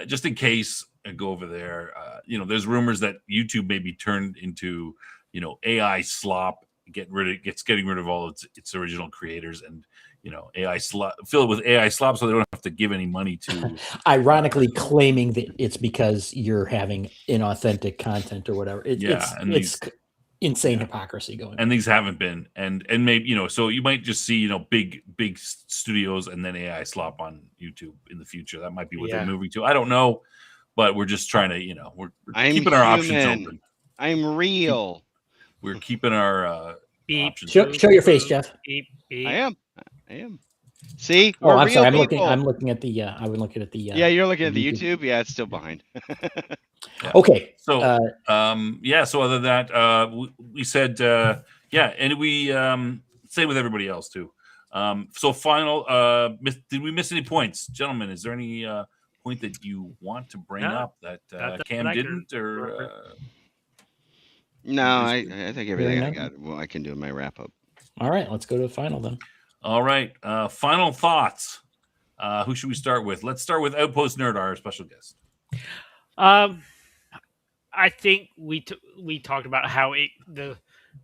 just in case, go over there. There's rumors that YouTube may be turned into, AI slop, getting rid of all its original creators, and AI slop, fill it with AI slop, so they don't have to give any money to. Ironically, claiming that it's because you're having inauthentic content or whatever. It's insane hypocrisy going on. And these haven't been, and maybe so you might just see big studios and then AI slop on YouTube in the future. That might be what they're moving to. I don't know, but we're just trying to we're keeping our options open. I'm real. We're keeping our options show your face, Jeff. Beep, beep. I am. See, Oh, we're I'm real sorry. people. I'm looking at the. I was looking at the. Yeah, you're looking at the YouTube. Yeah, it's still behind. Yeah. Okay. So, yeah. So other than that, we said, yeah, and we same with everybody else too. So final, did we miss any points, gentlemen? Is there any point that you want to bring No, up that that Cam I can didn't, or remember. No, I think everything I none? got. Well, I can do in my wrap up. All right, let's go to the final then. all right? Final thoughts. Who should we start with? Let's start with Outpost Nerd, our special guest. I think we talked about how the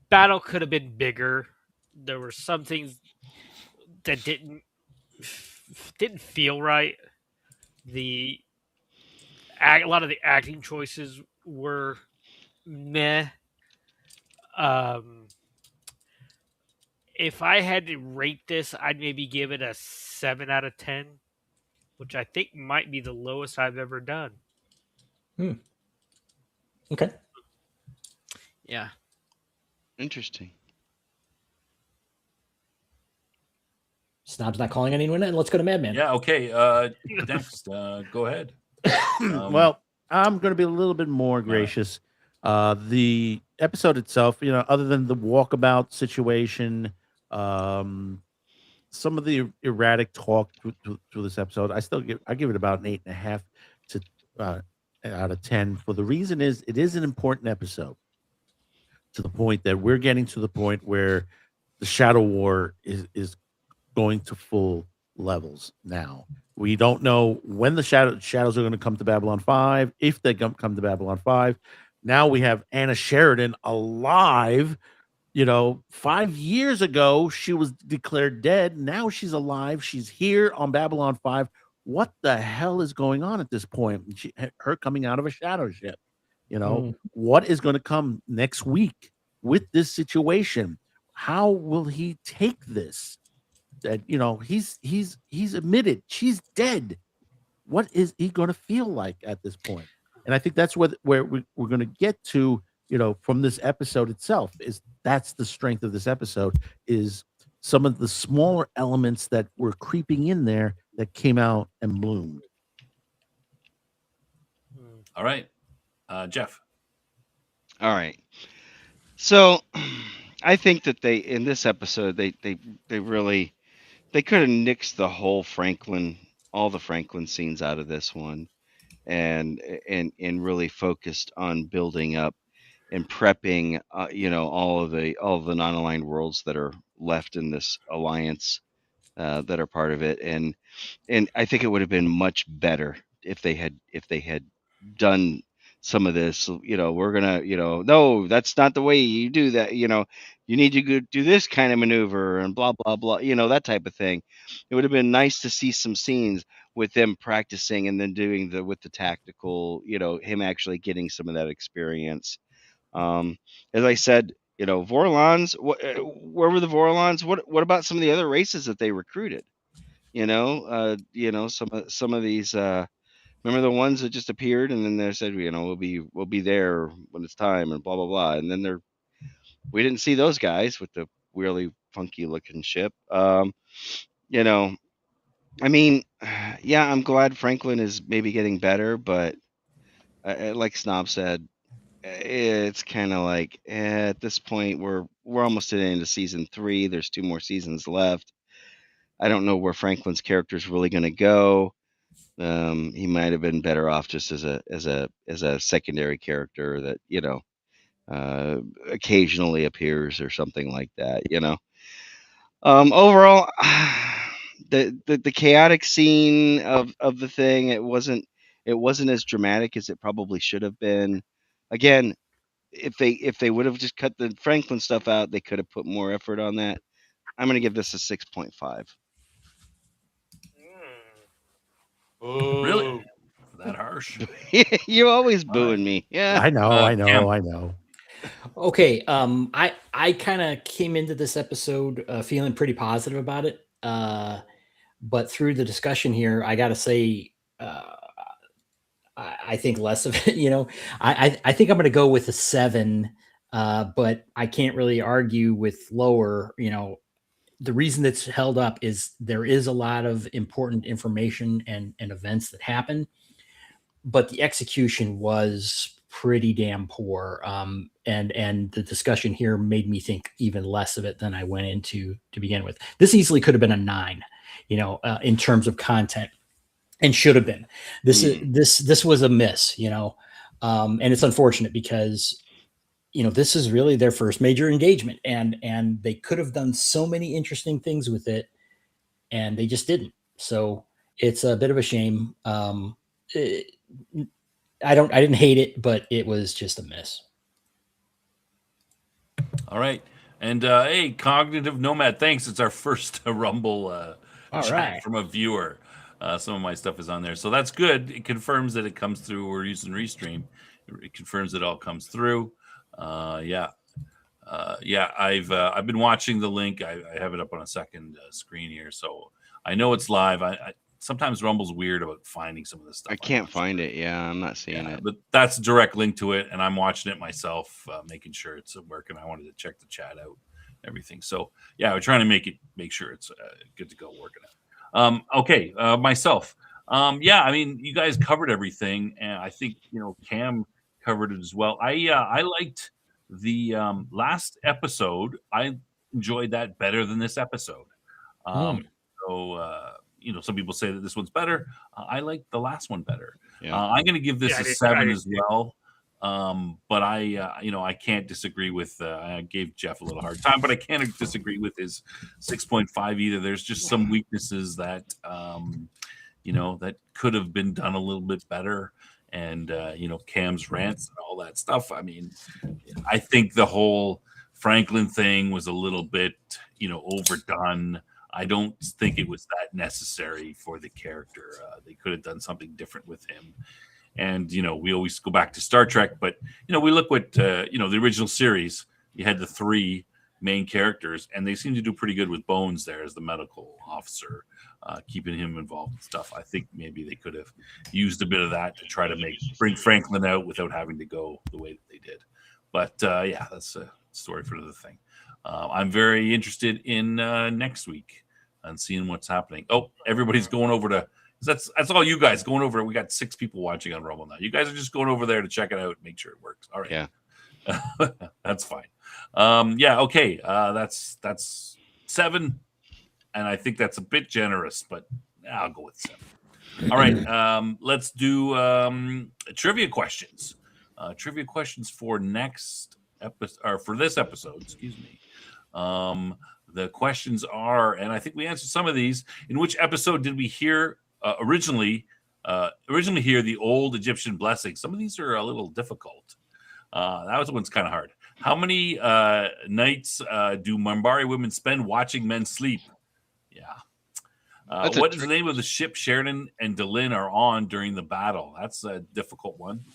battle could have been bigger. There were some things that didn't feel right. A lot of the acting choices were meh. If I had to rate this, I'd maybe give it a 7 out of 10, which I think might be the lowest I've ever done. Okay. Yeah. Interesting. Snob's not calling anyone in. Let's go to Madman. Yeah. Okay. Next, go ahead. Well, I'm going to be a little bit more gracious. The episode itself, other than the walkabout situation, some of the erratic talk through this episode, I give it about an 8.5 out of 10. For the reason is, it is an important episode, to the point that we're getting to the point where the Shadow War is going to full levels now. We don't know when the shadows are going to come to Babylon 5, if they come to Babylon 5. Now we have Anna Sheridan alive. 5 years ago, she was declared dead. Now she's alive. She's here on Babylon 5. What the hell is going on at this point? Her coming out of a shadow ship. What is going to come next week with this situation? How will he take this? That he's admitted she's dead. What is he going to feel like at this point? And I think that's where we're going to get to, from this episode itself. That's the strength of this episode, is some of the smaller elements that were creeping in there that came out and bloomed. All right, Jeff. All right. So I think that in this episode, they really, they could have nixed the whole all the Franklin scenes out of this one, and really focused on building up and prepping, all of the non-aligned worlds that are left in this alliance, that are part of it, and I think it would have been much better if they had done some of this. We're gonna, no, that's not the way you do that. You need to go do this kind of maneuver and blah blah blah. That type of thing. It would have been nice to see some scenes with them practicing and then doing with the tactical. Him actually getting some of that experience. As I said, Vorlons. Where were the Vorlons? What about some of the other races that they recruited? Some of these. Remember the ones that just appeared and then they said, we'll be there when it's time and blah blah blah. And then we didn't see those guys with the really funky looking ship. I mean, yeah, I'm glad Franklin is maybe getting better, but like Snob said, it's kind of like, at this point we're almost to the end of season 3. There's 2 more seasons left. I don't know where Franklin's character is really going to go. He might have been better off just as a secondary character that occasionally appears or something like that. Overall, the chaotic scene of the thing, it wasn't as dramatic as it probably should have been. Again, if they would have just cut the Franklin stuff out, they could have put more effort on that. I'm going to give this a 6.5. Really? That harsh? You always booing me. Yeah. I know. Cam. I know. Okay. I kind of came into this episode feeling pretty positive about it. But through the discussion here, I got to say, I think less of it. I think I'm going to go with a 7. But I can't really argue with lower. the reason it's held up is there is a lot of important information and events that happen, but the execution was pretty damn poor. And the discussion here made me think even less of it than I went into to begin with. This easily could have been a 9, in terms of content, and should have been. This was a miss, and it's unfortunate because this is really their first major engagement, and they could have done so many interesting things with it, and they just didn't. So it's a bit of a shame. I didn't hate it, but it was just a miss. All right. And hey, Cognitive Nomad, thanks. It's our first Rumble chat from a viewer. Some of my stuff is on there, so that's good. It confirms that it comes through. We're using Restream. It confirms it all comes through. Yeah. I've been watching the link. I have it up on a second screen here, so I know it's live. I sometimes Rumble's weird about finding some of this stuff. I can't find it. Yeah, I'm not seeing it. But that's a direct link to it, and I'm watching it myself, making sure it's working. I wanted to check the chat out, everything. So yeah, we're trying to make sure it's good to go working out. Okay, myself. I mean, you guys covered everything, and I think Cam covered it as well. I liked the last episode. I enjoyed that better than this episode. Some people say that this one's better. I like the last one better. I'm going to give this a 7 as well. But I can't disagree with. I gave Jeff a little hard time, but I can't disagree with his 6.5 either. There's just some weaknesses that that could have been done a little bit better. And Cam's rants and all that stuff. I mean, I think the whole Franklin thing was a little bit overdone. I don't think it was that necessary for the character. They could have done something different with him. And, we always go back to Star Trek, but, we look what, the original series, you had the 3 main characters, and they seem to do pretty good with Bones there as the medical officer, keeping him involved and stuff. I think maybe they could have used a bit of that to try to bring Franklin out without having to go the way that they did. But, that's a story for another thing. I'm very interested in next week and seeing what's happening. Oh, everybody's going over to that's all you guys going over. We got 6 people watching on Rumble now. You guys are just going over there to check it out and make sure it works. All right. Yeah. That's fine. Okay. That's 7, and I think that's a bit generous, but I'll go with 7. All right. Let's do trivia questions. Trivia questions for next episode, or for this episode, excuse me. The questions are, and I think we answered some of these. In which episode did we hear originally hear the old Egyptian blessing? Some of these are a little difficult. That one's kind of hard. How many nights do Mambari women spend watching men sleep? Yeah. What is the name of the ship Sheridan and Delin are on during the battle? That's a difficult one.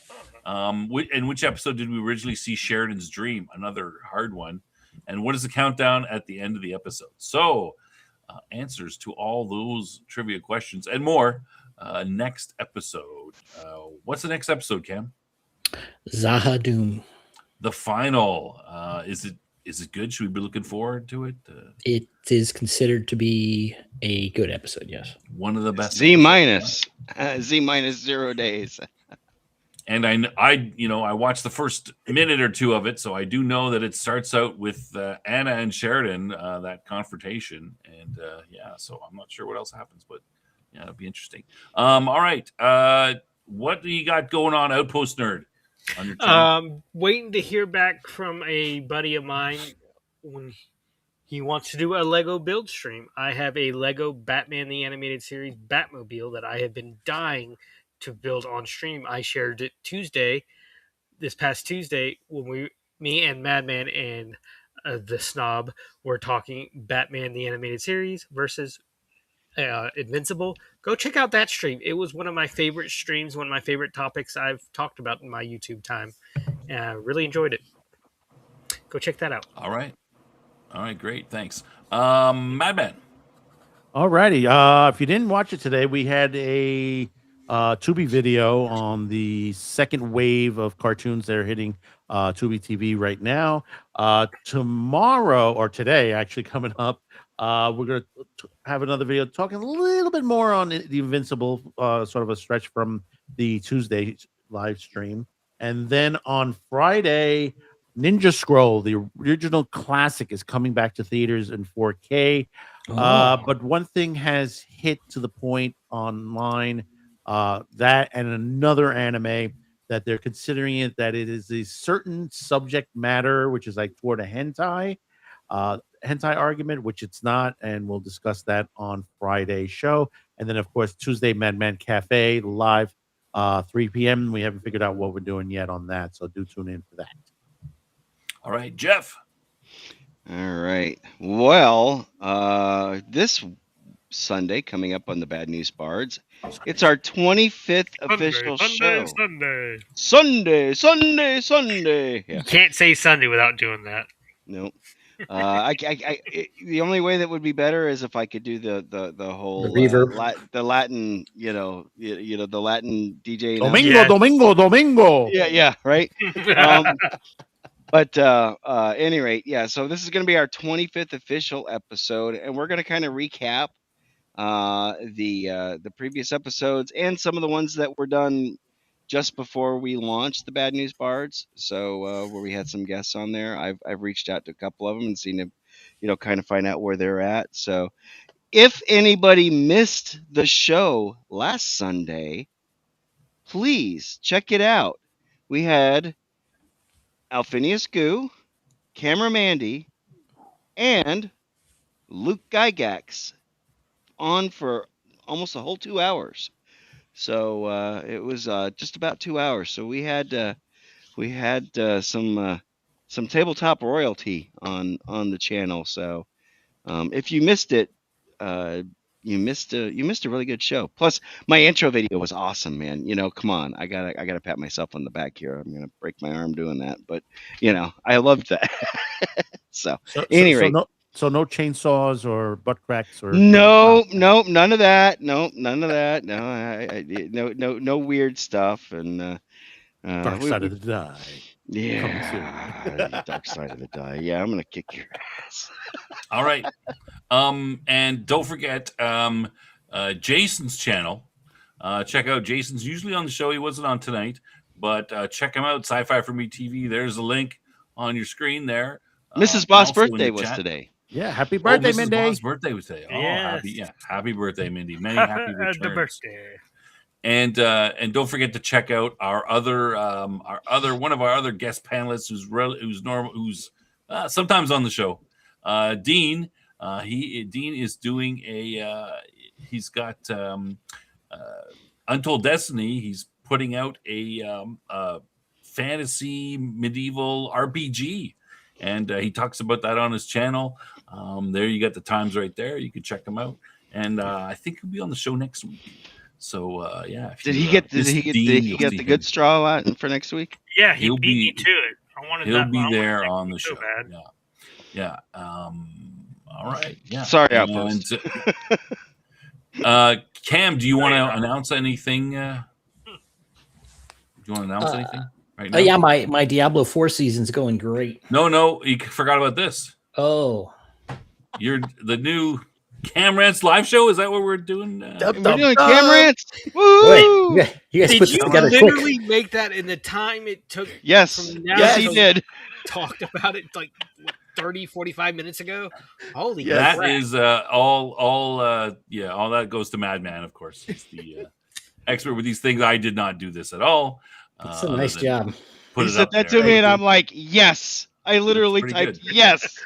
In which episode did we originally see Sheridan's dream? Another hard one. And what is the countdown at the end of the episode? So, answers to all those trivia questions and more next episode. What's the next episode, Cam? Zahadum. The final. Is it good? Should we be looking forward to it? It is considered to be a good episode, yes. One of the best. Z minus 0 days. And I watched the first minute or 2 of it, so I do know that it starts out with Anna and Sheridan, that confrontation, and so I'm not sure what else happens, but yeah, it'll be interesting. All right, what do you got going on, Outpost Nerd? On your channel? Waiting to hear back from a buddy of mine when he wants to do a Lego build stream. I have a Lego Batman the Animated Series Batmobile that I have been dying to build on stream. I shared it this past Tuesday, when me and Madman and the Snob were talking Batman the Animated Series versus Invincible. Go check out that stream. It was one of my favorite streams, one of my favorite topics I've talked about in my YouTube time. Really enjoyed it. Go check that out. All right, great, thanks. Madman. All righty. If you didn't watch it today, we had a Tubi video on the second wave of cartoons that are hitting Tubi TV right now. Tomorrow, or today, actually coming up, We're going to have another video talking a little bit more on the Invincible, sort of a stretch from the Tuesday live stream. And then on Friday, Ninja Scroll, the original classic, is coming back to theaters in 4K. But one thing has hit to the point online, that and another anime that they're considering it, that it is a certain subject matter, which is like toward a hentai argument, which it's not, and we'll discuss that on Friday's show. And then, of course, Tuesday, Madman Cafe live, 3 p.m. We haven't figured out what we're doing yet on that, so do tune in for that. All right, Jeff. All right. Well, this Sunday coming up on the Bad News Bards, it's our 25th official show. Sunday. Yeah. You can't say Sunday without doing that. No. The only way that would be better is if I could do the whole The reverb. the Latin, the Latin DJ. Domingo. Yeah, right. But at any rate, yeah. So this is going to be our 25th official episode, and we're going to kind of recap the previous episodes and some of the ones that were done just before we launched the Bad News Bards. So where we had some guests on there, I've reached out to a couple of them and seen them, kind of find out where they're at. So if anybody missed the show last Sunday, please check it out. We had Alphinius Goo, Camera Mandy, and Luke Gygax on for almost a whole 2 hours. So it was just about 2 hours. So we had some tabletop royalty on the channel. So if you missed it, you missed a really good show. Plus, my intro video was awesome, man. Come on, I gotta pat myself on the back here. I'm gonna break my arm doing that, but I loved that. So anyway. So no chainsaws or butt cracks or no, none of that. No, none of that. No weird stuff. And Dark Side of the Die. Yeah, Dark Side of the Die. Yeah, I'm gonna kick your ass. All right. And don't forget Jason's channel. Check out Jason's usually on the show. He wasn't on tonight, but check him out. Sci-Fi for Me TV. There's a link on your screen there. Mrs. Boss' birthday was today. Yeah, happy birthday, Mindy. Boss' birthday was today. Yes. Happy birthday, Mindy. Many happy returns. The birthday. And don't forget to check out our other one of our other guest panelists who's sometimes on the show. Dean. Dean is doing he's got Untold Destiny. He's putting out a fantasy medieval RPG, and he talks about that on his channel. There you got the times right there. You can check him out, and I think he'll be on the show next week. So yeah. Did he get the good straw lot for next week? Yeah, he beat me to it. I wanted he'll that be one. there on the so show. bad. Yeah. All right. Yeah. Sorry, Outpost. Cam, do you want to announce anything? Do you want to announce anything right now? Yeah, my Diablo 4 season's going great. No, you forgot about this. Oh. You're the new Cam Rants live show. Is that what we're doing? We're doing Cam Rants. Woo! Wait, you guys Did put you this together literally quick. make that in the time it took? Yes. From now Yes, to he did. Talked about it like 30, 45 minutes ago. Holy That crap. is all that goes to Madman, of course. He's the expert with these things. I did not do this at all. It's a nice job. He said that to me, and I'm like, yes. I literally typed yes.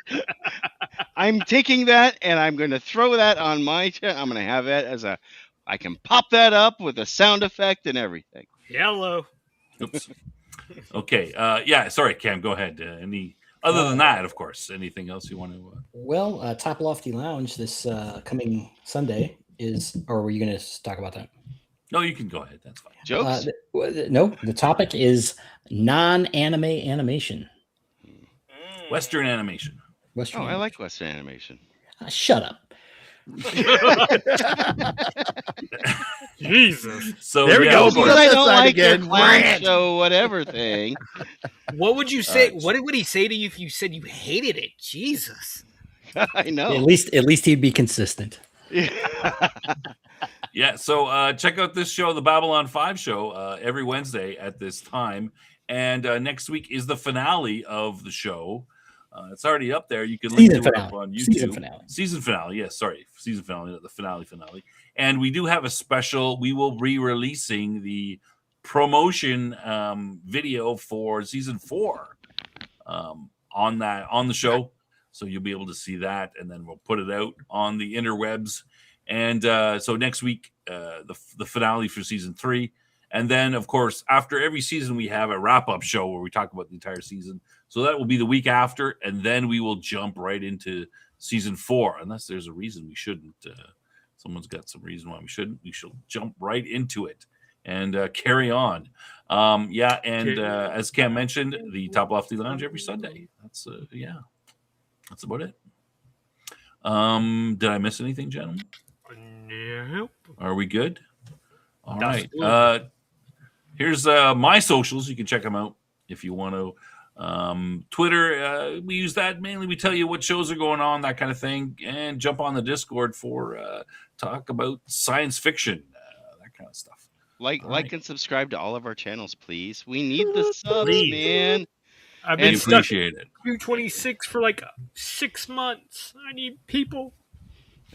I'm taking that, and I'm going to throw that on my channel. I'm going to have that as I can pop that up with a sound effect and everything. Hello. Oops. Okay. Yeah. Sorry, Cam. Go ahead. Other than that, of course, anything else you want to? Well, Top Lofty Lounge this coming Sunday is, or were you going to talk about that? No, you can go ahead. That's fine. Jokes? No, the topic is non-anime animation. Western animation. Western. I like Western animation. Shut up. Jesus. So There we go. Because I don't like your clown show, whatever thing. What would you say? What would he say to you if you said you hated it? Jesus. I know. At least he'd be consistent. Yeah, so check out this show, the Babylon 5 show, every Wednesday at this time. And next week is the finale of the show. It's already up there. You can link to it up on YouTube. Season finale. Yes, sorry. Season finale, not the finale. And we do have a special. We will be releasing the promotion video for season 4 on the show. So you'll be able to see that, and then we'll put it out on the interwebs. And so next week, the finale for season 3. And then, of course, after every season, we have a wrap-up show where we talk about the entire season. So that will be the week after, and then we will jump right into season 4, unless there's a reason we shouldn't. Someone's got some reason why we shouldn't. We shall jump right into it and carry on. As Cam mentioned, the Top Lofty Lounge every Sunday. That's about it. Did I miss anything, gentlemen? Nope. Are we good? All right. Here's my socials. You can check them out if you want to. Twitter, we use that mainly. We tell you what shows are going on, that kind of thing, and jump on the Discord for talk about science fiction, that kind of stuff. Like and subscribe to all of our channels, please. We need the subs, man. I've been appreciate it. 226 for like 6 months. I need people.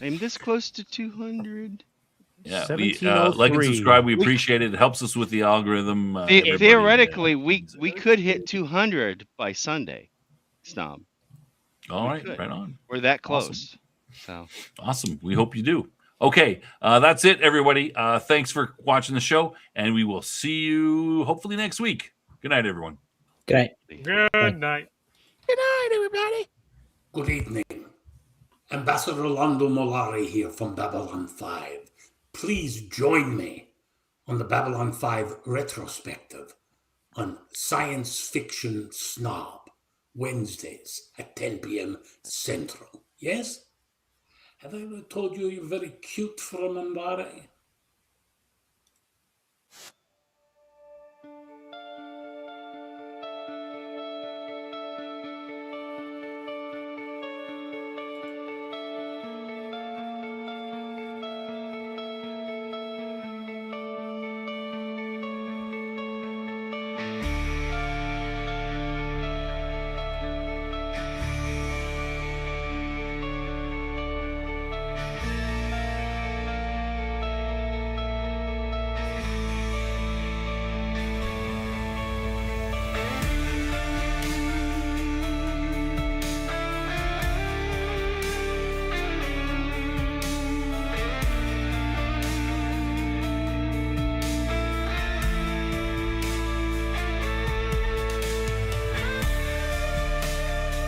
I'm this close to 200. Yeah, we like and subscribe. We appreciate it. It helps us with the algorithm. Theoretically, we could hit 200 by Sunday, Snob. All right, right on. We're that close. Awesome. We hope you do. Okay, that's it, everybody. Thanks for watching the show, and we will see you hopefully next week. Good night, everyone. Good night. Good night. Good night, everybody. Good evening. Ambassador Orlando Molari here from Babylon 5. Please join me on the Babylon 5 retrospective on Science Fiction Snob, Wednesdays at 10 p.m. Central. Yes? Have I ever told you you're very cute for a Mambari?